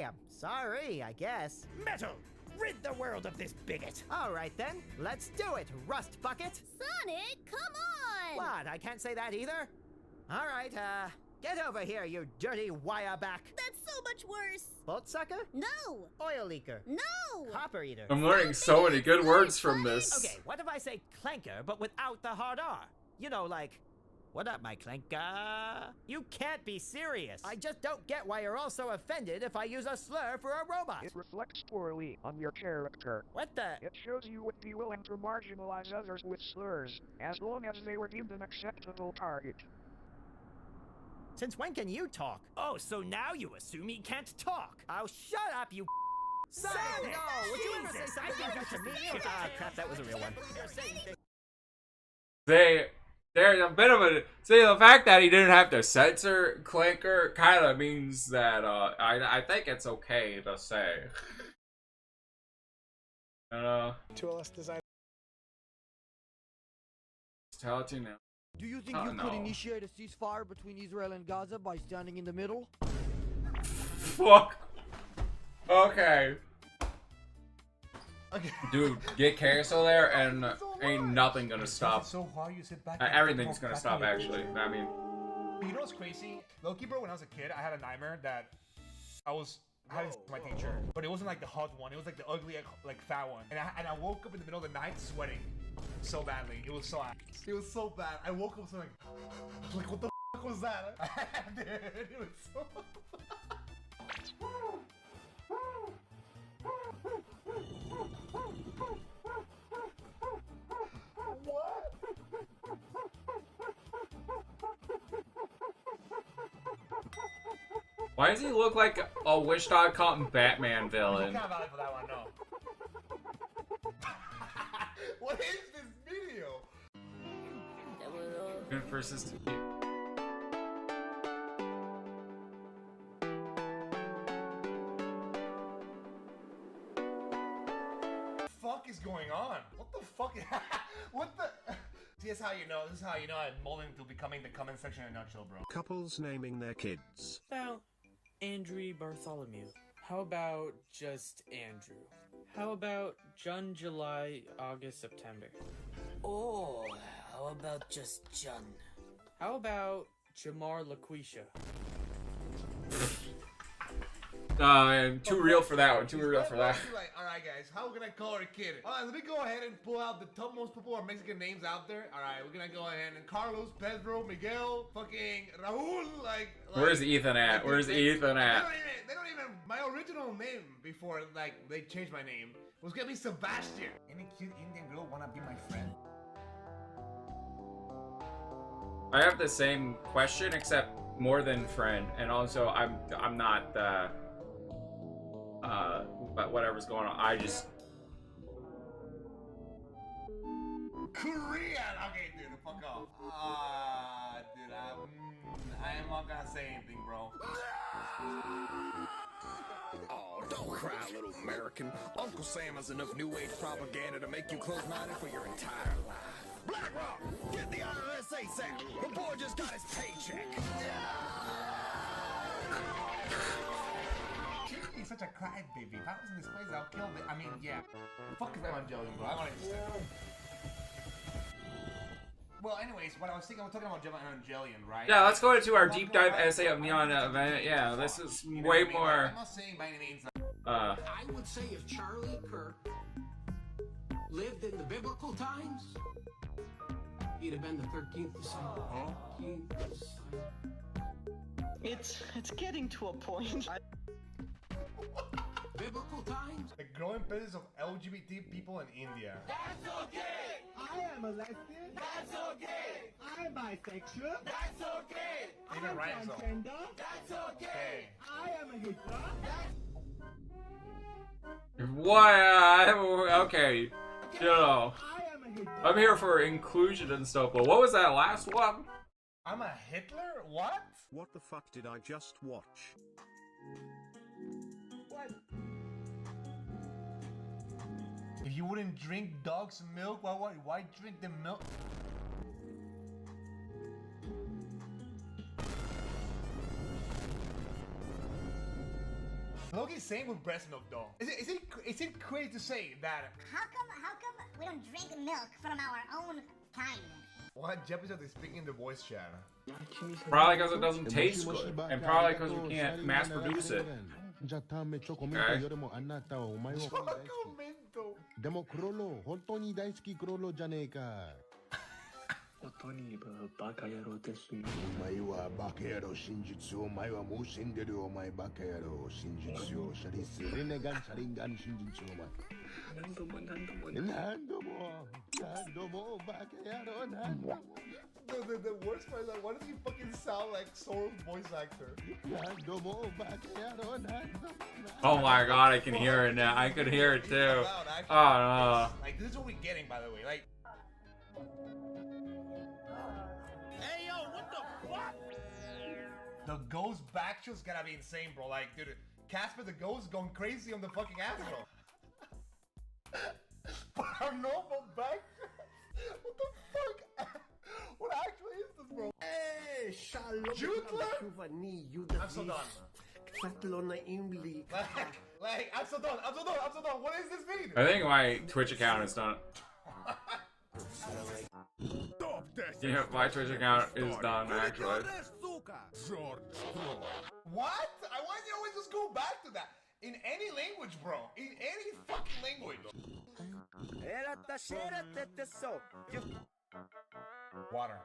I'm sorry, I guess. Metal, rid the world of this bigot. All right then, let's do it, Rust Bucket. Sonic, come on. What? I can't say that either. All right, get over here, you dirty wire back. That's so much worse. Bolt sucker? No. Oil leaker? No. Copper eater? I'm learning so many good words from this. Okay, what if I say clanker, but without the hard R? You know, like, what up, my clanker? You can't be serious. I just don't get why you're all so offended if I use a slur for a robot. It reflects poorly on your character. What the? It shows you would be willing to marginalize others with slurs, as long as they were deemed an acceptable target. Since when can you talk? Oh, so now you assume he can't talk. Oh, shut up, you Sonic! No, would you ever say Jesus, something like that to me? Ah, crap, that was a real one. There's a bit of a the fact that he didn't have to censor Clanker kind of means that I think it's okay to say. TLS design. Tell it to you now. Do you think you could initiate a ceasefire between Israel and Gaza by standing in the middle? Fuck. Okay. Dude, get Carousel there and ain't nothing gonna stop. So hard, you sit back Everything's gonna stop actually. I mean. You know what's crazy? Loki, bro, when I was a kid, I had a nightmare that I had my teacher, but it wasn't like the hot one. It was like the ugly, like fat one. And I woke up in the middle of the night sweating so badly. It was so bad. I woke up so like what the fuck was that? Dude, it was so. Why does he look like a Wish.com Batman villain? Kind of valid for that one, no. What is this video? Good versus. Fuck is going on? What the fuck? What the? See, this is how you know. This is how you know I'm molding to becoming the comment section in a nutshell, bro. Couples naming their kids. About Andrew Bartholomew. How about just Andrew? How about June, July, August, September? Oh, how about just Jun? How about Jamar LaQuisha? Too real for that one. Too real for that. Like, all right, guys, how we're gonna call our kid? All right, let me go ahead and pull out the top most popular Mexican names out there. All right, we're gonna go ahead and Carlos, Pedro, Miguel, fucking Raúl. Like Where's Ethan at? Where's Ethan at? They don't even. My original name before like they changed my name was gonna be Sebastian. Any cute Indian girl wanna be my friend? I have the same question except more than friend, and also I'm not but whatever's going on, I just Korean. Okay, dude, fuck off. Dude, I am not gonna say anything, bro. Oh, don't cry, little American. Uncle Sam has enough new age propaganda to make you close-minded for your entire life. BlackRock, get the IRS ASAP. The boy just got his paycheck. He's such a crybaby. If I was in this place, I'll kill it. I mean, yeah. Fuck is Evangelion, bro? I don't understand. Well, anyways, what I was thinking, we're talking about Evangelion, right? yeah. Let's go into our deep dive essay of Neon event. Yeah, this is way more. I'm not saying by any means. I would say if Charlie Kirk lived in the biblical times, he'd have been the 13th disciple. It's getting to a point. Biblical times. The growing presence of LGBT people in India. That's okay. I am a lesbian. That's okay. I'm bisexual. That's okay. Even I'm rhymes, though. transgender. That's okay. I am a Hitler. What? Okay, you know, I'm here for inclusion and stuff. But what was that last one? I'm a Hitler? What? What the fuck did I just watch? What? If you wouldn't drink dog's milk, why drink the milk? Loki's saying with breast milk though. Is it crazy to say that? How come we don't drink milk from our own kind? What episode is speaking the voice chat? Probably because it doesn't taste good, and probably because we can't mass produce it. Okay. でもクロロ、本当に大好きクロロじゃねえか。音にバカ野郎です。お前はバカ野郎真実を、お前はもう死んでるお前バカ野郎真実を、シャリスレネガンシャリンガン真実をお前。何度もバカ野郎何度も。The worst part is like, why does he fucking sound like Soro's voice actor? Oh my god, I can hear it now. I could hear it too. Oh no. Like, this is what we're getting, by the way. Like, hey yo, what the fuck? The ghost back show's gotta be insane, bro. Like, dude, Casper the ghost is going crazy on the fucking astral. Paranormal back? What the fuck? What actually is this, bro? Hey, shalom. I'm so done. Like, I'm so done. What is this video? I think my Twitch account is done. Yeah, my Twitch account is done actually. What? Why do you always just go back to that? In any language, bro. In any fucking language. Water.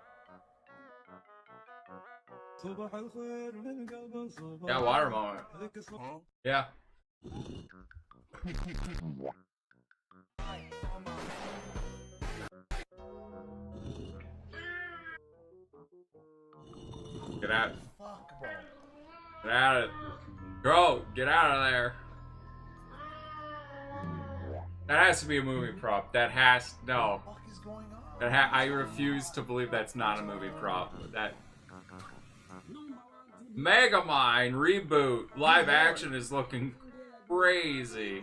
Yeah, water moment. Yeah. Get out. Fuck, bro. Get out of Bro, get out of there. That has to be a movie prop. That has no. What the fuck is going on? I refuse to believe that's not a movie prop. That Megamind reboot live action is looking crazy.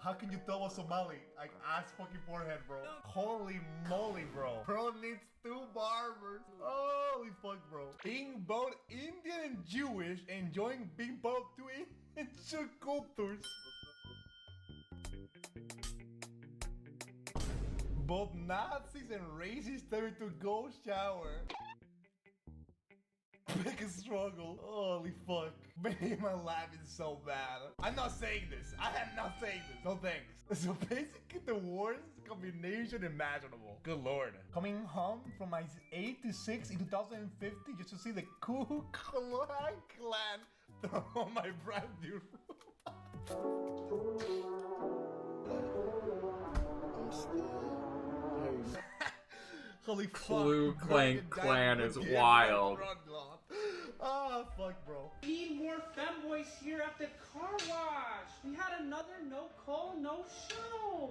How can you tell a Somali? Like, ass fucking forehead, bro. Holy moly, bro. Bro needs 2 barbers. Holy fuck, bro. Being both Indian and Jewish, enjoying being both 2 ancient cultures. Both Nazis and racists having to go shower. Big struggle. Holy fuck. Man, my life is so bad. I'm not saying this. I am not saying this. No thanks. So basically the worst combination imaginable. Good lord. Coming home from my 8 to 6 in 2050 just to see the Ku Klux Klan throw on my brand new Holy fuck. Ku Klux Klan is wild. Oh, fuck, bro. We need more femboys here at the car wash. We had another no call, no show.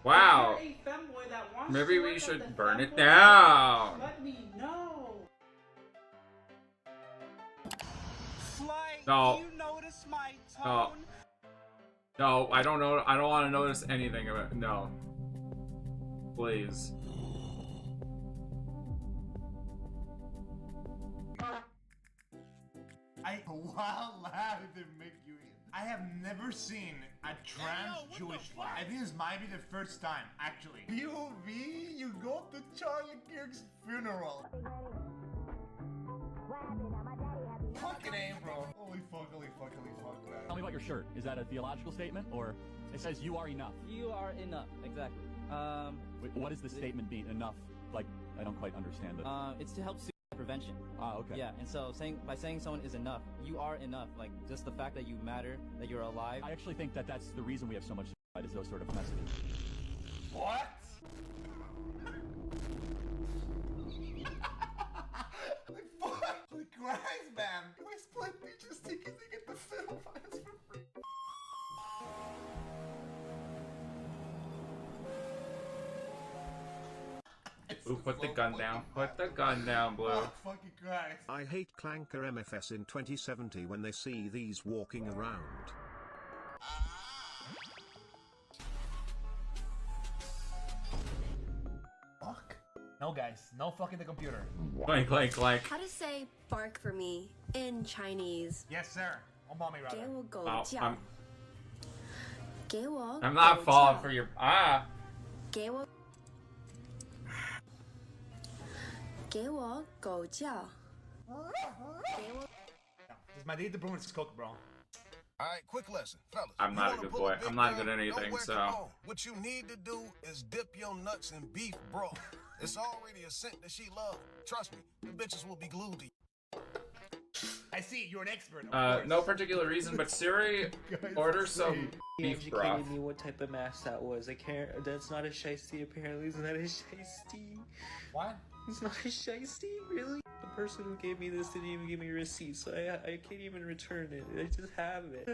Wow. If you're a femboy that wants Maybe to we work should at the burn it femboy down. wash, let me know. Flight, No. do you notice my No. tone? No, I don't know. I don't want to notice anything of it. No. Please. Wow, loud did make you in. I have never seen a trans Jewish flag. I think this might be the first time, actually. POV, you go to Charlie Kirk's funeral. Fucking A, bro. Holy fuck, holy fuck, holy fuck, man. Tell me about your shirt. Is that a theological statement, or it says you are enough? You are enough, exactly. Wait, what does the statement mean? Enough? Like, I don't quite understand it. It's to help prevention. Ah, okay. Yeah, and so by saying someone is enough, you are enough. Like, just the fact that you matter, that you're alive. I actually think that that's the reason we have so much is those sort of messages. What? Holy fuck! Holy Christ, man! Can we split bitches tickets and get the film files for free? Ooh, put the gun down. Put the gun down, Blue. Oh, fucking Christ. I hate Clanker MFS in 2070 when they see these walking around. Fuck. No, guys. No fucking the computer. Clank, clank, clank. How to say bark for me in Chinese? Yes, sir. On mommy, rather. 给我狗 Oh, 叫。给我 I'm not 狗 falling 叫 for your 给我给我狗叫。给我 This is my day to Bruins cook, bro. Alright, quick lesson, fellas. I'm You not a wanna good pull boy. big I'm not gun, good at anything, don't wear so. cologne. What you need to do is dip your nuts in beef broth. It's already a scent that she loves. Trust me, the bitches will be glued to you. I see, you're an expert. Of course. No particular reason, but Siri, order some beef broth. educated me what type of mask that was. I can't. That's not a shiesty. Apparently, it's not a shiesty. What? It's not a shiesty, really. The person who gave me this didn't even give me a receipt, so I can't even return it. I just have it.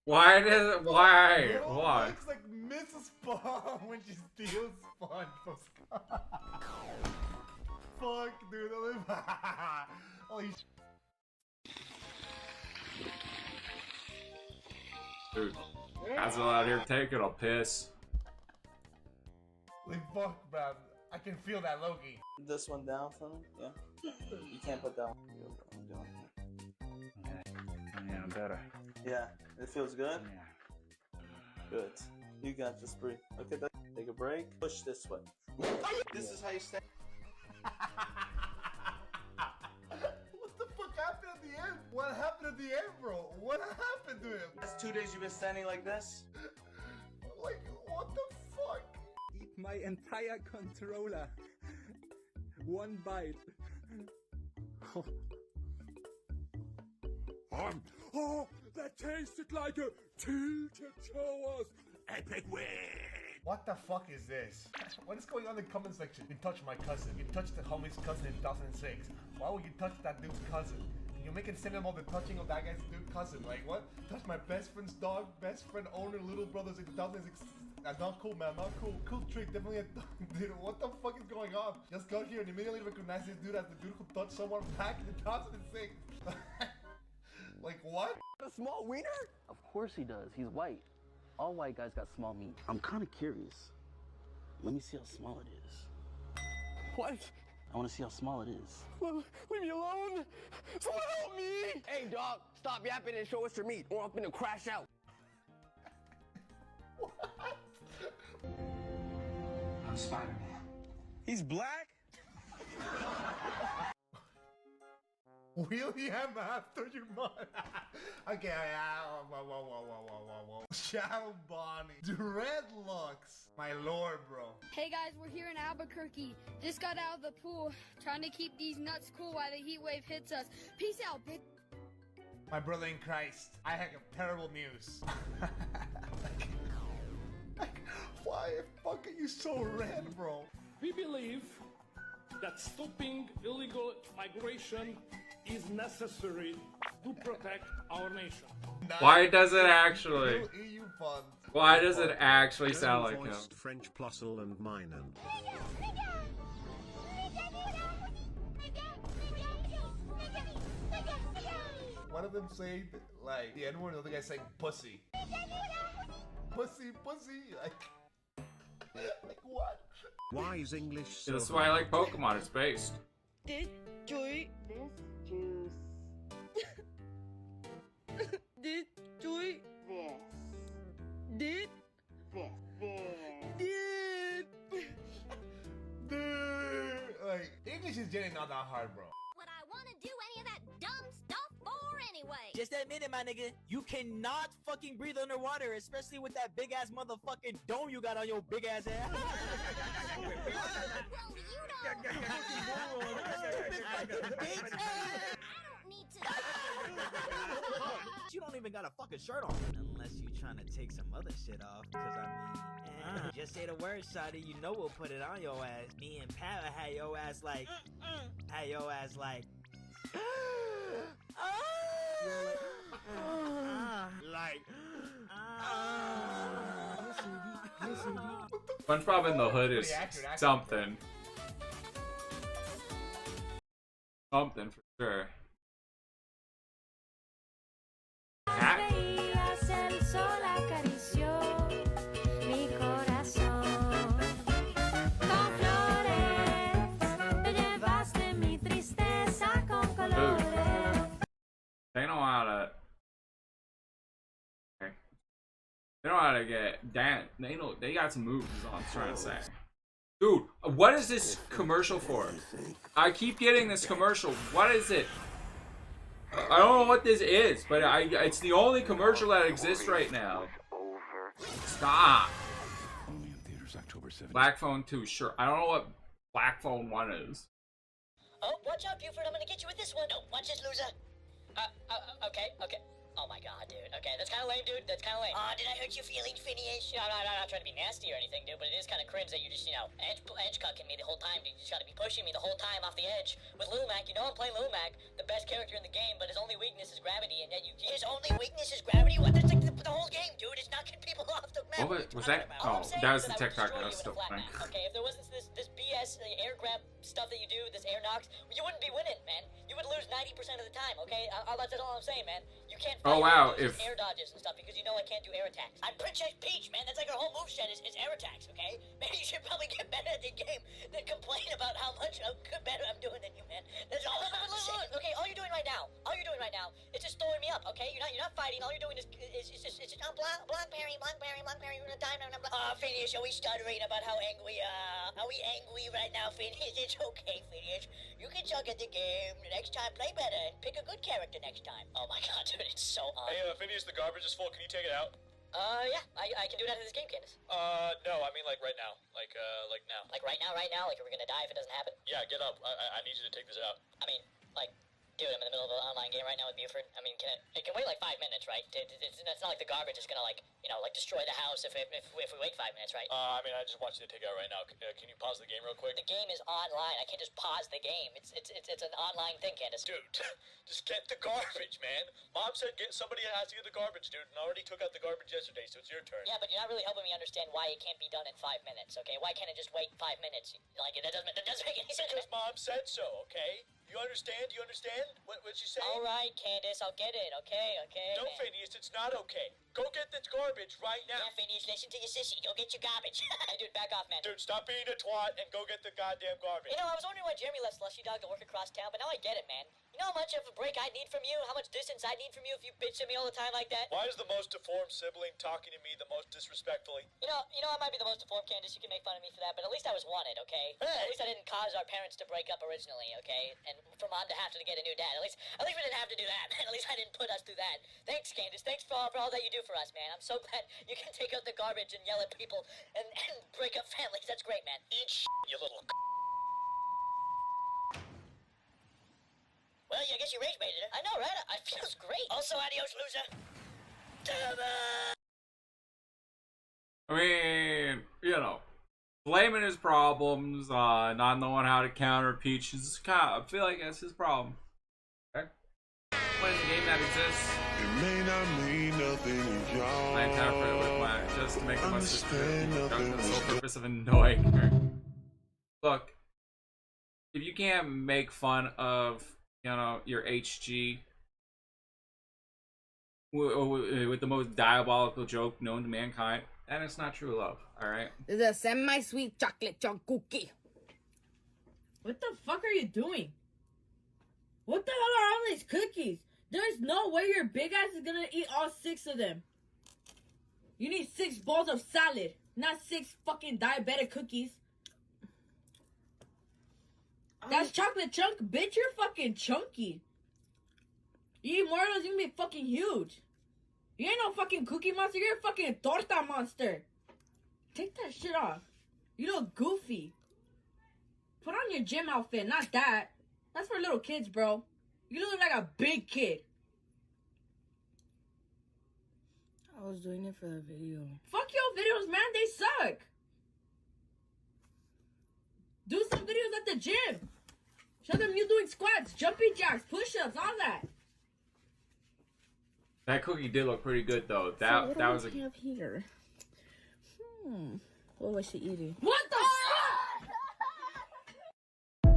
Why does it? Why? Bro, Why? looks like Mrs. Spawn when she steals Spawn from Scott. Fuck, dude. Holy Dude, guys are out here taking a piss. Like, fuck, man. I can feel that, Loki. This one down for me? Yeah. You can't put that one. Yeah, better. Yeah. It feels good? Good. You got this, breathe. Okay, take a break. Push this way. This is how you stand. What the fuck happened at the end? What happened at the end, bro? What happened to him? That's 2 days you've been standing like this? Like, what the fuck? Eat my entire controller. One bite. Oh, that tasted like a tilted showers. Epic win! What the fuck is this? What is going on in the comment section? You touch my cousin. You touched the homie's cousin in 2006. Why would you touch that dude's cousin? You're making cinema the touching of that guy's dude cousin. Like what? Touch my best friend's dog, best friend owner, little brothers in 2006. Not cool, man. Not cool. Cool trick. Definitely a dude. What the fuck is going on? Just got here and immediately recognize this dude as the dude who touched someone back in 2006. Like what? A small wiener? Of course he does. He's white. All white guys got small meat. I'm kind of curious. Let me see how small it is. What? I want to see how small it is. Well, leave me alone. Someone help me. Hey, dog, stop yapping and show us your meat, or I'm gonna crash out. I'm Spider-Man. He's black? William after your mother. Okay, whoa. Shadow Bonnie. Dreadlocks. My lord, bro. Hey guys, we're here in Albuquerque. Just got out of the pool, trying to keep these nuts cool while the heat wave hits us. Peace out, bitch. My brother in Christ, I have terrible news. Why the fuck are you so red, bro? We believe that stopping illegal migration is necessary to protect our nation. Why does it actually? EU funds. Why does it actually sound like him? French Plusle and Minen. One of them saying like the N-word, the other guy saying pussy. Pussy. Like what? Why is English so That's why I like Pokemon. It's based. This juice. This juice. This. Like English is getting not that hard, bro. Would I want to do any of that dumb stuff for anyway? Just admit it, my nigga. You cannot fucking breathe underwater, especially with that big ass motherfucking dome you got on your big ass ass. You don't even got a fucking shirt on. Unless you trying to take some other shit off. Cause I mean, just say the word, shawty, you know we'll put it on your ass. Me and Papa had your ass like, SpongeBob in the Hood is something. Something for sure. They know how to. Okay. They know how to get dance. They got some moves. Is all I'm trying to say. Dude, what is this commercial for? I keep getting this commercial. What is it? I don't know what this is, but it's the only commercial that exists right now. Stop. Only in theaters October 7th. Black Phone 2, sure. I don't know what Black Phone 1 is. Oh, watch out, Buford. I'm gonna get you with this one. Oh, watch this, loser. Okay. Oh my god, dude. Okay, that's kind of lame, dude. That's kind of lame. Did I hurt your feelings, Phineas? No, I'm not trying to be nasty or anything, dude, but it is kind of cringe that you just, edge cucking me the whole time, dude. You just gotta be pushing me the whole time off the edge. With Lil Mac, you know I'm playing Lil Mac, the best character in the game, but his only weakness is gravity, and yet you keep... His only weakness is gravity? What? That's like the whole game, dude. It's knocking people off the map. What was that? Oh, that was the TikTok that was still playing. Okay, if there wasn't this BS air grab stuff that you do, this air knocks, you wouldn't be winning, man. You would lose 90% of the time, okay? That's all I'm saying, man. You can't Oh wow, if air dodges and stuff because you know I can't do air attacks. I'm Princess Peach, man. That's like her whole moveset is air attacks, okay? Maybe you should probably get better at the game than complain about how much better I'm doing than you, man. That's all I'm saying. Okay, all you're doing right now is just throwing me up, okay? You're not fighting. All you're doing is just block parry, you're gonna die now. Phineas, are we stuttering about how angry, are we angry right now, Phineas? It's okay, Phineas. You can suck at the game. Next time, play better and pick a good character next time. Oh my god, dude, it's so odd. Hey, Phineas, the garbage is full. Can you take it out? Yeah, I can do that in this game, Candace. No, I mean like right now. Like now. Like right now? Like we're gonna die if it doesn't happen? Yeah, get up. I need you to take this out. I mean, like, Dude, I'm in the middle of an online game right now with Buford. I mean, it can wait like 5 minutes, right? It's not like the garbage is gonna like, you know, like destroy the house if we wait 5 minutes, right? I mean, I just want you to take it out right now. Can you pause the game real quick? The game is online. I can't just pause the game. It's an online thing, Candace. Dude, just get the garbage, man. Mom said somebody has to get the garbage, dude, and I already took out the garbage yesterday, so it's your turn. Yeah, but you're not really helping me understand why it can't be done in 5 minutes, okay? Why can't it just wait 5 minutes? Like, that doesn't make any sense. Because Mom said so, okay? You understand? You understand what she's saying? All right, Candace, I'll get it, okay? No, Phineas, it's not okay. Go get the garbage right now. Yeah, Phineas, listen to your sissy. Go get your garbage. Hey, dude, back off, man. Dude, stop being a twat and go get the goddamn garbage. You know, I was wondering why Jeremy left Slushy Dog to work across town, but now I get it, man. You know how much of a break I need from you? How much distance I need from you if you bitch at me all the time like that? Why is the most deformed sibling talking to me the most disrespectfully? You know, I might be the most deformed, Candace. You can make fun of me for that, but at least I was wanted, okay? Hey. At least I didn't cause our parents to break up originally, okay? And for Mom to have to get a new dad. At least we didn't have to do that, man. At least I didn't put us through that. Thanks, Candace. Thanks for all that you do for us, man. I'm so glad you can take out the garbage and yell at people and break up families. That's great, man. Eat you little. Well, I guess you rage baited her. I know, right? It feels great. Also, adios, loser. I mean, you know, blaming his problems, not knowing how to counter Peach is I feel like that's his problem. Okay? Playing the game that exists. It may not mean nothing to y'all. Playing time for it with my just to make the most of the sole purpose of annoying her. Look, if you can't make fun of, you know, your HG with the most diabolical joke known to mankind, then it's not true love, alright? It's a semi-sweet chocolate chunk cookie. What the fuck are you doing? What the hell are all these cookies? There's no way your big ass is gonna eat all 6 of them. You need 6 bowls of salad, not 6 fucking diabetic cookies. That's chocolate chunk, bitch. You're fucking chunky. You eat more of those, you're gonna be fucking huge. You ain't no fucking cookie monster. You're a fucking torta monster. Take that shit off. You look goofy. Put on your gym outfit, not that. That's for little kids, bro. You look like a big kid. I was doing it for the video. Fuck your videos, man. They suck. Do some videos at the gym. Show them you doing squats, jumping jacks, push-ups, all that. That cookie did look pretty good though. So That was a. What do we have here? What was she eating? What the fuck?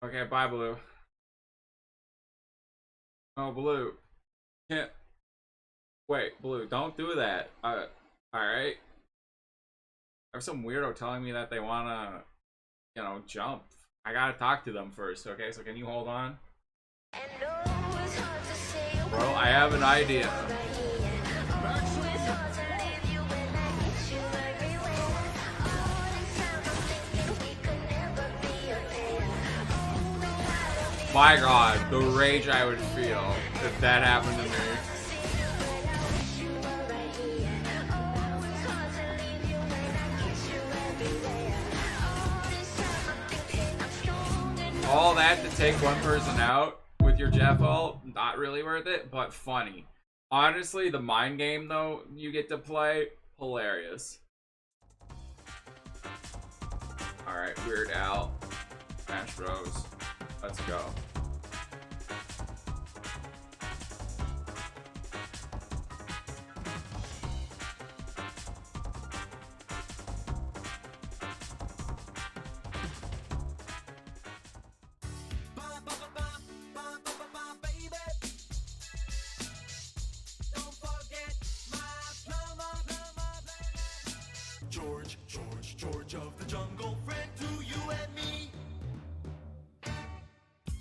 Okay, bye, Blue. Oh, Blue. Can't. Wait, Blue, don't do that. Alright. There's some weirdo telling me that they wanna, you know, jump. I gotta talk to them first, okay? So can you hold on? Bro, I have an idea. My God, the rage I would feel if that happened to me. All that to take one person out with your Jeff ult, not really worth it, but funny. Honestly, the mind game though you get to play, hilarious. Alright, Weird Al, Smash Bros. Let's go. George of the jungle, friend to you and me.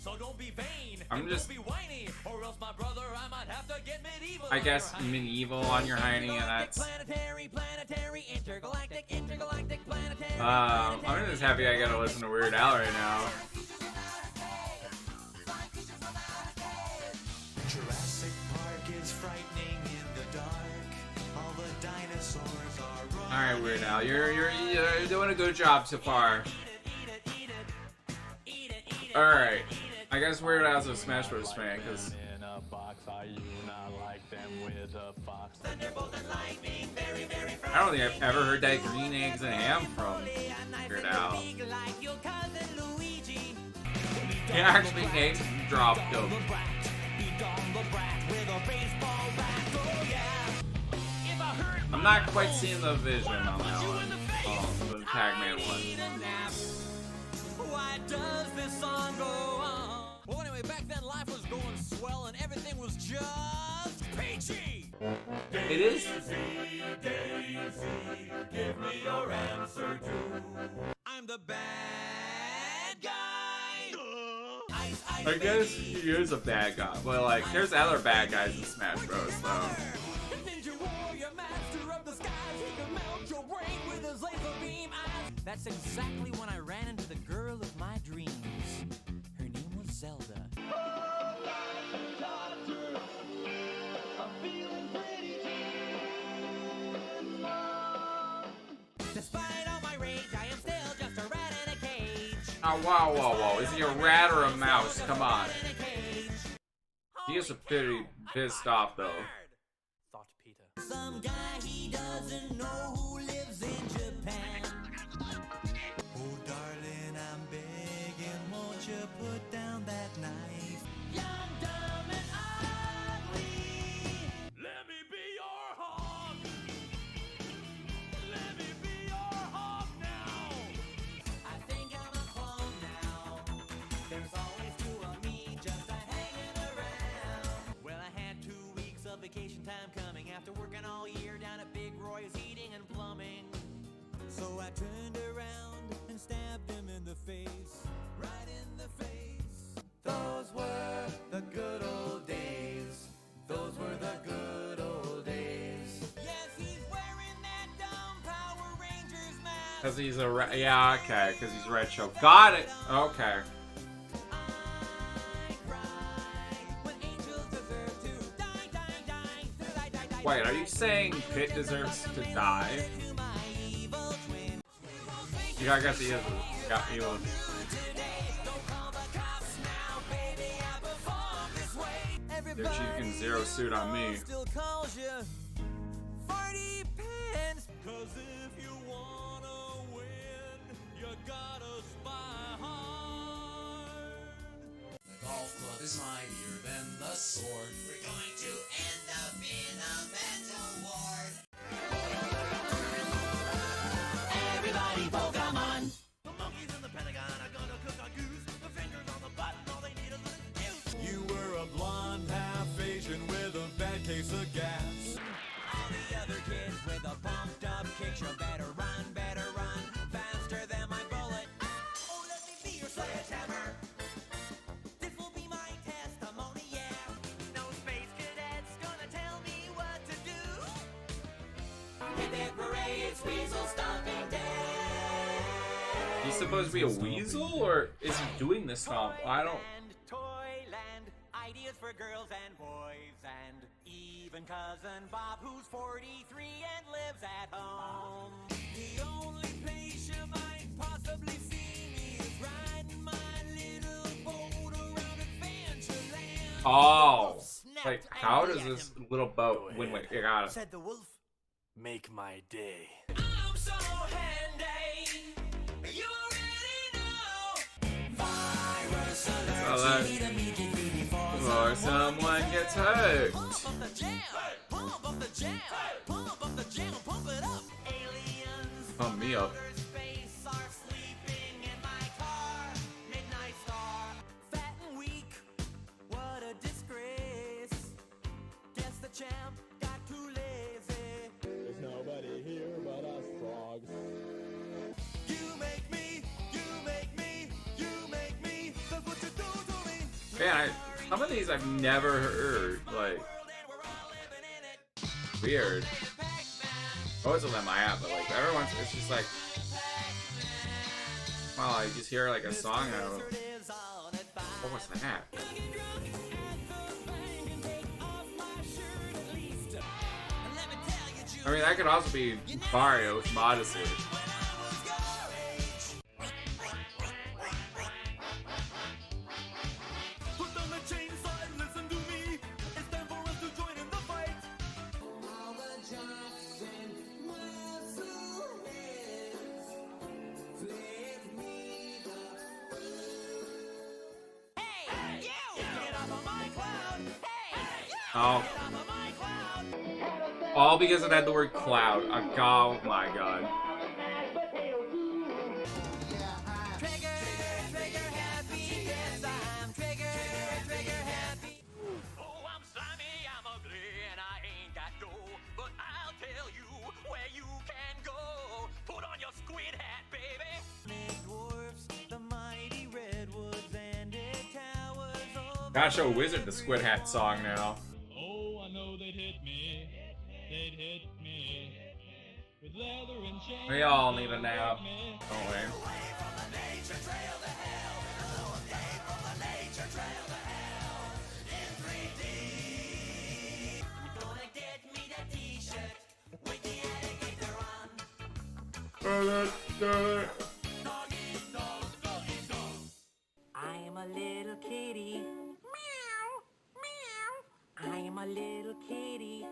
So don't be vain, I'm just, don't be whiny, or else my brother, I might have to get medieval. I guess medieval on your hiney, and that's. Planetary, intergalactic, planetary. I'm just happy I gotta listen to Weird Al right now. Jurassic Park is frightening in the dark. All the dinosaurs are running. All right, Weird Al, you're doing a good job so far. All right, I I guess Weird Al's a Smash Bros. Fan, because I don't think I've ever heard that Green Eggs and Ham from Weird Al. He actually named dropped them. I'm not quite seeing the vision on that one. The Pac-Man one. Why does this song go on? Well, anyway, back then life was going swell and everything was just peachy. It is. Give me your answer to. I'm the bad guy. I guess he is a bad guy, but like, there's other bad guys in Smash Bros. Though. That's exactly when I ran into the girl of my dreams. Her name was Zelda. Despite all my rage, I am still just a rat in a cage. Oh, whoa. Is he a rat or a mouse? Come on. He is a pretty pissed off, though. Some guy he doesn't know who lives in Japan. Oh, darling, I'm begging, won't you put down that knife? Young, dumb, and ugly. Let me be your hog. Let me be your hog now. I think I'm a clone now. There's always two of me just hanging around. Well, I had 2 weeks of vacation time coming after working all year down at Big Roy's Heating and Plumbing. So I turned around and stabbed him in the face, right in the face. Those were the good old days. Those were the good old days. Yes, he's wearing that dumb Power Rangers mask. Because he's a rat. Yeah, okay. Because he's Red Show. Got it. Okay. Wait, are you saying Pit deserves to die? Yeah, I got the evil. Got evil. They're cheating Zero Suit on me. Still calls you 40 pence. 'Cause if you wanna win, you gotta spy hard. The golf club is mightier than the sword. We're going to end up in a mental ward. Everybody Pokemon. The monkeys in the Pentagon are gonna cook a goose. The fingers on the button, all they need is a little juice. You were a blonde half Asian with a bad case of gas. All the other kids with a pumped up kick, you better run faster than my bullet. Oh, let me be your sledgehammer. This will be my testimony, yeah. No space cadet's gonna tell me what to do. In their parade's weasel stomping day. He's supposed to be a weasel, or is he doing this stomp? I don't. Toyland, ideas for girls and boys, and even cousin Bob, who's 43 and lives at home. The only place you might possibly see me is riding my little boat around Adventureland. Oh, like how does this little boat win? Wait, I got it. Said the wolf. Make my day. I'm so handy. You already know. Virus alert. Or someone gets hurt. Pump up the jam. Pump up the jam. Pump up the jam. Pump it up. Aliens. Pump me up. Space are sleeping in my car. Midnight star. Fat and weak. What a disgrace. Guess the champ got too lazy. There's nobody here but us frogs. You make me. You make me. You make me. That's what you do to me. Man, some of these I've never heard. Like, weird. Most of them I have, but like every once, it's just like, wow, I just hear like a song out of. What was that? I mean, that could also be Mario from Odyssey. Oh. All because it had the word cloud. Oh my god. Gotta show Wizard the Squid Hat song now. Oh, I know they'd hit me. They'd hit me. With leather and chains. We all need a nap. Don't we? I am a little kitty. Meow, meow. I am a little kitty.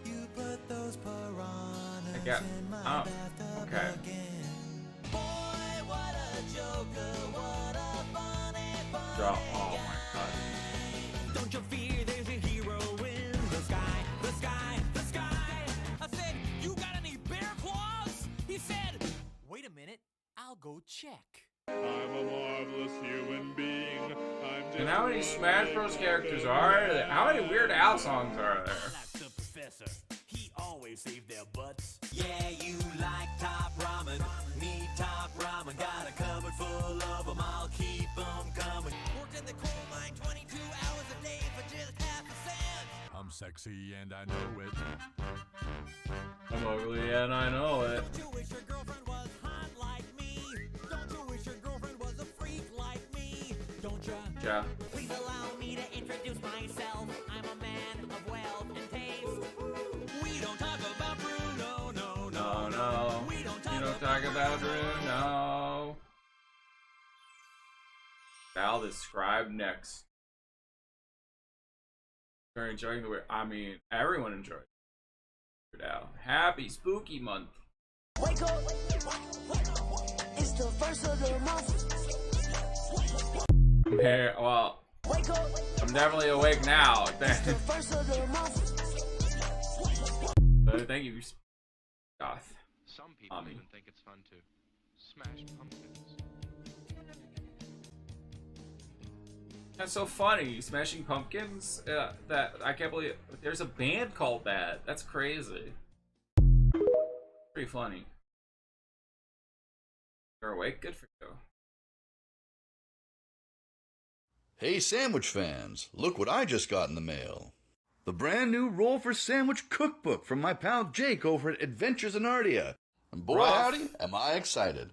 You put those piranhas in my bathtub okay. again. Boy, what a joker, what a funny, Oh my god. Don't you fear there's a hero in the sky, the sky, the sky. I said, you got any bear claws? He said, wait a minute, I'll go check. I'm a marvelous human being. And how many Smash Bros. Characters are there? How many Weird Al songs are there? Like the professor, he always saved their butts. Yeah, you like top ramen, me top ramen. Got a cupboard full of them, I'll keep them coming. Worked in the coal mine 22 hours a day for just half a cent. I'm sexy and I know it. I'm ugly and I know it. Don't you wish your girlfriend was hot like me? Don't you wish your girlfriend was a freak like me? Don't you? Yeah. Please allow me to introduce myself. I'm a man of wealth and taste. We don't talk about Bruno, no, No, no. We don't You don't talk about Bruno. Val describe next. You're enjoying the way. I mean, everyone enjoyed it. Al. Happy spooky month. Wake up. It's the first of the month. Hey, well, Wake up. I'm definitely awake now. It's the first of the month. Thank you, Goth. Some people even think it's fun to smash pumpkins. That's so funny, Smashing Pumpkins. That I can't believe there's a band called that. That's crazy. Pretty funny. You're awake? Good for you. Hey sandwich fans, look what I just got in the mail. The brand new Roll for Sandwich cookbook from my pal Jake over at Adventures in Ardia. And boy howdy, am I excited.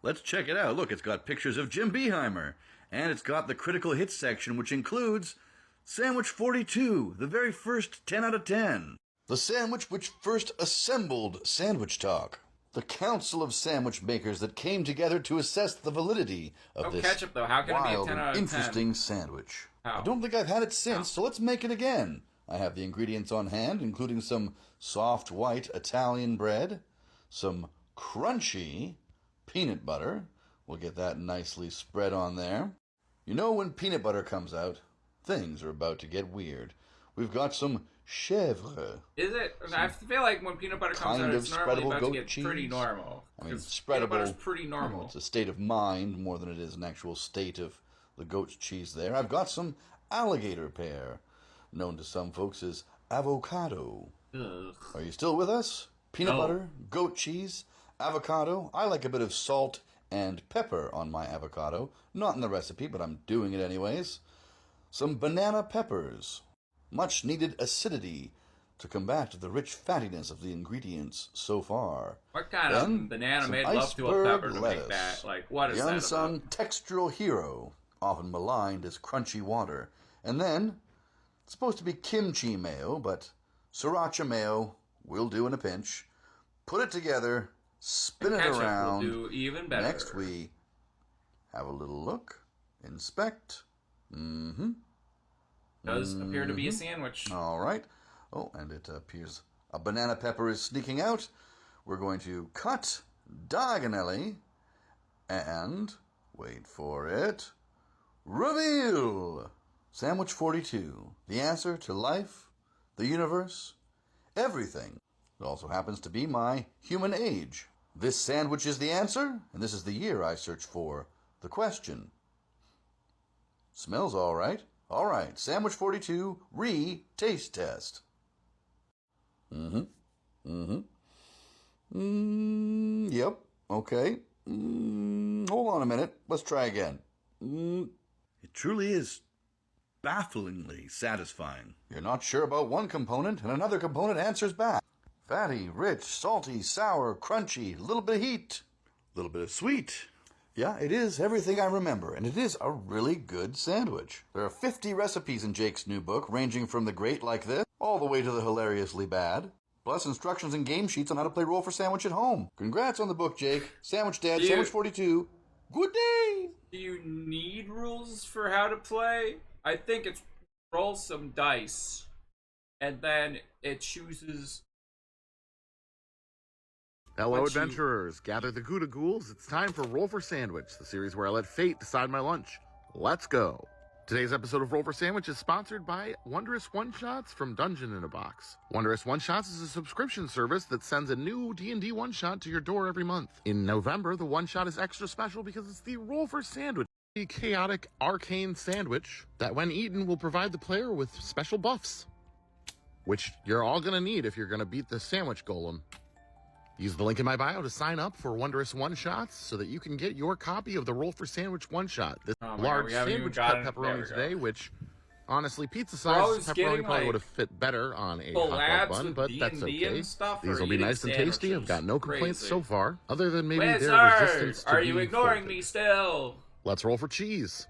Let's check it out. Look, it's got pictures of Jim Beeheimer. And it's got the critical hits section, which includes Sandwich 42, the very first 10 out of 10. The sandwich which first assembled Sandwich Talk. The council of sandwich makers that came together to assess the validity of this ketchup, though. How can it be a wild 10 out and of 10? interesting sandwich. How? I don't think I've had it since, so let's make it again. I have the ingredients on hand, including some soft white Italian bread, some crunchy peanut butter. We'll get that nicely spread on there. You know, when peanut butter comes out, things are about to get weird. We've got some chèvre. Is it? I feel like when peanut butter comes out, it's normally about to get pretty normal. I mean, 'Cause peanut butter's spreadable. pretty normal. It's a state of mind more than it is an actual state of the goat's cheese there. I've got some alligator pear, known to some folks as avocado. Ugh. Are you still with us? Peanut No. butter, goat cheese, avocado. I like a bit of salt and pepper on my avocado. Not in the recipe, but I'm doing it anyways. Some banana peppers. Much needed acidity to combat the rich fattiness of the ingredients so far. What kind Then, of banana some made love to a iceberg pepper to lettuce. make that? Like, what is the that unsung about? textural hero, often maligned as crunchy water. And then, it's supposed to be kimchi mayo, but sriracha mayo will do in a pinch. Put it together, spin it Ketchup will around. do even better. Next we have a little look, inspect. Does appear to be a sandwich. All right. Oh, and it appears a banana pepper is sneaking out. We're going to cut diagonally and, wait for it, reveal Sandwich 42. The answer to life, the universe, everything. It also happens to be my human age. This sandwich is the answer, and this is the year I search for the question. Smells all right. All right, Sandwich 42, taste test. Yep, okay. Hold on a minute. Let's try again. It truly is bafflingly satisfying. You're not sure about one component, and another component answers back. Fatty, rich, salty, sour, crunchy, a little bit of heat, a little bit of sweet. Yeah, it is everything I remember, and it is a really good sandwich. There are 50 recipes in Jake's new book, ranging from the great like this, all the way to the hilariously bad. Plus instructions and game sheets on how to play Roll for Sandwich at home. Congrats on the book, Jake. Sandwich Dad, Sandwich 42. Good day! Do you need rules for how to play? I think it's roll some dice, and then it chooses... Hello, adventurers. Gather the Gouda Ghouls. It's time for Roll for Sandwich, the series where I let fate decide my lunch. Let's go. Today's episode of Roll for Sandwich is sponsored by Wondrous One-Shots from Dungeon in a Box. Wondrous One-Shots is a subscription service that sends a new D&D one-shot to your door every month. In November, the one-shot is extra special because it's the Roll for Sandwich, a chaotic, arcane sandwich that, when eaten, will provide the player with special buffs, which you're all going to need if you're going to beat the sandwich golem. Use the link in my bio to sign up for Wondrous One-Shots so that you can get your copy of the Roll for Sandwich one-shot. This large sandwich cut pepperoni today, which, honestly, pizza-sized pepperoni probably would have fit better on a hot dog bun, but that's okay. These will be nice and tasty. I've got no complaints so far, other than maybe their resistance to are you being ignoring folded. me still? Let's roll for cheese.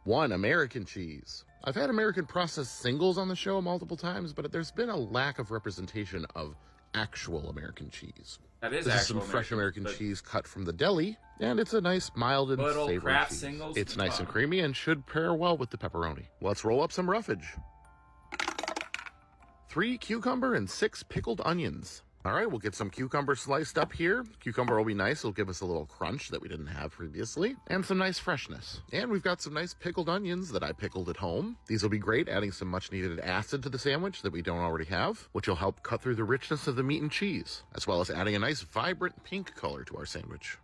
1. American cheese. I've had American processed singles on the show multiple times, but there's been a lack of representation of actual American cheese. That is this actual is some fresh American but- cheese cut from the deli, and it's a nice, mild and Little savory Kraft cheese. singles It's from nice and Tom. creamy and should pair well with the pepperoni. Let's roll up some roughage. 3 cucumber and 6 pickled onions. All right, we'll get some cucumber sliced up here. Cucumber will be nice. It'll give us a little crunch that we didn't have previously, and some nice freshness. And we've got some nice pickled onions that I pickled at home. These will be great, adding some much needed acid to the sandwich that we don't already have, which will help cut through the richness of the meat and cheese, as well as adding a nice vibrant pink color to our sandwich.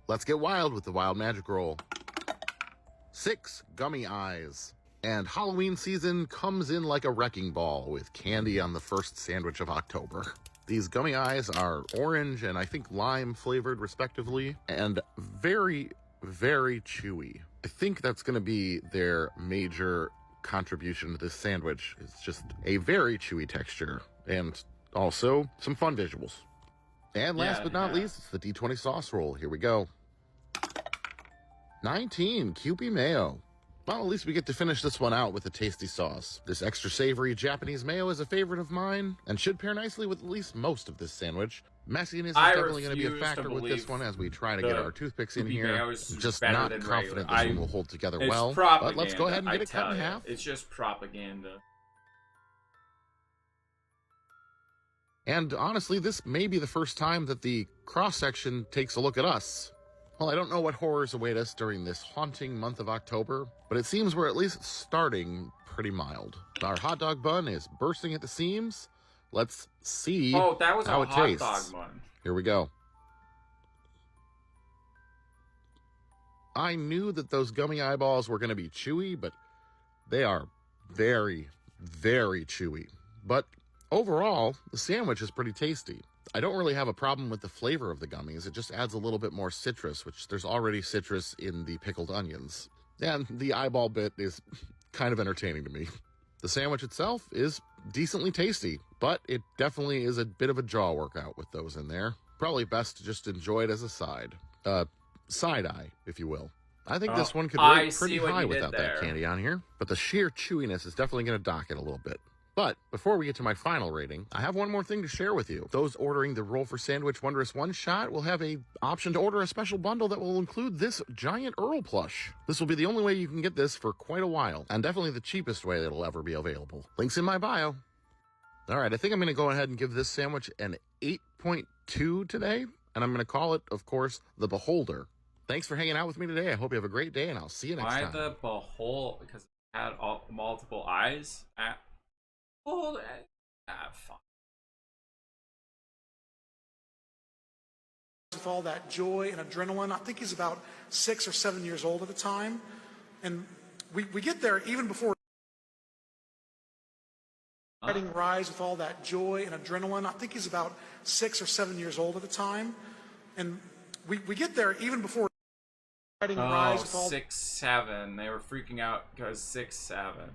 Let's get wild with the Wild Magic Roll. 6 gummy eyes. And Halloween season comes in like a wrecking ball with candy on the first sandwich of October. These gummy eyes are orange and I think lime flavored respectively, and very, very chewy. I think that's going to be their major contribution to this sandwich. It's just a very chewy texture and also some fun visuals. And last but not least, it's the D20 sauce roll. Here we go. 19 Kewpie Mayo. Well, at least we get to finish this one out with a tasty sauce. This extra savory Japanese mayo is a favorite of mine and should pair nicely with at least most of this sandwich. Messiness is definitely going to be a factor with this one as we try to get our toothpicks in Kewpie here. mayo is I'm just better not than confident regular. this one will hold together It's well. propaganda, But let's go ahead and get it cut in I tell half. ya. It's just propaganda. And honestly, this may be the first time that the cross-section takes a look at us. Well, I don't know what horrors await us during this haunting month of October, but it seems we're at least starting pretty mild. Our hot dog bun is bursting at the seams. Let's see Oh, that was how a it hot tastes. dog bun. Here we go. I knew that those gummy eyeballs were going to be chewy, but they are very, very chewy. But overall, the sandwich is pretty tasty. I don't really have a problem with the flavor of the gummies. It just adds a little bit more citrus, which there's already citrus in the pickled onions. And the eyeball bit is kind of entertaining to me. The sandwich itself is decently tasty, but it definitely is a bit of a jaw workout with those in there. Probably best to just enjoy it as a side eye, if you will. I think this one could I rate pretty see what high you did without there. that candy on here, but the sheer chewiness is definitely going to dock it a little bit. But before we get to my final rating, I have one more thing to share with you. Those ordering the Roll for Sandwich Wondrous One-Shot will have a option to order a special bundle that will include this giant Earl plush. This will be the only way you can get this for quite a while, and definitely the cheapest way that'll ever be available. Link's in my bio. All right, I think I'm going to go ahead and give this sandwich an 8.2 today, and I'm going to call it, of course, the Beholder. Thanks for hanging out with me today. I hope you have a great day, and I'll see you next Why time. the behold? Because it had multiple eyes. Behold. Fine. With all that joy and adrenaline, I think he's about 6 or 7 years old at the time, and we get there even before. Fighting Rise with all that joy and adrenaline. I think he's about 6 or 7 years old at the time, and we get there even before. Fighting Rise with all 6, 7. They were freaking out because 6, 7.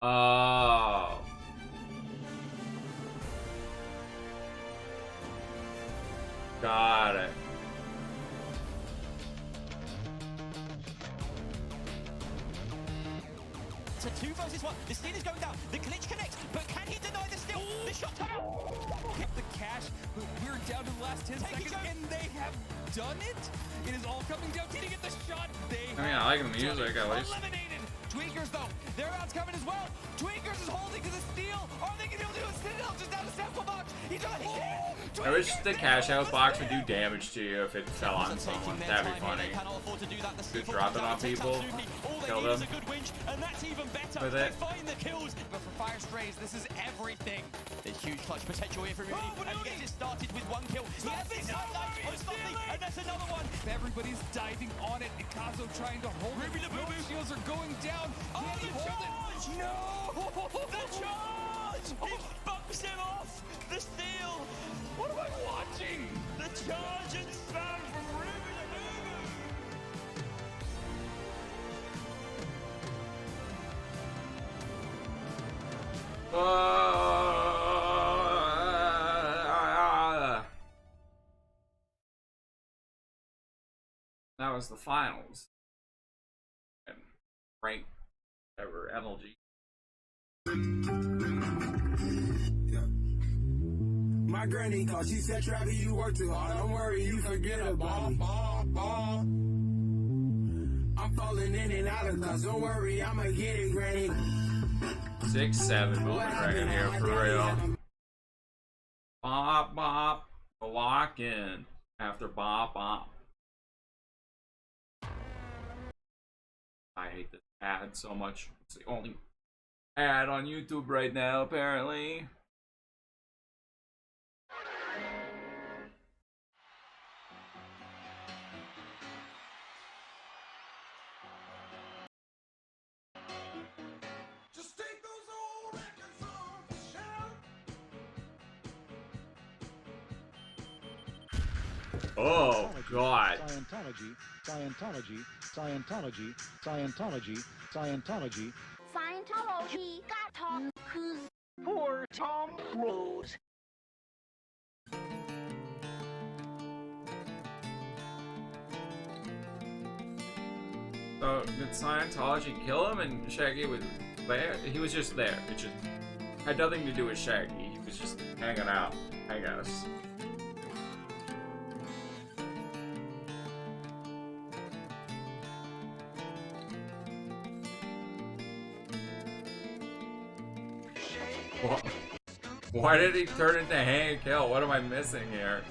Oh. Got it. So 2 versus 1. The steal is going down. The glitch connects, but can he deny the steal? The shot out. Get the cash, but we're down to the last 10 seconds, and they have done it. It is all coming down. Did he get the shot? They I mean, I like the music at least. eliminated. Tweakers though, their out's coming as well. Tweakers is holding to the steal. Are they gonna be able to do a steal? Just down the sample box. He does. I wish the cash out box would do damage to you if it fell on someone. That'd be funny. Just drop it on people, kill them with it. But for Fire Strays, this is everything. There's huge clutch potential here for Rudy, and he gets it started with 1 kill. Yes, it's and that's another one. Everybody's diving on it. Ikazo trying to hold it. No shields are going down. Oh, Can he the hold charge! it? No! The charge! He bumps him off! The steal! What am I watching? The charge and spam from Ruby the Moo! That was the finals. And rank ever MLG. My granny called, she said, Travis, you work too hard. Don't worry, you forget about me. I'm falling in and out of class. Don't worry, I'ma get it, granny. 6, 7 moving right in here for real. Bop, bop. Lock in after bop, bop. I hate this ad so much. It's the only ad on YouTube right now, apparently. Just take those old records off the shelf. Oh, God. Scientology, Scientology, Scientology, Scientology, Scientology. Scientology got Tom Cruise. Poor Tom Cruise. So, did Scientology kill him and Shaggy was there? He was just there. It just had nothing to do with Shaggy. He was just hanging out, I guess. Why did he turn into Hank Hill? What am I missing here?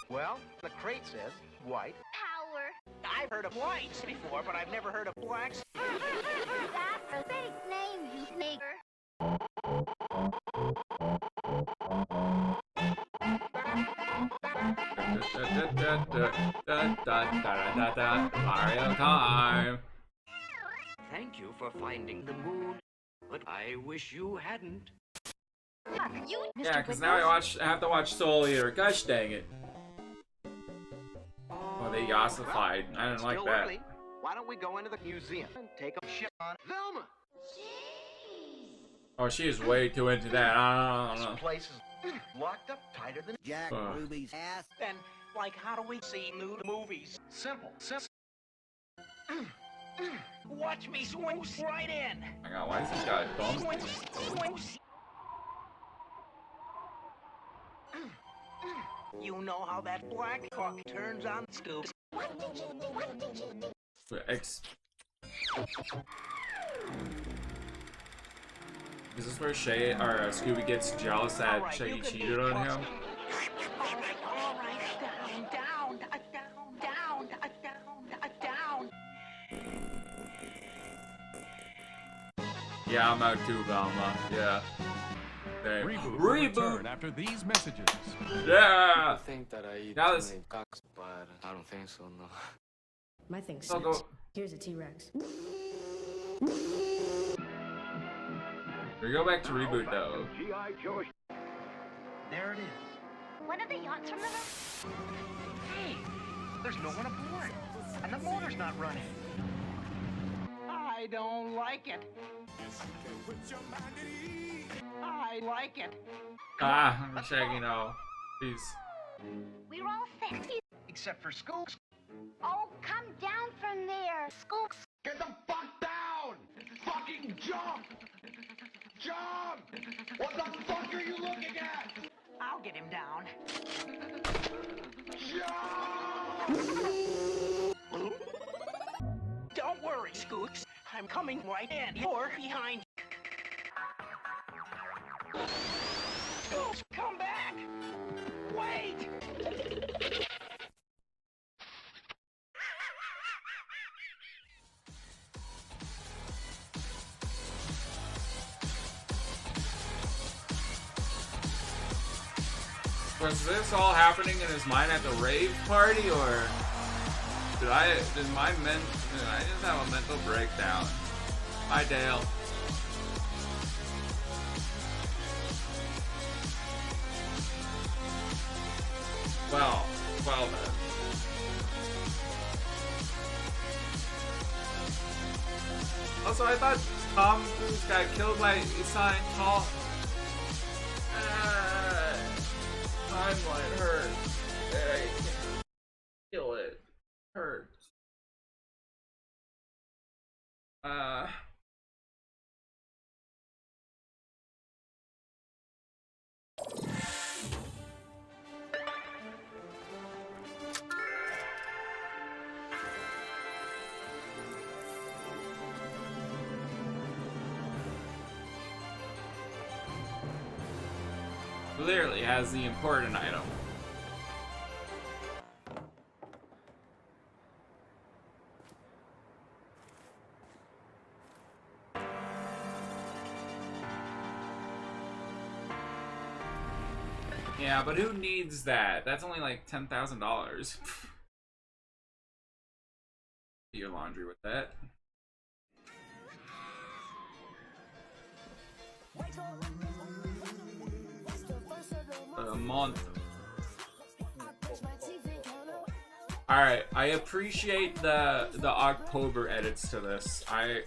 Well, the crate says white. Power. I've heard of whites before, but I've never heard of blacks. That's a fake name, you nigger. Mario time. Thank you for finding the moon, but I wish you hadn't. Yeah, because now I have to watch Soul Eater. Gosh dang it. Oh, they ossified. I didn't like Still that. early. Why don't we go into the museum and take a shit on Velma? Oh, she is way too into that. I don't This know. place is locked up tighter than Jack Ruby's ass. Then, like, how do we see nude movies? Simple. Watch me swing right in. My God, why is this guy dumb? Swing. You know how that black cock turns on Scoops. Is this where Scooby gets jealous that Shaggy cheated on him? All right, down. Yeah, I'm out too, Velma. Yeah. Okay. Reboot will return after these messages. Yeah. I think that I eat Now too this- many cocks, but I don't think so, no. My thing I'll go. snaps. Here's a T-Rex. We go back to reboot though. There it is. One of the yachts from the Hey, there's no one aboard, and the motor's not running. I don't like it. I like it. Ah, I'm Shaggy now. Please. We're all sexy. Except for Scoops. Oh, come down from there. Scoops. Get the fuck down! Fucking jump! Jump! What the fuck are you looking at? I'll get him down. Jump! Don't worry, Scoops. I'm coming right in. You're behind. Scoops, come back! Wait! Was this all happening in his mind at the rave party, or did I just have a mental breakdown? Hi, Dale. Well then. Also, I thought Tom Cruise got killed by Usain Bolt. Timeline hurts. I can't kill it. Hurts. Clearly has the important item. Yeah, but who needs that? That's only like $10,000. Do your laundry with that. A month. Alright, I appreciate the October edits to this. I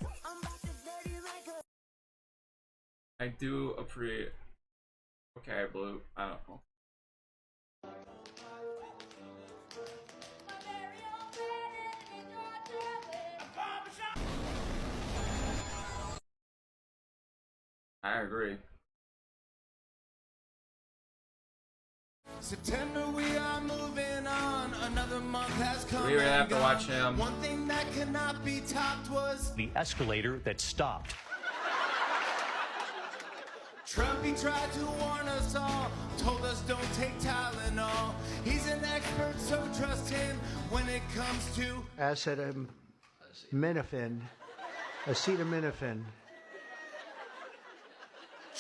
do appreciate. Okay, blue. I don't know. I agree. September, we are moving on. Another month has come. We really have to watch him. One thing that cannot be topped was the escalator that stopped. Trump. He tried to warn us all, told us don't take Tylenol. He's an expert, so trust him when it comes to acetaminophen.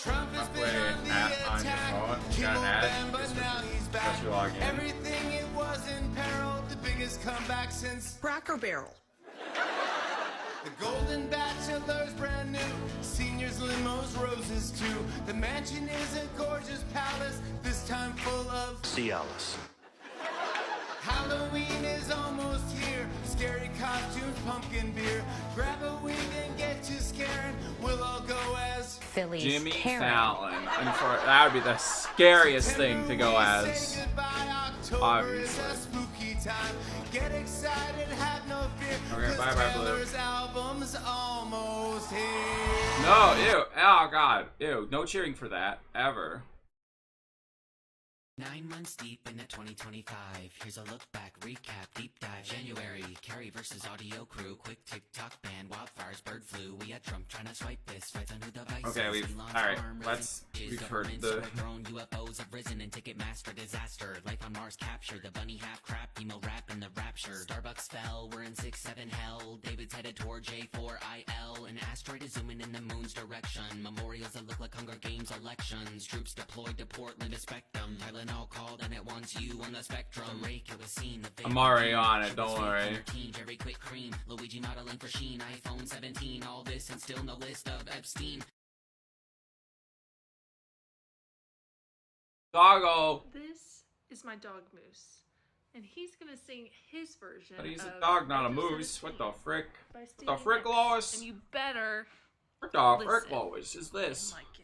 Trump has been on the attack. Kimmel banned, but now he's back. Everything it was in peril. The biggest comeback since Cracker Barrel. The Golden Bachelor's brand new. Seniors, limos, roses too. The mansion is a gorgeous palace. This time full of Cialis. Halloween is almost here. Scary costumes, pumpkin beer. Grab a wig and get to scaring. We'll all go as Philly's Jimmy Karen. Fallon. And that would be the scariest thing to go as. October is a spooky time. Get excited, have no fear. Okay, bye, Blue. Taylor's album's almost here. No, ew. Oh, God. Ew. No cheering for that. Ever. 9 months deep in at 2025. Here's a look back, recap, deep dive. January, Carrie versus Audio Crew. Quick TikTok ban, wildfires, bird flu. We had Trump trying to swipe this. Fights on who devices. Okay, alright. We've heard the. UFOs have risen and Ticketmaster disaster. Life on Mars captured. The bunny half crap, emo rap in the rapture. Starbucks 6 fell, we're in 6-7 hell. David's headed toward J4IL. An asteroid is zooming in the moon's direction. Memorials that look like Hunger Games elections. Troops deployed to Portland to Spectrum. Tylenol called and it wants you on the spectrum. The rake it was seen. I'm already on it, don't worry. Jerry Quick Cream, Luigi modeling for Sheen, iPhone 17. All this and still no list of Epstein. Doggo. This is my dog Moose, and he's gonna sing his version. But he's a of dog, not a Episode moose. What the frick? by What the Stevie frick, Nicks. Lois? And you better What the frick, listen Lois? Is this? and like it.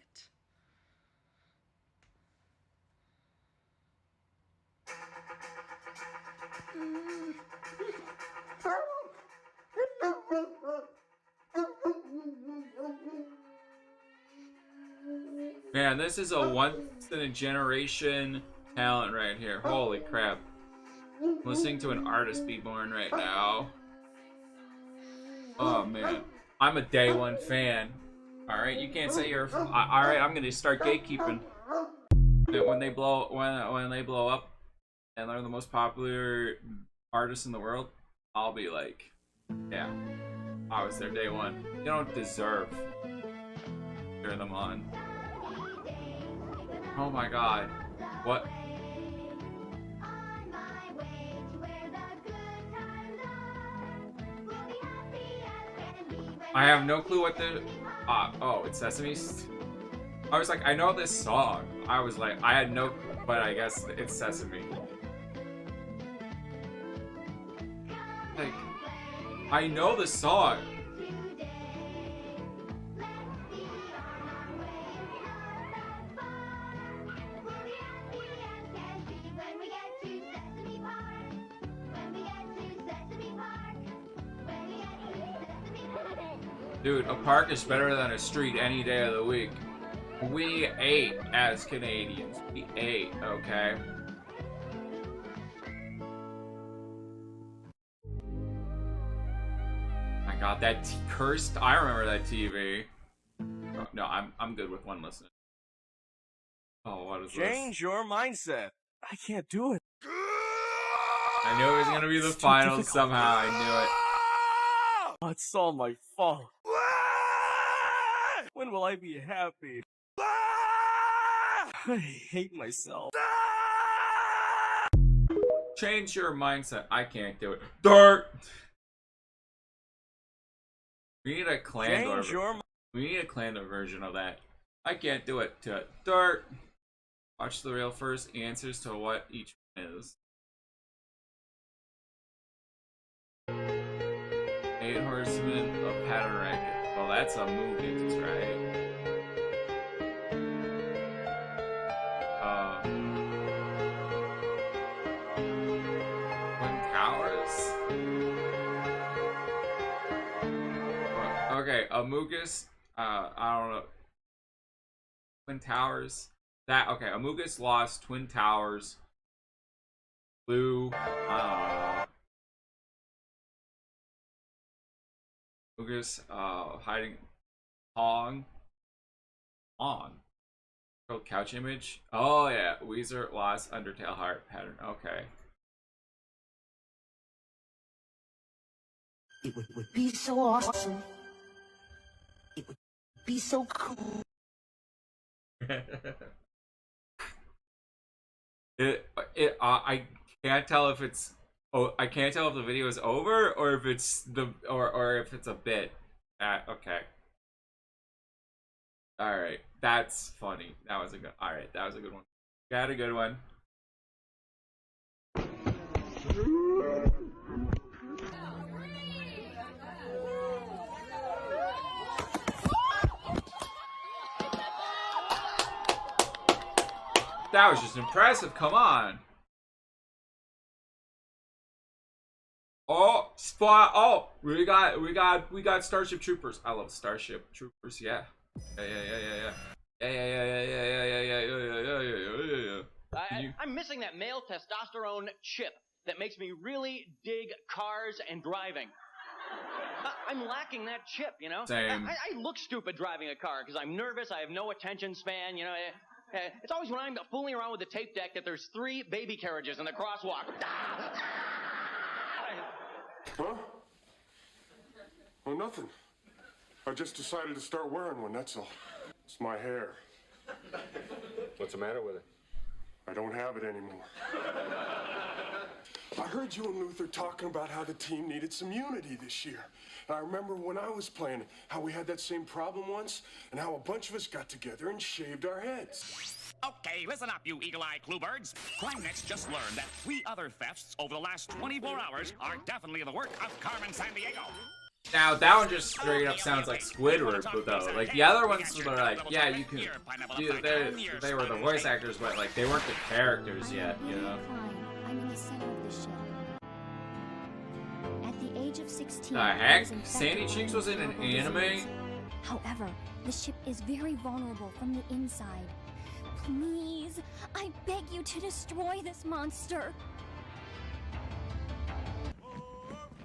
Man, this is a once in a generation talent right here. Holy crap. I'm listening to an artist be born right now. Oh man. I'm a day one fan. Alright, you can't say you're alright, I'm gonna start gatekeeping. When they blow up and they're the most popular artists in the world, I'll be like, yeah, I was there day one. You don't deserve to cheer them on. Oh my god. What? I have no clue what the... oh, it's Sesame... I was like, I know this song. I was like, I had no clue, but I guess it's Sesame. Like, I know the song. Dude, a park is better than a street any day of the week. We ate as Canadians. We ate, okay? My god, that cursed. I remember that TV. Oh, no, I'm good with one listen. Oh, what is this? Change your mindset. I can't do it. I knew it was gonna be the finals somehow. I knew it. Oh, it's all my fault. When will I be happy? I hate myself. Change your mindset. I can't do it. Dirt. We need a Clandor. We need a Clandor version of that. I can't do it. To dirt. Watch the real first answers to what each one is. 8 Horsemen of Pattern Racket. Well, that's a movie, right? Twin Towers? Okay, Amogus. I don't know. Twin Towers. That okay? Amogus lost. Twin Towers. Blue. Amogus. Hiding. Pong. Couch Image. Oh yeah. Weezer lost. Undertale Heart Pattern. Okay. It would be so awesome. It would be so cool. I can't tell if it's. Oh, I can't tell if the video is over or if it's the or if it's a bit. Okay. All right, that's funny. That was a good. All right, that was a good one. Got a good one. That was just impressive. Come on. Oh, spot. Oh, we got Starship Troopers. I love Starship Troopers. Yeah. I'm missing that male testosterone chip that makes me really dig cars and driving. I'm lacking that chip, you know? Same. I look stupid driving a car because I'm nervous, I have no attention span, you know? It's always when I'm fooling around with the tape deck that there's 3 baby carriages in the crosswalk. Huh? Oh, nothing. I just decided to start wearing one, that's all. It's my hair. What's the matter with it? I don't have it anymore. I heard you and Luther talking about how the team needed some unity this year. And I remember when I was playing it, how we had that same problem once, and how a bunch of us got together and shaved our heads. Okay, listen up, you eagle-eyed cluebirds. CrimeNet's just learned that 3 other thefts over the last 24 hours are definitely the work of Carmen Sandiego. Now, that one just straight up sounds like Squidward, but though, like, the other ones were like, yeah, you can, they were the voice actors, but, like, they weren't the characters yet, you know? I'm in the center of the ship. At the age of 16, The heck? Sandy Cheeks was in an anime? However, the ship is very vulnerable from the inside. Please, I beg you to destroy this monster.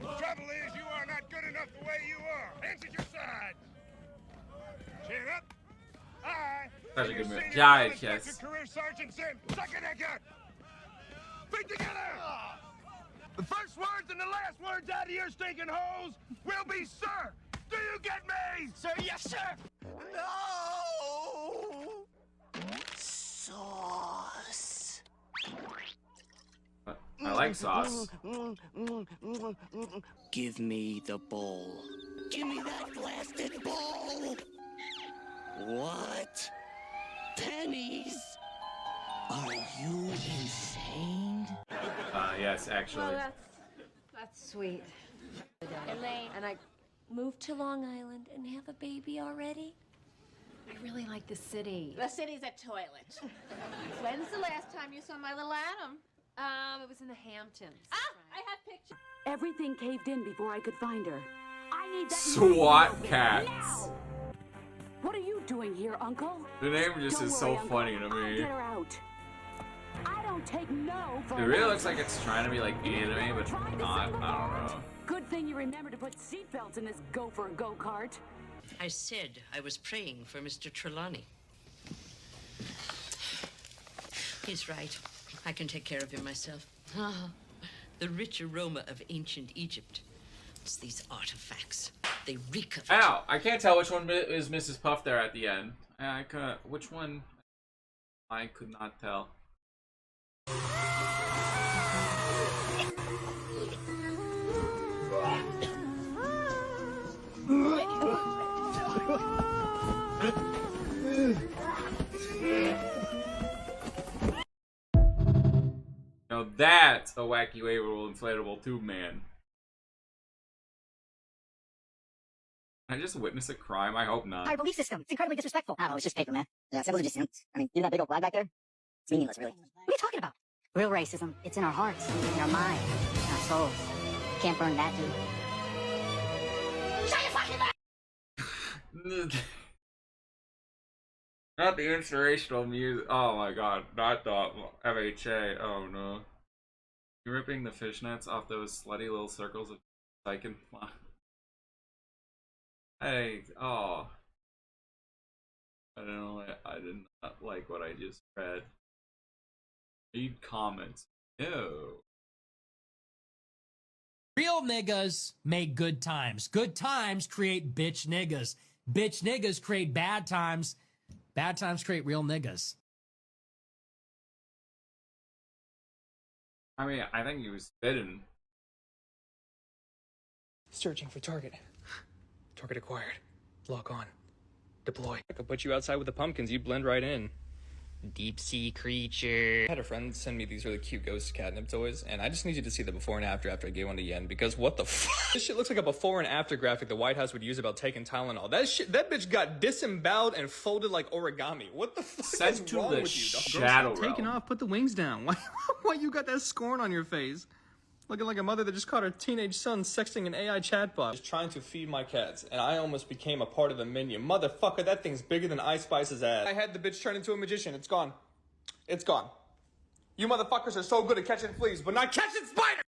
Trouble is, you are not good enough the way you are. Hands at your side. Chin up. That's a good move. Giant chest. Career Sergeant Sim. Suck it, Edgar. Feet together. The first words and the last words out of your stinking holes will be, sir. Do you get me? Sir, yes, sir. No. Sauce. I like sauce. Give me the bowl. Give me that blasted bowl! What? Pennies? Are you insane? Yes, actually. Well, that's sweet. Elaine. And I moved to Long Island and have a baby already? I really like the city. The city's a toilet. When's the last time you saw my little Adam? It was in the Hamptons. Ah, I have pictures. Everything caved in before I could find her. I need that SWAT cats. now. What are you doing here, Uncle? The name just Don't is worry, so Uncle. funny to I'll me. get her out. I don't take no for It an really answer. looks like it's trying to be like anime, but not. I don't know. Good thing you remember to put seatbelts in this gopher go-kart. I said I was praying for Mr. Trelawney. He's right. I can take care of him myself. Ah, the rich aroma of ancient Egypt. It's these artifacts. They reek of it. Ow! I can't tell which one is Mrs. Puff there at the end. I could. Which one? I could not tell. Now that's a wacky wavable inflatable tube man. Can I just witness a crime? I hope not. Our belief system. It's incredibly disrespectful. Oh, it's just paper, man. Yeah, symbols are just ants. I mean, you know that big old flag back there? It's meaningless, really. What are you talking about? Real racism. It's in our hearts, in our minds, in our souls. Can't burn that, dude. Shut your fucking mouth! Not the inspirational music. Oh my god, not the FHA. Oh no. You're ripping the fishnets off those slutty little circles of psych. Hey, oh. I don't know, I did not like what I just read. Read comments. Ew. Real niggas make good times. Good times create bitch niggas. Bitch niggas create bad times. Bad times create real niggas. I mean, I think he was spitting. Searching for target. Target acquired. Lock on. Deploy. I could put you outside with the pumpkins. You'd blend right in. Deep sea creature. I had a friend send me these really cute ghost catnip toys, and I just need you to see the before and after I gave one to Yen, because what the fuck? This shit looks like a before and after graphic the White House would use about taking Tylenol. That bitch got disemboweled and folded like origami. What the fuck Sent is to wrong the with you, dog? Shadow Stop taking Realm. off, put the wings down. Why you got that scorn on your face? Looking like a mother that just caught her teenage son sexting an AI chatbot. Just trying to feed my cats, and I almost became a part of the menu. Motherfucker, that thing's bigger than Ice Spice's ass. I had the bitch turn into a magician. It's gone. It's gone. You motherfuckers are so good at catching fleas, but not catching spiders!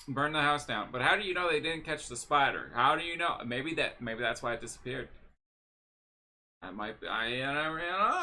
Burn the house down. But how do you know they didn't catch the spider? How do you know? Maybe that's why it disappeared. I might be. I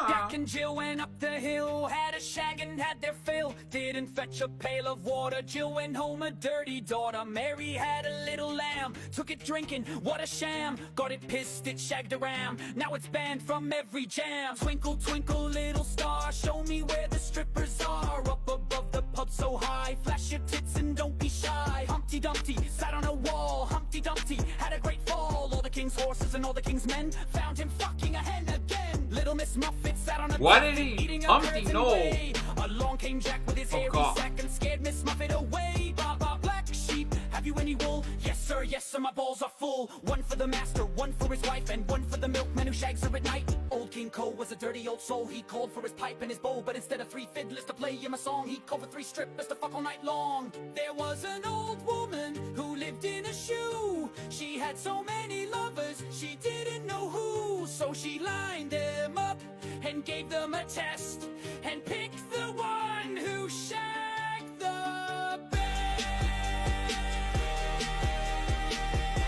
Jack and Jill went up the hill, had a shag and had their fill. Didn't fetch a pail of water. Jill went home a dirty daughter. Mary had a little lamb, took it drinking, what a sham. Got it pissed, it shagged a ram. Now it's banned from every jam. Twinkle, twinkle, little star, show me where the strippers are. Up above the pub so high, flash your tits and don't be shy. Humpty Dumpty sat on a wall. Humpty Dumpty had a great fall. All the king's horses and all the king's men found him fucking a hen again. Little Miss Muffet sat on a What truck, did he? eating a Humpty, curtain no. whey. Along came Jack with his hairy God. sack and scared Miss Muffet away. Ba ba, black sheep, have you any wool? Yes sir, my balls are full. One for the master, one for his wife, and one for the milkman who shags her at night. Old King Cole was a dirty old soul. He called for his pipe and his bowl, but instead of 3 fiddlers to play him a song, he called for 3 strippers to fuck all night long. There was an old woman who lived in a shoe. She had so many lovers, she didn't know who. So she lined them up and gave them a test and picked the one who shagged the best.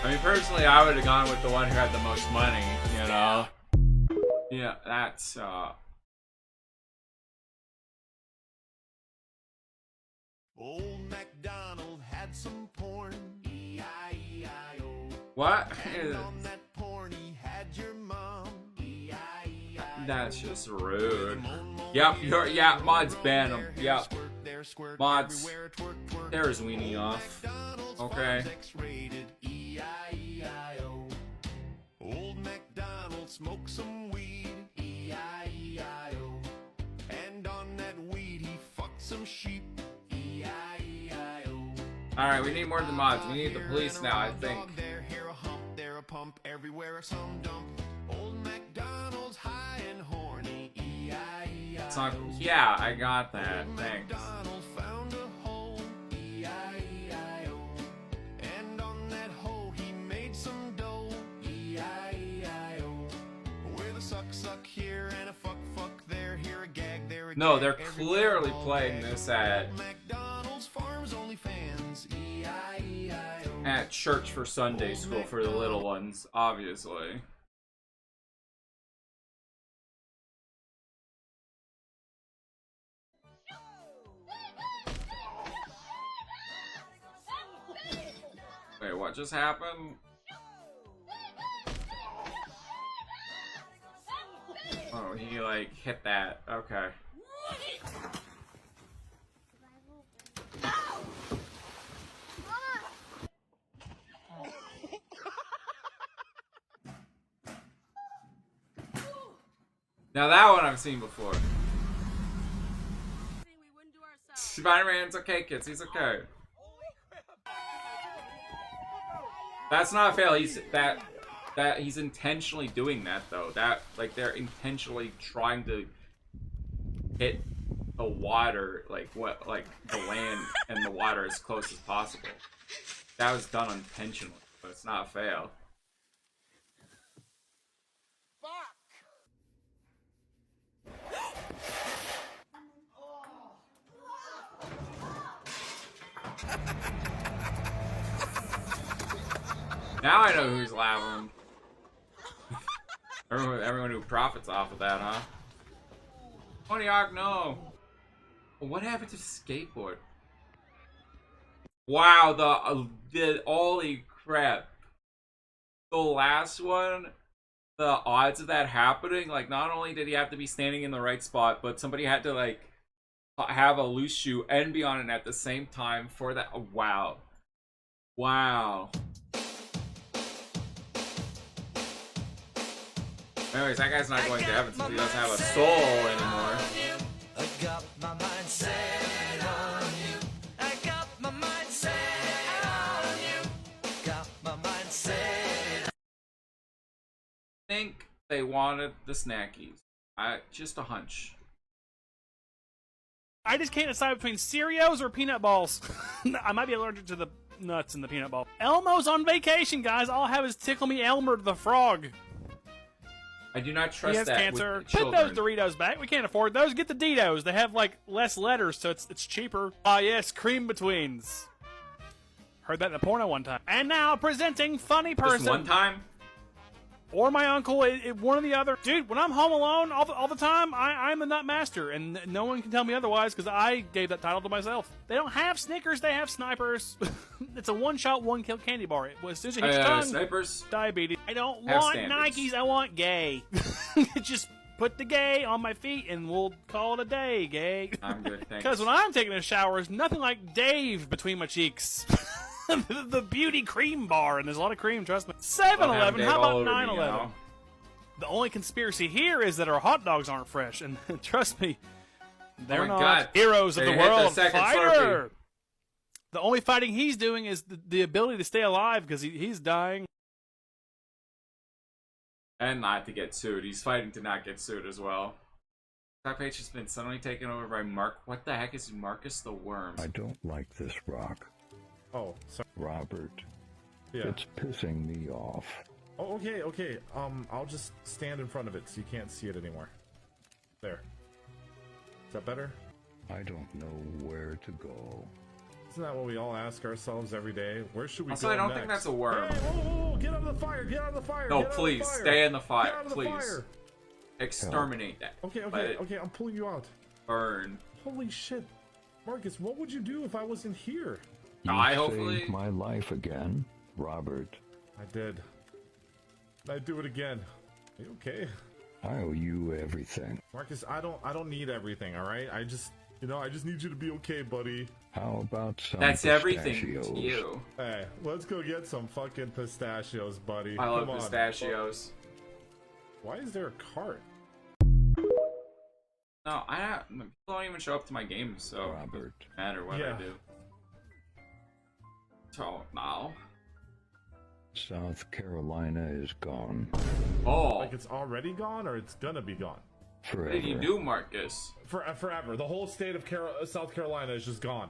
I mean, personally, I would have gone with the one who had the most money, you know? Yeah, that's, Old MacDonald had some porn. E-I-E-I-O. What? And on that porn he had your mom. E-I-E-I-O. That's just rude. Yep, yeah, mods ban them. Yep. Mods. There's weenie off. Okay. E-I-E-I-O. Old MacDonald smoked some weed. E-I-E-I-O. And on that weed he fucked some sheep. E-I-E-I-O. Alright, we need more than mods. We need the police now, I think. There, here a hump, there a pump, everywhere some dump. Old MacDonald's high and horny. E-I-E-I-O. It's not, yeah, I got that. Thanks. MacDonald found a hole. E-I-E-I-O. And on that hole he made some dough. E-I-E-I-O. With a suck here and a fuck there, here a gag, there a No, gag, they're everywhere clearly all playing gag. this at McDonald's Farms Only Fans. E-I-E-I-O. at church for Sunday school for the little ones, obviously. Wait, what just happened? Oh, he like hit that. Okay. Now that one I've seen before. Spider-Man's okay, kids. He's okay. That's not a fail. He's he's intentionally doing that though. That like they're intentionally trying to hit the water, like the land and the water as close as possible. That was done intentionally, but it's not a fail. Now I know who's laughing. Everyone who profits off of that, huh? Tony Hawk, no. What happened to skateboard? Wow, the holy crap. The last one, the odds of that happening, like not only did he have to be standing in the right spot, but somebody had to like have a loose shoe and be on it at the same time for that. Wow. Wow. Anyways, that guy's not going to heaven since he doesn't have a soul anymore. I got my mind set on you. I got my mind set on you. Got my mind set. I think they wanted the snackies. Just a hunch. I just can't decide between Cheerios or peanut balls. I might be allergic to the nuts in the peanut ball. Elmo's on vacation, guys. All I have is Tickle Me Elmer the frog. I do not trust he has that cancer. with Put children. those Doritos back. We can't afford those. Get the Ditos. They have like less letters, so it's cheaper. Ah, yes, cream betweens. Heard that in a porno one time. And now presenting funny person. Just one time? or my uncle, one or the other. Dude, when I'm home alone all the time, I'm the nut master, and no one can tell me otherwise because I gave that title to myself. They don't have Snickers, they have Snipers. It's a one-shot, one-kill candy bar. As soon as it hits your tongue, Snipers. Diabetes. I don't Have want standards. Nikes, I want gay. Just put the gay on my feet and we'll call it a day, gay. I'm good, thanks. Because when I'm taking a shower, there's nothing like Dave between my cheeks. The beauty cream bar, and there's a lot of cream, trust me. 7-Eleven, how about 9-11? The only conspiracy here is that our hot dogs aren't fresh, and trust me, they're my not God. heroes of They the hit the world. second Fighter! The only fighting he's doing is the ability to stay alive, because he's dying. And not to get sued. He's fighting to not get sued as well. Top H has been suddenly taken over by Mark. What the heck is Marcus the Worm? I don't like this rock. Oh, sorry. Robert. Yeah. It's pissing me off. Oh, okay. I'll just stand in front of it so you can't see it anymore. There. Is that better? I don't know where to go. Isn't that what we all ask ourselves every day? Where should we Also, go I don't next? think that's a worm. Hey, whoa, get out of the fire! Get out of the fire! No, get out of the please, fire. stay in the fire, Get out of the please. fire. Exterminate that. Okay, Let it I'm pulling you out. burn. Holy shit. Marcus, what would you do if I wasn't here? You Die, hopefully. saved my life again, Robert. I did. I'd do it again. Are you okay? I owe you everything. Marcus, I don't need everything, alright? I just need you to be okay, buddy. How about some That's everything pistachios? to you. Hey, let's go get some fucking pistachios, buddy. I love Come on. pistachios. Why is there a cart? No, people don't even show up to my games, so it doesn't matter what I do. So now, South Carolina is gone. oh, Like it's already gone, or it's gonna be gone? what Forever. did you do, Marcus? Forever. The whole state of South Carolina is just gone.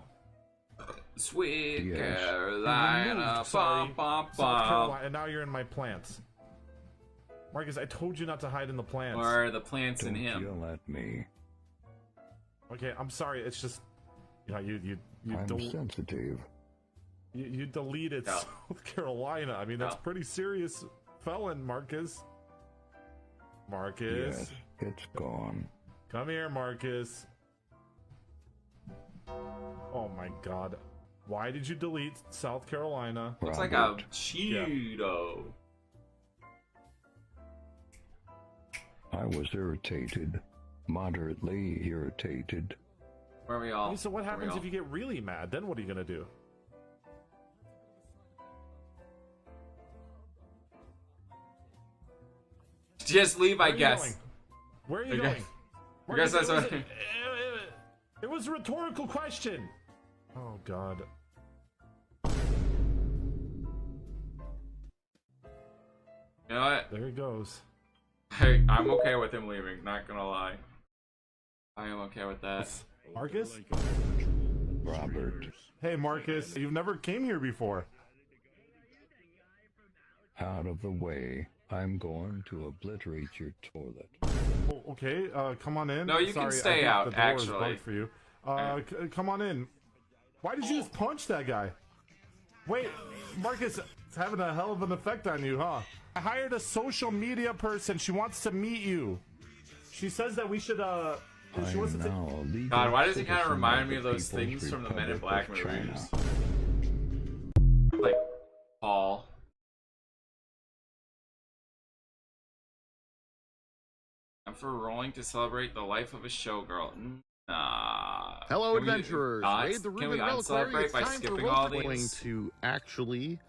Sweet Yes. Carolina, Removed, sorry. bum, bum, South bum. Carolina, and now you're in my plants. Marcus, I told you not to hide in the plants. Or the plants in Don't him. yell at me. Okay, I'm sorry. It's just, you I'm sensitive. you deleted No. South Carolina. I mean, that's No. pretty serious felon, Marcus. Marcus, Yes, it's gone. come here, Marcus. Oh my God, why did you delete South Carolina? Looks like a Robert. Cheeto. I was irritated. Moderately irritated. Where are we all? Okay, so what Where are we happens all? if you get really mad? Then what are you gonna do? Just leave, I Where are you guess. going? Where are you Okay. going? I guess that's Marcus, what. it was a rhetorical question. Oh God. You know what? There he goes. Hey, I'm okay with him leaving. Not gonna lie. I am okay with that. Marcus? Robert. Hey, Marcus. You've never came here before. Out of the way. I'm going to obliterate your toilet. Oh, okay, come on in. No, you can Sorry, stay I think out, the door is actually. bugged for you. Come on in. Why did you just punch that guy? Wait, Marcus, it's having a hell of an effect on you, huh? I hired a social media person. She wants to meet you. She says that we should, she wants to take... God, why does it kind of remind me of those things from the Men in Black movies? Like, Paul. I'm for rolling to celebrate the life of a showgirl. Nah. Hello, Can we adventurers! not- Raid the Can we Reuben Reliquary. uncelebrate It's by time for skipping all role-playing these? to actually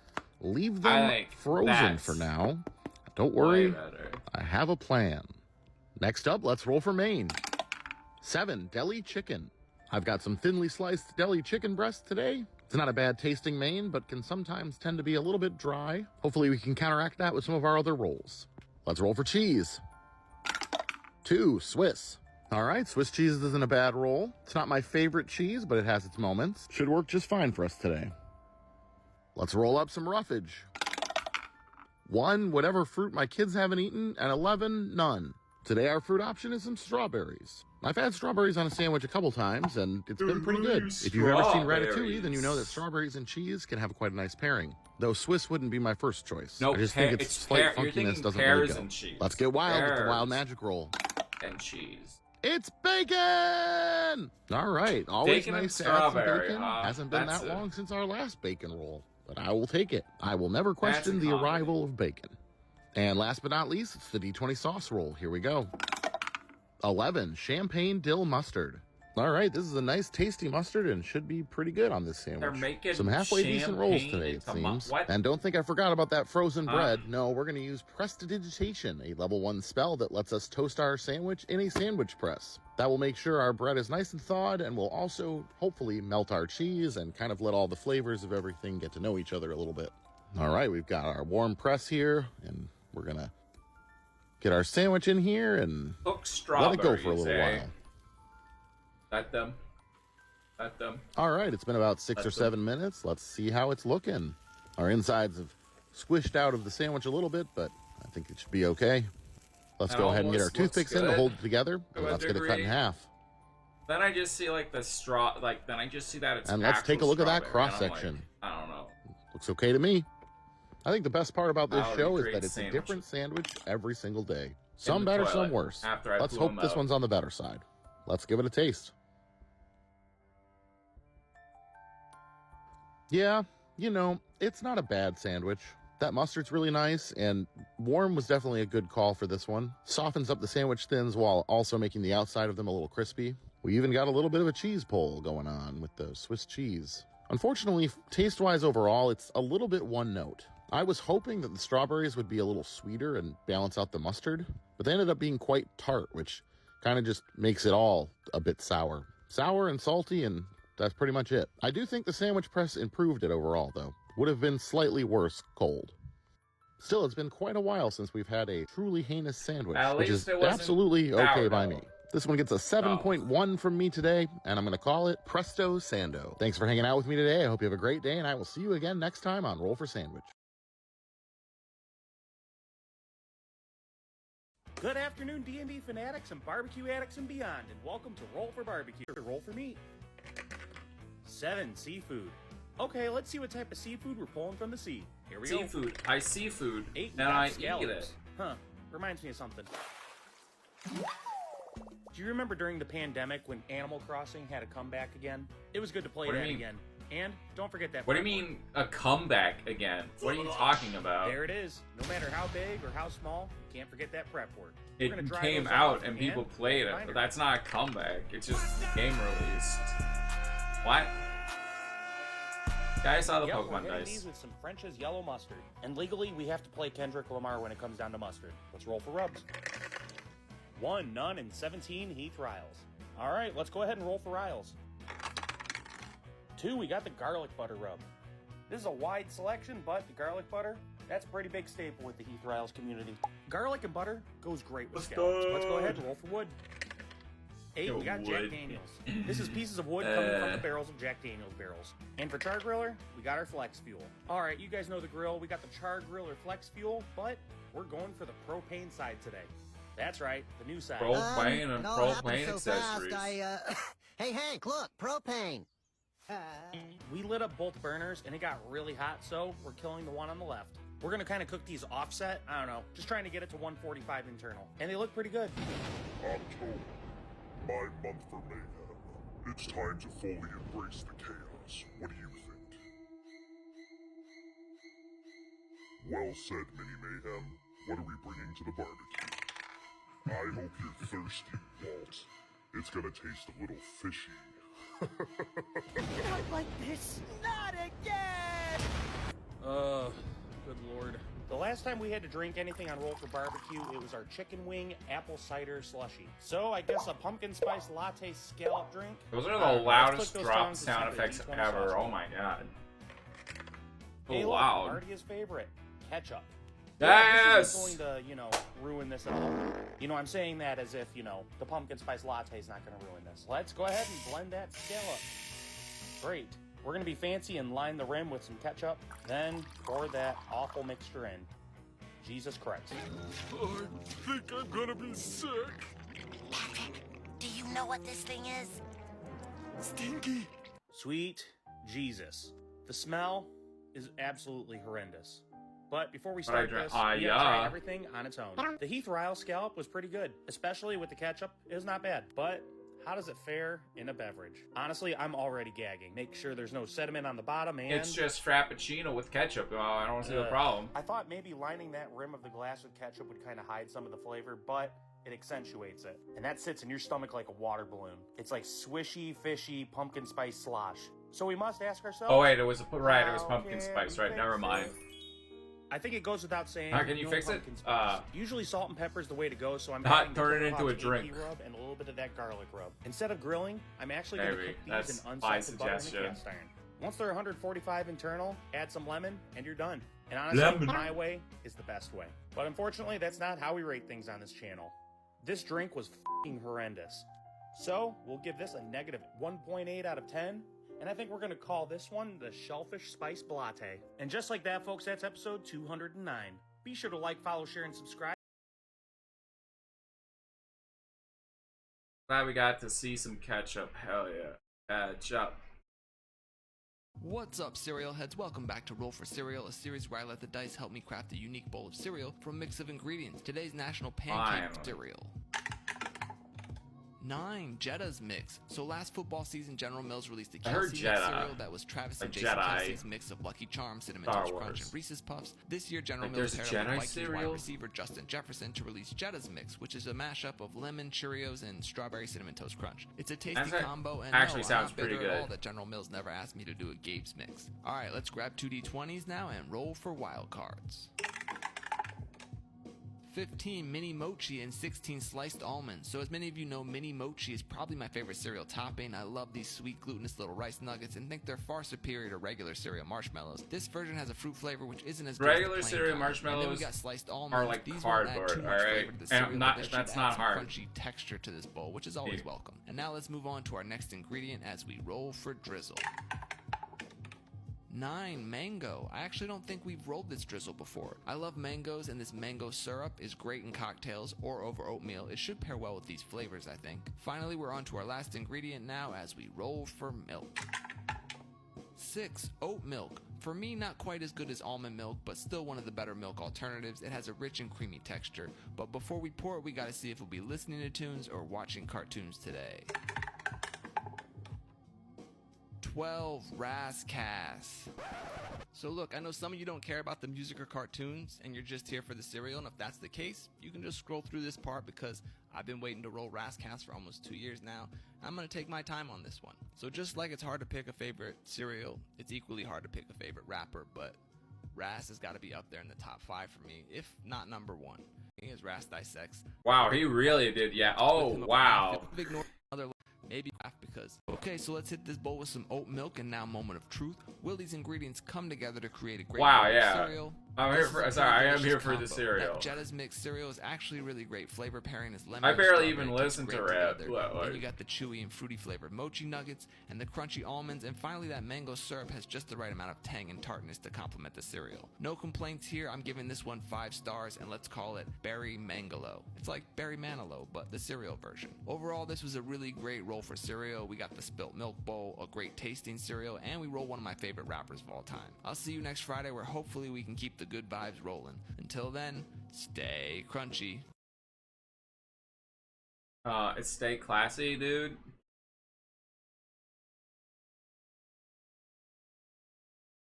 leave I them think frozen that's for now. Don't way worry, better. I have a plan. Next up, let's roll for Maine. 7, deli chicken. I've got some thinly sliced deli chicken breasts today. It's not a bad tasting main, but can sometimes tend to be a little bit dry. Hopefully we can counteract that with some of our other rolls. Let's roll for cheese. 2, Swiss. All right, Swiss cheese isn't a bad roll. It's not my favorite cheese, but it has its moments. Should work just fine for us today. Let's roll up some roughage. 1, whatever fruit my kids haven't eaten, and 11, none. Today our fruit option is some strawberries. I've had strawberries on a sandwich a couple times, and it's been pretty good. If you've ever seen Ratatouille, then you know that strawberries and cheese can have quite a nice pairing. though Swiss wouldn't be my first choice. No, I just think its slight you're funkiness thinking doesn't pears really go. and cheese. Let's get wild with the Pears wild magic roll. and cheese. It's bacon! All right, always Bacon and nice to add some strawberry, bacon. huh? Hasn't been That's that it. long since our last bacon roll, but I will take it. I will never question the common. arrival of bacon. And last but not least, it's the D20 sauce roll. Here we go. 11, champagne dill mustard. All right, this is a nice tasty mustard and should be pretty good on this They're sandwich. making Some halfway decent rolls champagne today, it into seems. what? And don't think I forgot about that frozen bread. No, we're going to use prestidigitation, a level 1 spell that lets us toast our sandwich in a sandwich press. That will make sure our bread is nice and thawed and will also hopefully melt our cheese and kind of let all the flavors of everything get to know each other a little bit. All right, we've got our warm press here, and we're going to get our sandwich in here and Cook let it go for a strawberries, little eh? while. Let them. Let them. All right, it's been about 6 or 7 minutes. Let's see how it's looking. Our insides have squished out of the sandwich a little bit, but I think it should be okay. Let's That go ahead and get our almost looks toothpicks in to good hold it together, to and a let's get it cut in degree. half. Then I just see like the straw, like then I just see that it's And let's take a actual look at that strawberry, and I'm cross-section. like, I don't know. Looks okay to me. I think the best part about this That'll be show is great that it's sandwich. a different sandwich every single day. Some the better, some toilet worse. after I Let's blew hope 'em this out. one's on the better side. Let's give it a taste. Yeah, you know, it's not a bad sandwich. That mustard's really nice, and warm was definitely a good call for this one. Softens up the sandwich thins while also making the outside of them a little crispy. We even got a little bit of a cheese pull going on with the Swiss cheese. Unfortunately, taste-wise overall, it's a little bit one note. I was hoping that the strawberries would be a little sweeter and balance out the mustard, but they ended up being quite tart, which kind of just makes it all a bit sour. Sour and salty, and that's pretty much it. I do think the sandwich press improved it overall, though. Would have been slightly worse cold. Still, it's been quite a while since we've had a truly heinous sandwich, At which least is it wasn't absolutely okay by sourdough. me. This one gets a 7.1 from me today, and I'm going to call it Presto Sando. Thanks for hanging out with me today. I hope you have a great day, and I will see you again next time on Roll for Sandwich. Good afternoon, D&D fanatics and barbecue addicts and beyond, and welcome to Roll for Barbecue. Roll for meat. 7, seafood. Okay, let's see what type of seafood we're pulling from the sea. Here we go. Seafood. I see food, 8, and I scallops. eat it. Huh. Reminds me of something. Do you remember during the pandemic when Animal Crossing had a comeback again? It was good to play What do you that mean? again. And don't forget that. What do you prep work. mean a comeback again? What are you talking about? There it is. No matter how big or how small, you can't forget that prep work. We're gonna It dry came those out off and people played it, reminder. but that's not a comeback. It's just game released. What? Guys saw the Yep, we're Pokemon hitting dice. these with some French's yellow mustard. And legally, we have to play Kendrick Lamar when it comes down to mustard. Let's roll for rubs. 1, none, and 17, Heath Riles. All right, let's go ahead and roll for Riles. 2, we got the garlic butter rub. This is a wide selection, but the garlic butter, that's a pretty big staple with the Heath Riles community. Garlic and butter goes great with scallops. Let's go ahead and roll for wood. 8, we got Jack Wood. Daniels. This is pieces of wood coming from the barrels of Jack Daniels barrels. And for char griller, we got our flex fuel. All right, you guys know the grill. We got the char griller flex fuel, but we're going for the propane side today. That's right, the new side. Propane and it all happened propane so accessories. fast, Hey, Hank, look, propane. We lit up both burners and it got really hot, so we're killing the one on the left. We're gonna kind of cook these offset, I don't know, just trying to get it to 145 internal. And they look pretty good. October, my month for mayhem. It's time to fully embrace the chaos. What do you think? Well said, Mini Mayhem. What are we bringing to the barbecue? I hope you're thirsty, Walt. It's gonna taste a little fishy. Not like this. Not again. Good lord. The last time we had to drink anything on Roll for Barbecue, it was our chicken wing apple cider slushy. So I guess a pumpkin spice latte scallop drink. Those are I the don't know, let's loudest click those drop tongues and sound see if the effects D20 sauce ever. Oh will. my god. Hey, So look, loud. Marty's favorite, ketchup. Yes! This isn't going to, ruin this at all. I'm saying that as if, the pumpkin spice latte is not going to ruin this. Let's go ahead and blend that scallop. Great. We're going to be fancy and line the rim with some ketchup, then pour that awful mixture in. Jesus Christ. I think I'm gonna be sick. Patrick, do you know what this thing is? Stinky. Sweet Jesus. The smell is absolutely horrendous. But before we But I start drank- this, we gotta yeah. try everything on its own. The Heath Ryle scallop was pretty good, especially with the ketchup. It was not bad, but how does it fare in a beverage? Honestly, I'm already gagging. Make sure there's no sediment on the bottom, and It's just Frappuccino with ketchup. Oh, I don't see the problem. I thought maybe lining that rim of the glass with ketchup would kind of hide some of the flavor, but it accentuates it. And that sits in your stomach like a water balloon. It's like swishy, fishy, pumpkin spice slosh. So we must ask ourselves... Oh wait, it was pumpkin can spice, we right? fix Never mind. I think it goes without saying. How can you no fix it? pumpkin spice. Usually salt and pepper is the way to go, so I'm Not adding turn it the into a Cocoa drink. Puffs rub and a little bit of that garlic rub. Instead of grilling, I'm actually going to Maybe. cook these That's in my unsalted butter in a suggestion. cast iron. Once they're 145 internal, add some lemon, and you're done. And honestly, Lemon. my way is the best way. But unfortunately, that's not how we rate things on this channel. This drink was f***ing horrendous. So, we'll give this a negative 1.8 out of 10. And I think we're going to call this one the Shellfish Spice Latte. And just like that, folks, that's episode 209. Be sure to like, follow, share, and subscribe. Glad we got to see some ketchup. Hell yeah. Ketchup. What's up, cereal heads? Welcome back to Roll for Cereal, a series where I let the dice help me craft a unique bowl of cereal from a mix of ingredients. Today's national pancake Finally. cereal. 9. Jetta's Mix. So last football season, General Mills released a I heard Kelsey Mix Jetta. cereal that was Travis and Like Jason Jedi. Kelsey's mix of Lucky Charms, Cinnamon Star Toast Wars. Crunch, and Reese's Puffs. This year, General Like Mills there's a paired up Jedi with Vikings cereal? wide receiver Justin Jefferson to release Jetta's Mix, which is a mashup of lemon, Cheerios, and strawberry Cinnamon Toast Crunch. It's a tasty That's combo, and actually no, sounds I'm not bitter pretty at good. all that General Mills never asked me to do a Gabe's Mix. Alright, let's grab 2d20s now and roll for wild cards. 15 mini mochi and 16 sliced almonds. So as many of you know, mini mochi is probably my favorite cereal topping. I love these sweet glutinous little rice nuggets and think they're far superior to regular cereal marshmallows. This version has a fruit flavor which isn't as good as the Regular plain cereal kind. And then we marshmallows got sliced almonds. are like These won't add cardboard, too much alright? flavor to the And cereal, not- but this that's should not add some hard. crunchy texture to this bowl, which is always Yeah. welcome. And now let's move on to our next ingredient as we roll for drizzle. 9. Mango. I actually don't think we've rolled this drizzle before. I love mangoes, and this mango syrup is great in cocktails or over oatmeal. It should pair well with these flavors, I think. Finally, we're on to our last ingredient now as we roll for milk. 6. Oat milk. For me, not quite as good as almond milk, but still one of the better milk alternatives. It has a rich and creamy texture. But before we pour it, we gotta see if we'll be listening to tunes or watching cartoons today. 12. Rascass. So look, I know some of you don't care about the music or cartoons, and you're just here for the cereal, and if that's the case, you can just scroll through this part because I've been waiting to roll Rascass for almost 2 years now. I'm going to take my time on this one. So just like it's hard to pick a favorite cereal, it's equally hard to pick a favorite rapper, but Ras has got to be up there in the top 5 for me, if not number 1. He is Ras Dissects. Wow, he really did, yeah. Oh, wow. Ignore other maybe half because. Okay, so let's hit this bowl with some oat milk, and now moment of truth. Will these ingredients come together to create a great Wow, bowl of yeah. cereal? I'm This here is for- a sorry, I am delicious here for the combo. cereal. That Jetta's mixed cereal is actually really great. Flavor pairing is lemon. I and barely strawberry even tastes listen to great rap. together. What? Then you got the chewy and fruity flavored mochi nuggets and the crunchy almonds, and finally that mango syrup has just the right amount of tang and tartness to complement the cereal. No complaints here. I'm giving this one 5 stars, and let's call it Berry Mangalo. It's like Berry Manilow, but the cereal version. Overall, this was a really great roll for cereal. We got the spilt milk bowl, a great tasting cereal, and we roll one of my favorite rappers of all time. I'll see you next Friday where hopefully we can keep the good vibes rolling. Until then, stay crunchy. It's stay classy, dude.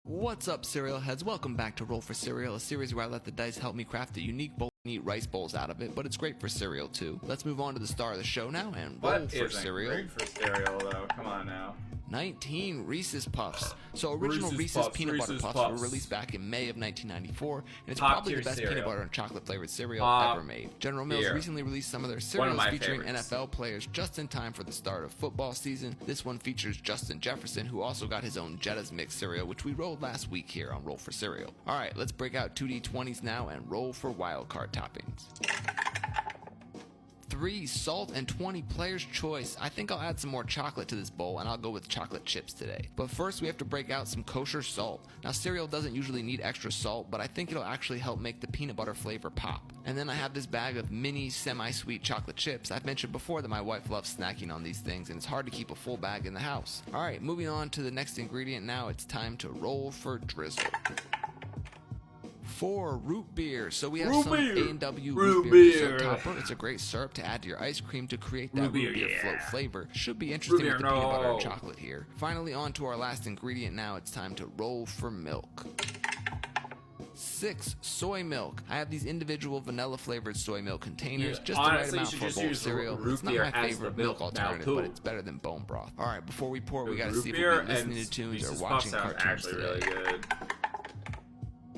What's up, cereal heads? Welcome back to Roll for Cereal, a series where I let the dice help me craft a unique bowl and eat rice bowls out of it, but it's great for cereal too. Let's move on to the star of the show now and roll What for isn't cereal. great for cereal, though? Come on now. 19 Reese's Puffs. So original Reese's Reese's Puffs, peanut butter Reese's puffs Puffs. were released back in May of 1994, and it's Top probably the tier best cereal. peanut butter and chocolate flavored cereal Top ever made. General Mills tier. recently released some of their One of cereals my featuring favorites. NFL players just in time for the start of football season. This one features Justin Jefferson, who also got his own Jetta's Mix cereal, which we rolled last week here on Roll for Cereal. Alright, let's break out 2d20s now and roll for wild card toppings. 3, salt and 20, player's choice. I think I'll add some more chocolate to this bowl, and I'll go with chocolate chips today. But first, we have to break out some kosher salt. Now, cereal doesn't usually need extra salt, but I think it'll actually help make the peanut butter flavor pop. And then I have this bag of mini semi-sweet chocolate chips. I've mentioned before that my wife loves snacking on these things, and it's hard to keep a full bag in the house. Alright, moving on to the next ingredient now, it's time to roll for drizzle. 4, root beer. So we have some A&W root beer syrup topper. It's a great syrup to add to your ice cream to create that root beer float flavor. Should be interesting with the peanut butter and chocolate here. Finally, on to our last ingredient now. It's time to roll for milk. 6, soy milk. I have these individual vanilla flavored soy milk containers, just the right amount for a bowl of cereal. It's not my favorite milk alternative, but it's better than bone broth. Alright, before we pour, we gotta see if we'll be listening to tunes or watching cartoons today. Really good.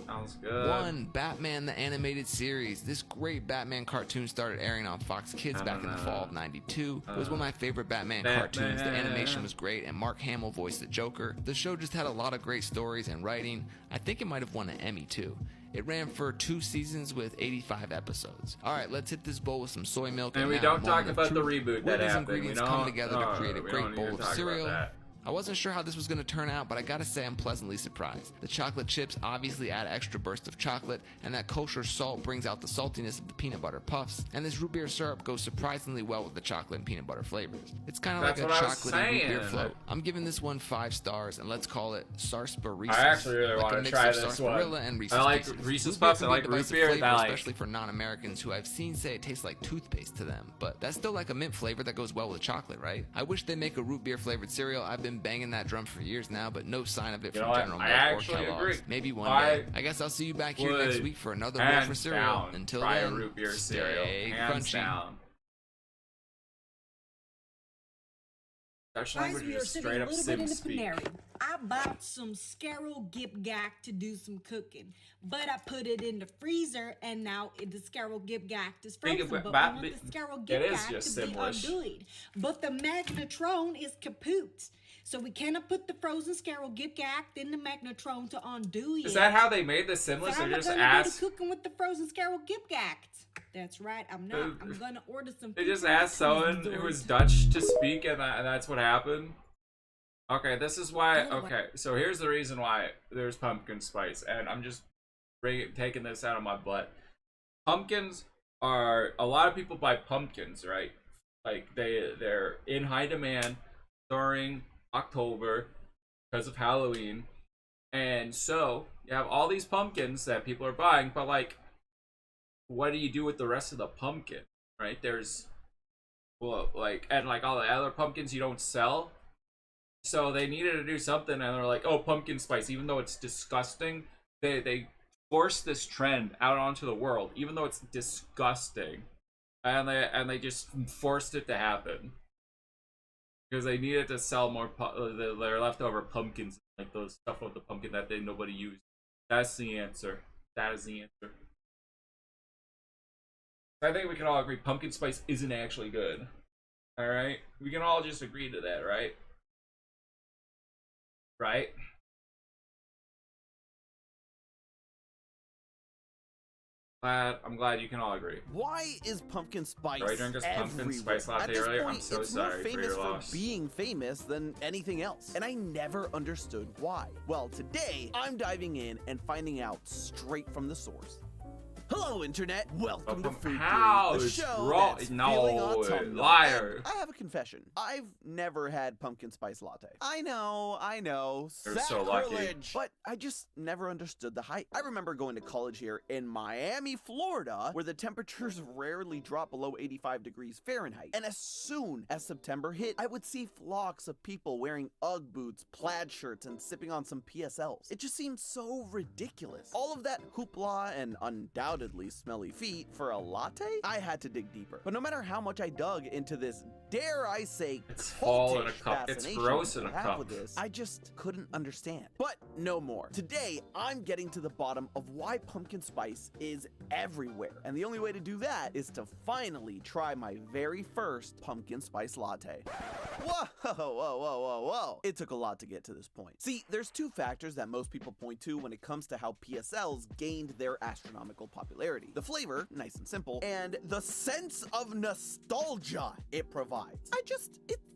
Sounds good. 1, Batman the Animated Series. This great Batman cartoon started airing on Fox Kids back in the fall of '92. It was one of my favorite Batman cartoons. The animation was great, and Mark Hamill voiced the Joker. The show just had a lot of great stories and writing. I think it might have won an Emmy too. It ran for 2 seasons with 85 episodes. Alright, let's hit this bowl with some soy milk. And we don't talk about the reboot that happened. These ingredients come together to create a great bowl of cereal. I wasn't sure how this was going to turn out, but I gotta say I'm pleasantly surprised. The chocolate chips obviously add extra burst of chocolate, and that kosher salt brings out the saltiness of the peanut butter puffs, and this root beer syrup goes surprisingly well with the chocolate and peanut butter flavors. It's kind of like a chocolatey root beer float. I'm giving this one 5 stars, and let's call it Sarsaparilla. I actually really want to try this one. And Reese's I like Pieces. Reese's Puffs, I like root beer, especially for non-Americans who I've seen say it tastes like toothpaste to them, but that's still like a mint flavor that goes well with chocolate, right? I wish they make a root beer flavored cereal. I've been banging that drum for years now, but no sign of it from General Mills or Kellogg's. Maybe one day. I guess I'll see you back here next week for another roll for cereal. Until then, root beer cereal. Stay Hands crunchy. down. Dutch language we are is sitting straight a up little bit in the sim speak. Panera. I bought some Scarrow Gip Gack to do some cooking, but I put it in the freezer, and now the Scarrow Gip Gack is frozen. But we want the Scarrow Gip Gack to be undoed. But the Magnetron is kaput. So we cannot put the frozen Scarrow Gip Gack in the Magnetron to undo it. Is that how they made the Simless? So Or just I'm gonna asked? do the cooking with the frozen Scarrow Gip Gack. That's right, I'm not. I'm gonna order some. They just asked someone who was Dutch to speak, and that's what happened. Okay, this is why. Okay, so here's the reason why there's pumpkin spice, and I'm just taking this out of my butt. Pumpkins are, a lot of people buy pumpkins, right? Like they're in high demand during October because of Halloween, and so you have all these pumpkins that people are buying, but like, what do you do with the rest of the pumpkin, right? There's, well, like, and like all the other pumpkins you don't sell, so they needed to do something, and they're like, oh, pumpkin spice, even though it's disgusting, they forced this trend out onto the world, even though it's disgusting, and they just forced it to happen because they needed to sell more their leftover pumpkins, like those stuff of the pumpkin that nobody used. That's the answer. That is the answer. I think we can all agree pumpkin spice isn't actually good. Alright? We can all just agree to that, right? Right? I'm glad you can all agree. Why is pumpkin spice Roy drank his pumpkin spice latte earlier. I'm so sorry for your loss. It's more famous for being famous than anything else, and I never understood why. Well, today I'm diving in and finding out straight from the source. Hello, Internet. Welcome to Food Theory, the show that's feeling autumnal. Liar. I have a confession. I've never had pumpkin spice latte. I know. You're so lucky. But I just never understood the hype. I remember going to college here in Miami, Florida, where the temperatures rarely drop below 85 degrees Fahrenheit. And as soon as September hit, I would see flocks of people wearing Ugg boots, plaid shirts, and sipping on some PSLs. It just seemed so ridiculous. All of that hoopla and undoubtedly smelly feet for a latte? I had to dig deeper. But no matter how much I dug into this, dare I say, it's fall in a cup. It's gross in a cup. With this, I just couldn't understand. But no more. Today, I'm getting to the bottom of why pumpkin spice is everywhere. And the only way to do that is to finally try my very first pumpkin spice latte. Whoa. It took a lot to get to this point. See, there's 2 factors that most people point to when it comes to how PSLs gained their astronomical popularity. popularity. The flavor, nice and simple, and the sense of nostalgia it provides.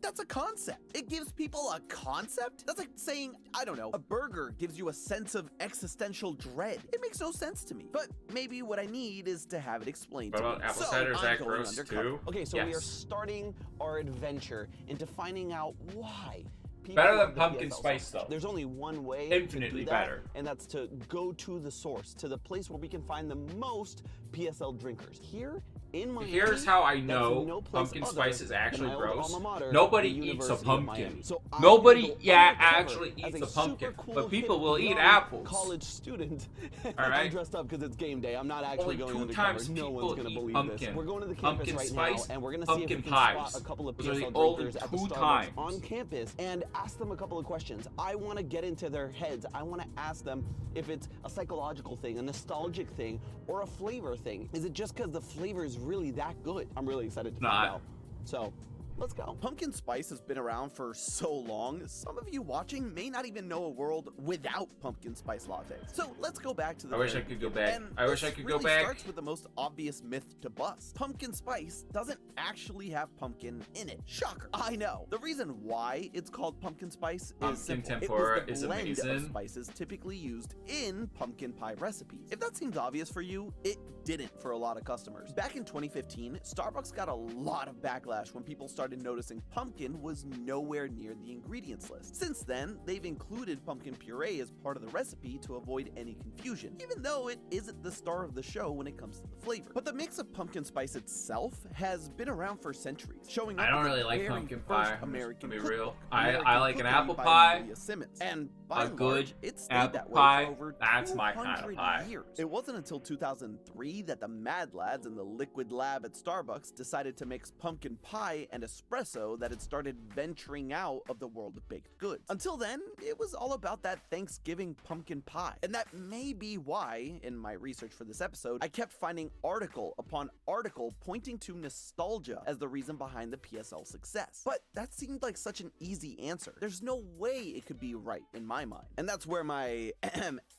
That's a concept. It gives people a concept? That's like saying, I don't know, a burger gives you a sense of existential dread. It makes no sense to me. But maybe what I need is to have it explained What to me. about apple cider? Is that gross too? Okay, so Yes. we are starting our adventure into finding out why. Better than love the pumpkin PSL. spice, though. There's only one way Infinitely to do that, better. and that's to go to the source, to the place where we can find the most PSL drinkers. Here in Miami, Here's how I that's know no place pumpkin other spice is than actually my old gross. alma mater, Nobody the eats a University of pumpkin. Miami. So I'm Nobody, gonna go yeah, undercover actually as eats a pumpkin, super cool, but people hip, will eat young apples. College student. All I'm right. dressed up because it's game day. I'm not actually Only going 2 undercover. times No people one's gonna eat believe pumpkin. this. We're going to the campus Pumpkin right spice, now, and we're gonna see if we pumpkin can pies. spot a couple of Those are the PSL only drinkers at the 2 Starbucks times. on campus and ask them a couple of questions. I want to get into their heads. I want to ask them if it's a psychological thing, a nostalgic thing, or a flavor thing. Is it just because the flavor is really that good? I'm really excited to find out. So, let's go. Pumpkin spice has been around for so long, some of you watching may not even know a world without pumpkin spice lattes. So let's go back to the I wish very I could go beginning. back. And I wish this I could go really back. starts with the most obvious myth to bust. Pumpkin spice doesn't actually have pumpkin in it. Shocker. I know. The reason why it's called pumpkin spice is Pumpkin simple. tempura It was is the blend of amazing. spices typically used in pumpkin pie recipes. If that seems obvious for you, it didn't for a lot of customers. Back in 2015, Starbucks got a lot of backlash when people started noticing pumpkin was nowhere near the ingredients list. Since then, they've included pumpkin puree as part of the recipe to avoid any confusion, even though it isn't the star of the show when it comes to the flavor. But the mix of pumpkin spice itself has been around for centuries, showing up I don't in the really like very pumpkin first pie. American To be real, cookbook, I American like an Cooking apple by pie. Julia Simmons. And by A and good large, it stayed apple that way pie. for over That's my kind of 200 pie. years. It wasn't until 2003 that the Mad Lads in the Liquid Lab at Starbucks decided to mix pumpkin pie and espresso that had started venturing out of the world of baked goods. Until then, it was all about that Thanksgiving pumpkin pie. And that may be why, in my research for this episode, I kept finding article upon article pointing to nostalgia as the reason behind the PSL success. But that seemed like such an easy answer. There's no way it could be right in my mind. And that's where my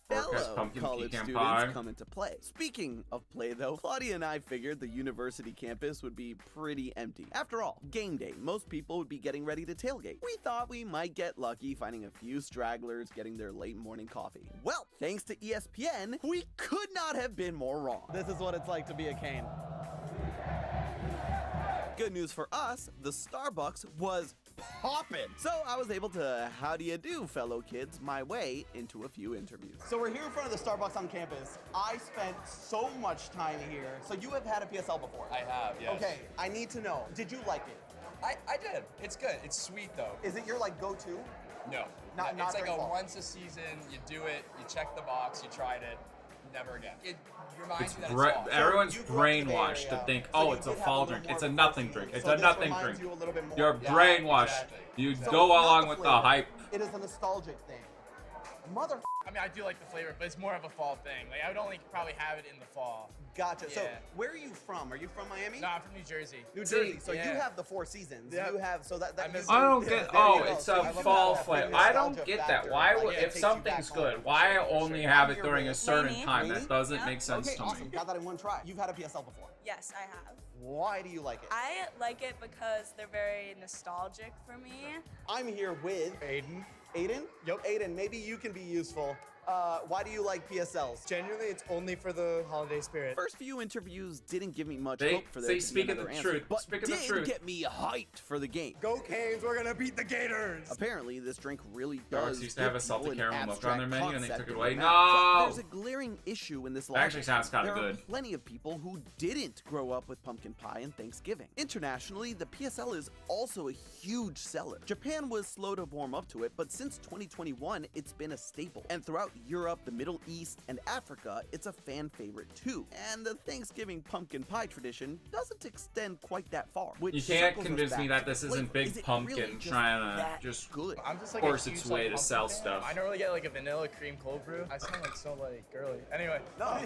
fellow pumpkin college pecan students pie. come into play. Speaking of play though, Claudia and I figured the university campus would be pretty empty. After all, game day, most people would be getting ready to tailgate. We thought we might get lucky finding a few stragglers getting their late morning coffee. Well, thanks to ESPN, we could not have been more wrong. This is what it's like to be a Kane. Good news for us, the Starbucks was poppin'. So I was able to, how do you do, fellow kids, my way into a few interviews. So we're here in front of the Starbucks on campus. I spent so much time here. So you have had a PSL before? I have, yes. Okay, I need to know, did you like it? I did. It's good. It's sweet though. Is it your like go-to? No. Not it's like very a far. once a season, you do it, you check the box, you tried it, never again. It reminds you that it's fall. Everyone's you grew up in the Bay brainwashed to Area, think, so oh, you it's a did have fall a little drink. more It's a of a nothing fall drink. season. It's So a this nothing reminds drink. you a little bit more. You're Yeah, brainwashed. exactly. You So go not along the with the flavor. hype. It is a nostalgic thing. Mother. I mean, I do like the flavor, but it's more of a fall thing. Like I would only probably have it in the fall. Gotcha. So Yeah. where are you from? Are you from Miami? No, I'm from New Jersey. New Jersey. So yeah. you have the Four Seasons. Yeah. You have so that. miss I don't Yeah, get. there Oh, you go. it's So a I love fall that flavor. nostalgia I don't factor. get that. Why would Like, it if takes you something's back home. good? Why only have it during a certain Lainey? time? Lainey? That doesn't Yeah. make sense Okay, to awesome. me. Got that in one try. You've had a PSL before. Yes, I have. Why do you like it? I like it because they're very nostalgic for me. I'm here with Aiden. Aiden? Yep. Aiden, maybe you can be useful. Why do you like PSLs? Genuinely, it's only for the holiday spirit. First few interviews didn't give me much They- hope for there they to be speak of another the answer, truth. but Speak of the did truth. get me hyped for the game. Go Canes, we're gonna beat the Gators. Apparently, this drink really Starbucks does used to have give a salted people an caramel milk on their abstract menu and they took concept it in away. their mouth. But No! there's a glaring issue in this That actually logic. sounds kinda There good. are plenty of people who didn't grow up with pumpkin pie and Thanksgiving. Internationally, the PSL is also a huge seller. Japan was slow to warm up to it, but since 2021, it's been a staple. And throughout Europe, the Middle East, and Africa, it's a fan favorite too. And the Thanksgiving pumpkin pie tradition doesn't extend quite that far. Which You can't circles us convince me back that to this the isn't flavor. Big Is it Pumpkin really just trying to that just good? I'm just like force a its huge, way like, to pumpkin sell fan. stuff. I normally get like a vanilla cream cold brew. I sound like so like girly. Anyway. No.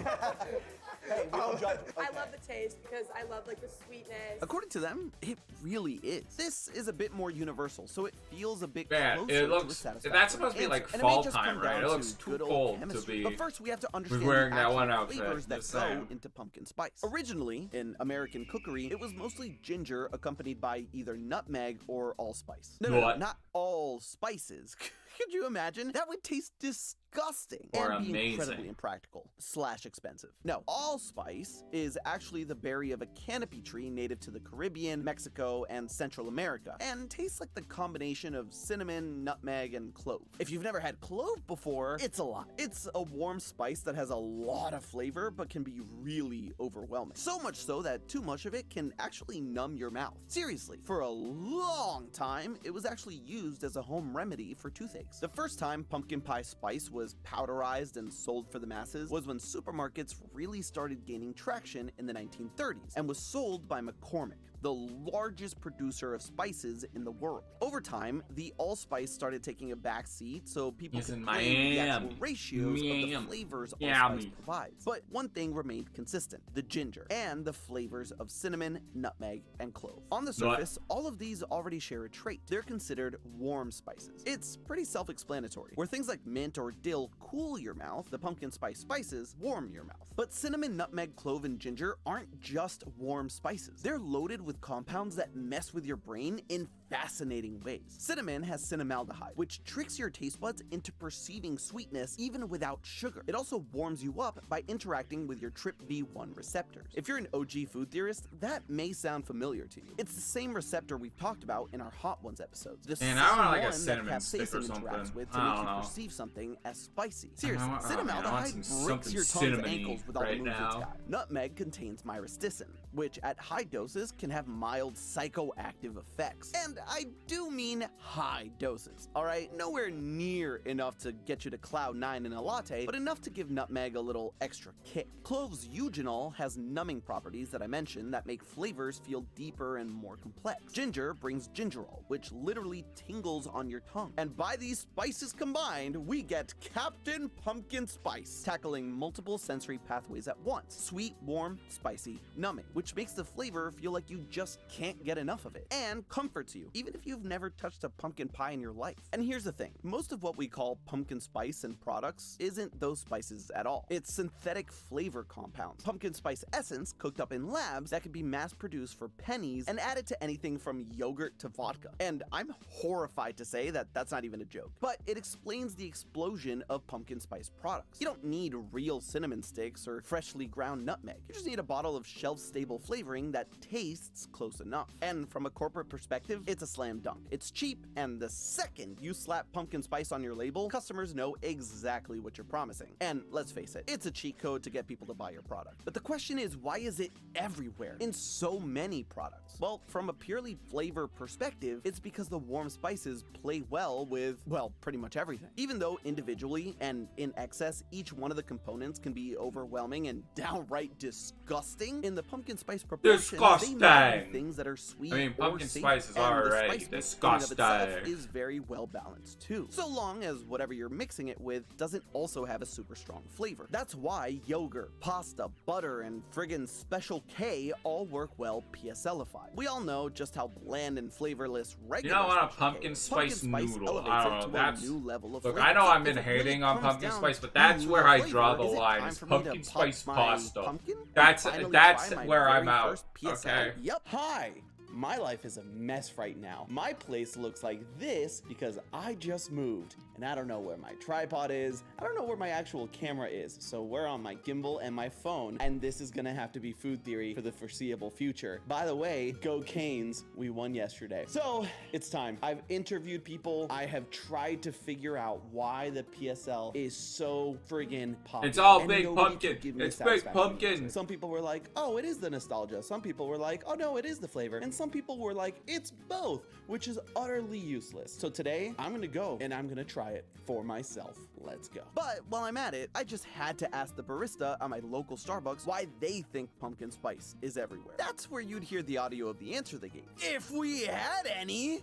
Hey, we don't judge. I love the taste because I love like the sweetness. According to them, it really is. This is a bit more universal, so it feels a bit Yeah, closer it to a looks. satisfactory That's supposed to be answer. like And it may fall just time, come right? down It to looks good good old cold to chemistry. be But first, we have to understand wearing the that actual one outfit, flavors that just go saying. into pumpkin spice. Originally, in American cookery, it was mostly ginger accompanied by either nutmeg or allspice. No, What? not all spices. Could you imagine? That would taste disgusting Or and be amazing. incredibly impractical / expensive. No, allspice is actually the berry of a canopy tree native to the Caribbean, Mexico, and Central America, and tastes like the combination of cinnamon, nutmeg, and clove. If you've never had clove before, it's a lot. It's a warm spice that has a lot of flavor, but can be really overwhelming. So much so that too much of it can actually numb your mouth. Seriously, for a long time, it was actually used as a home remedy for toothache. The first time pumpkin pie spice was powderized and sold for the masses was when supermarkets really started gaining traction in the 1930s and was sold by McCormick, the largest producer of spices in the world. Over time, the allspice started taking a back seat so people It's could in crave the actual Miami. ratios of the Miami. flavors Yeah, allspice me. provides. But one thing remained consistent: the ginger and the flavors of cinnamon, nutmeg, and clove. On the surface, all of these already share a trait. They're considered warm spices. It's pretty self-explanatory. Where things like mint or dill cool your mouth, the pumpkin spice spices warm your mouth. But cinnamon, nutmeg, clove, and ginger aren't just warm spices. They're loaded with compounds that mess with your brain in fascinating ways. Cinnamon has cinnamaldehyde, which tricks your taste buds into perceiving sweetness even without sugar. It also warms you up by interacting with your TRPV1 receptors. If you're an OG food theorist, that may sound familiar to you. It's the same receptor we've talked about in our Hot Ones episodes. The Man, same I want like a one that cinnamon stick or capsaicin something. interacts with to I make don't you know. perceive something as spicy. Seriously, I want cinnamaldehyde some- breaks your something tongue's cinnamony ankles with all the right moves it's now. got. Nutmeg contains myristicin, which at high doses can have mild psychoactive effects. And I do mean high doses, alright? Nowhere near enough to get you to cloud 9 in a latte, but enough to give nutmeg a little extra kick. Clove's eugenol has numbing properties that I mentioned that make flavors feel deeper and more complex. Ginger brings gingerol, which literally tingles on your tongue. And by these spices combined, we get Captain Pumpkin Spice, tackling multiple sensory pathways at once. Sweet, warm, spicy, numbing, which makes the flavor feel like you just can't get enough of it, and comforts you, even if you've never touched a pumpkin pie in your life. And here's the thing, most of what we call pumpkin spice and products isn't those spices at all. It's synthetic flavor compounds. Pumpkin spice essence cooked up in labs that can be mass produced for pennies and added to anything from yogurt to vodka. And I'm horrified to say that that's not even a joke, but it explains the explosion of pumpkin spice products. You don't need real cinnamon sticks or freshly ground nutmeg. You just need a bottle of shelf-stable flavoring that tastes close enough. And from a corporate perspective, it's a slam dunk. It's cheap, and the second you slap pumpkin spice on your label, customers know exactly what you're promising. And let's face it, it's a cheat code to get people to buy your product. But the question is, why is it everywhere in so many products? Well, from a purely flavor perspective, it's because the warm spices play well with, well, pretty much everything. Even though individually and in excess, each one of the components can be overwhelming and downright disgusting, in the pumpkin spice proportions, they may be things that are sweet. I mean, or pumpkin safe, spice is and the already spice mix in and of itself disgusting. is very well balanced too, so long as whatever you're mixing it with doesn't also have a super strong flavor. That's why yogurt, pasta, butter, and friggin' Special K all work well PSL-ified. We all know just how bland and flavorless regular You don't want a Special K pumpkin is. spice noodle. elevates I it don't know. to a That's new level of look. flavor. I know I've If been it really hating on comes pumpkin down spice, but to that's new where I flavor, draw the is it line. time Is for me to pumpkin pop spice my pasta. pumpkin and That's finally that's try my where I'm very out. first PSL? Okay. Yep. Hi. My life is a mess right now. My place looks like this because I just moved and I don't know where my tripod is. I don't know where my actual camera is. So we're on my gimbal and my phone, and this is gonna have to be food theory for the foreseeable future. By the way, go Canes, we won yesterday. So it's time. I've interviewed people. I have tried to figure out why the PSL is so friggin' popular. It's all and big nobody pumpkin. could give me a It's big satisfactory pumpkin. answer. Some people were like, oh, it is the nostalgia. Some people were like, oh no, it is the flavor. And some people were like, it's both, which is utterly useless. So today, I'm gonna go and I'm gonna try it for myself. Let's go. But while I'm at it, I just had to ask the barista at my local Starbucks why they think pumpkin spice is everywhere. That's where you'd hear the audio of the answer they gave. If we had any.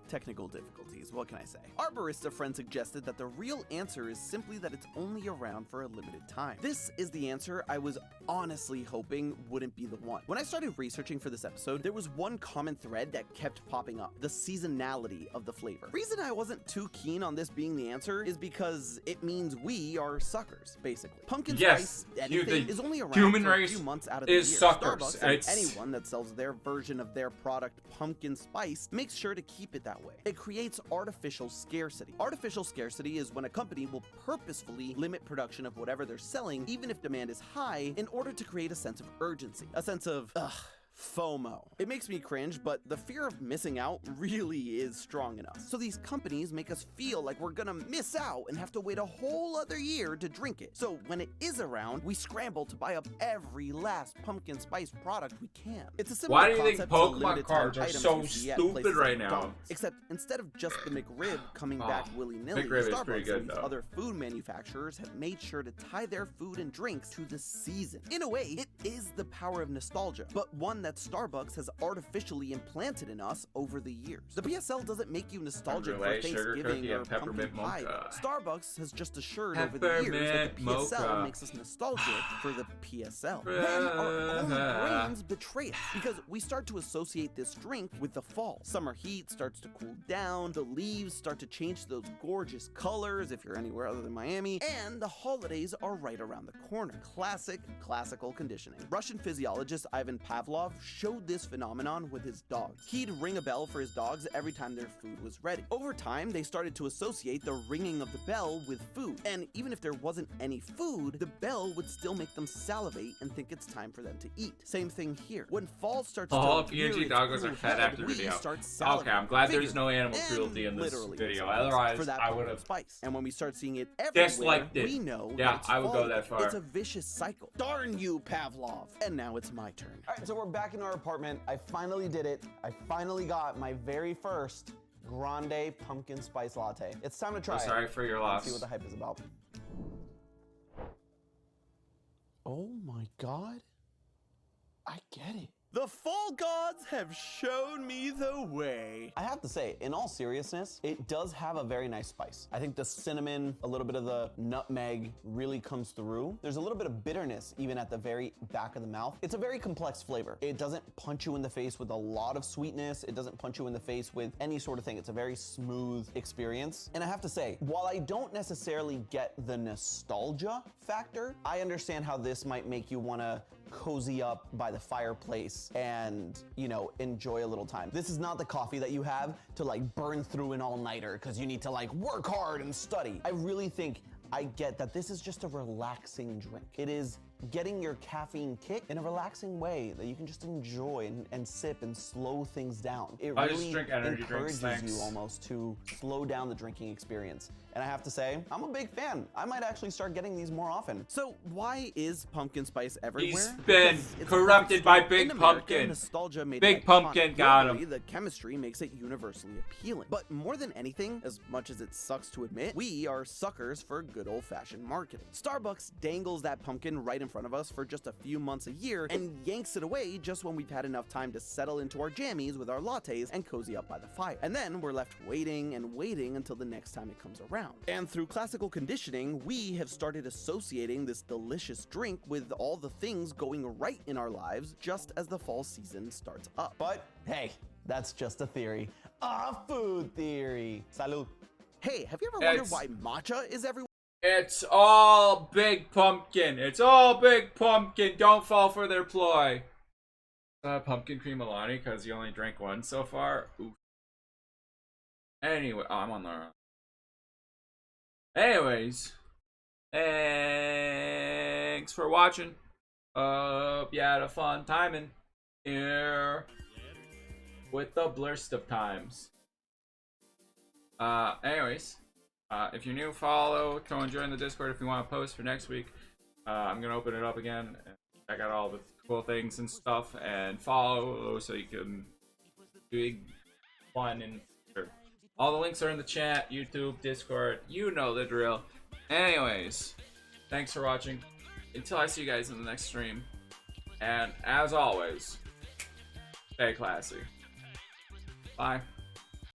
technical difficulties, what can I say? Our barista friend suggested that the real answer is simply that it's only around for a limited time. This is the answer I was honestly hoping wouldn't be the one. When I started researching for this episode, there was one common thread that kept popping up: the seasonality of the flavor. Reason I wasn't too keen on this being the answer is because it means we are suckers, basically. Pumpkin spice anything is only around for a few months out of the year. Starbucks and anyone that sells their version of their product pumpkin spice makes sure to keep it that way. It creates artificial scarcity. Artificial scarcity is when a company will purposefully limit production of whatever they're selling, even if demand is high, in order to create a sense of urgency, a sense of FOMO. It makes me cringe, but the fear of missing out really is strong enough. So these companies make us feel like we're gonna miss out and have to wait a whole other year to drink it. So when it is around, we scramble to buy up every last pumpkin spice product we can. It's a similar Why do you think concept to Pokemon limited cards time are items so you see at stupid places like right now? McDonald's. Except instead of just the McRib coming back willy-nilly, McRib is pretty Starbucks good, and these though. other food manufacturers have made sure to tie their food and drinks to the season. In a way, it is the power of nostalgia, but one that Starbucks has artificially implanted in us over the years. The PSL doesn't make you nostalgic for Creme brulee, sugar Thanksgiving cookie, or and pumpkin peppermint pie. mocha. Starbucks has just assured over the years that the Peppermint PSL mocha. makes us nostalgic for the PSL. Then our own brains betray us because we start to associate this drink with the fall. Summer heat starts to cool down, the leaves start to change those gorgeous colors if you're anywhere other than Miami, and the holidays are right around the corner. Classical conditioning. Russian physiologist Ivan Pavlov showed this phenomenon with his dogs. He'd ring a bell for his dogs every time their food was ready. Over time, they started to associate the ringing of the bell with food, and even if there wasn't any food, the bell would still make them salivate and think it's time for them to eat. Same thing here. When fall starts All to rear PNG its doggos are cool fed head, after we video. start Okay, I'm glad there's no salivating. animal And cruelty in this literally video. salivating Otherwise, for that I pumpkin would have spice. And when we start seeing it everywhere, disliked it. we know Yeah, that it's I would go fall. that far. It's a vicious cycle. Darn you, Pavlov. And now it's my turn. All right, so we're back in our apartment. I finally did it. I finally got my very first grande pumpkin spice latte. It's time to try it. Sorry for your and loss. see what the hype is about. Oh my God. I get it. The fall gods have shown me the way. I have to say, in all seriousness, it does have a very nice spice. I think the cinnamon, a little bit of the nutmeg really comes through. There's a little bit of bitterness even at the very back of the mouth. It's a very complex flavor. It doesn't punch you in the face with a lot of sweetness. It doesn't punch you in the face with any sort of thing. It's a very smooth experience. And I have to say, while I don't necessarily get the nostalgia factor, I understand how this might make you want to cozy up by the fireplace and, you know, enjoy a little time. This is not the coffee that you have to like burn through an all-nighter because you need to like work hard and study. I really think I get that this is just a relaxing drink. It is getting your caffeine kick in a relaxing way that you can just enjoy and sip and slow things down. It I really just drink energy encourages drinks, thanks. you almost to slow down the drinking experience. And I have to say, I'm a big fan. I might actually start getting these more often. So why is pumpkin spice everywhere? He's been Because it's a corrupted perfect by storm. Big In America, Pumpkin. Nostalgia made Big it iconic. Pumpkin got him. Globally, the chemistry makes it universally appealing. But more than anything, as much as it sucks to admit, we are suckers for good old-fashioned marketing. Starbucks dangles that pumpkin right in front of us for just a few months a year and yanks it away just when we've had enough time to settle into our jammies with our lattes and cozy up by the fire. And then we're left waiting and waiting until the next time it comes around. And through classical conditioning, we have started associating this delicious drink with all the things going right in our lives just as the fall season starts up. But hey, that's just a theory. A food theory. Salud. Hey, have you ever wondered why matcha is everywhere? It's all Big Pumpkin. It's all Big Pumpkin. Don't fall for their ploy. Pumpkin cream Alani because you only drank one so far. Oof. Anyway, I'm on the wrong. Anyways, thanks for watching. Hope you had a fun time in here with the blurst of times. Anyways. If you're new, follow, go and join the Discord if you want to post for next week. I'm going to open it up again and check out all the cool things and stuff and follow so you can do fun and all the links are in the chat, YouTube, Discord, you know the drill. Anyways, thanks for watching. Until I see you guys in the next stream. And as always, stay classy. Bye.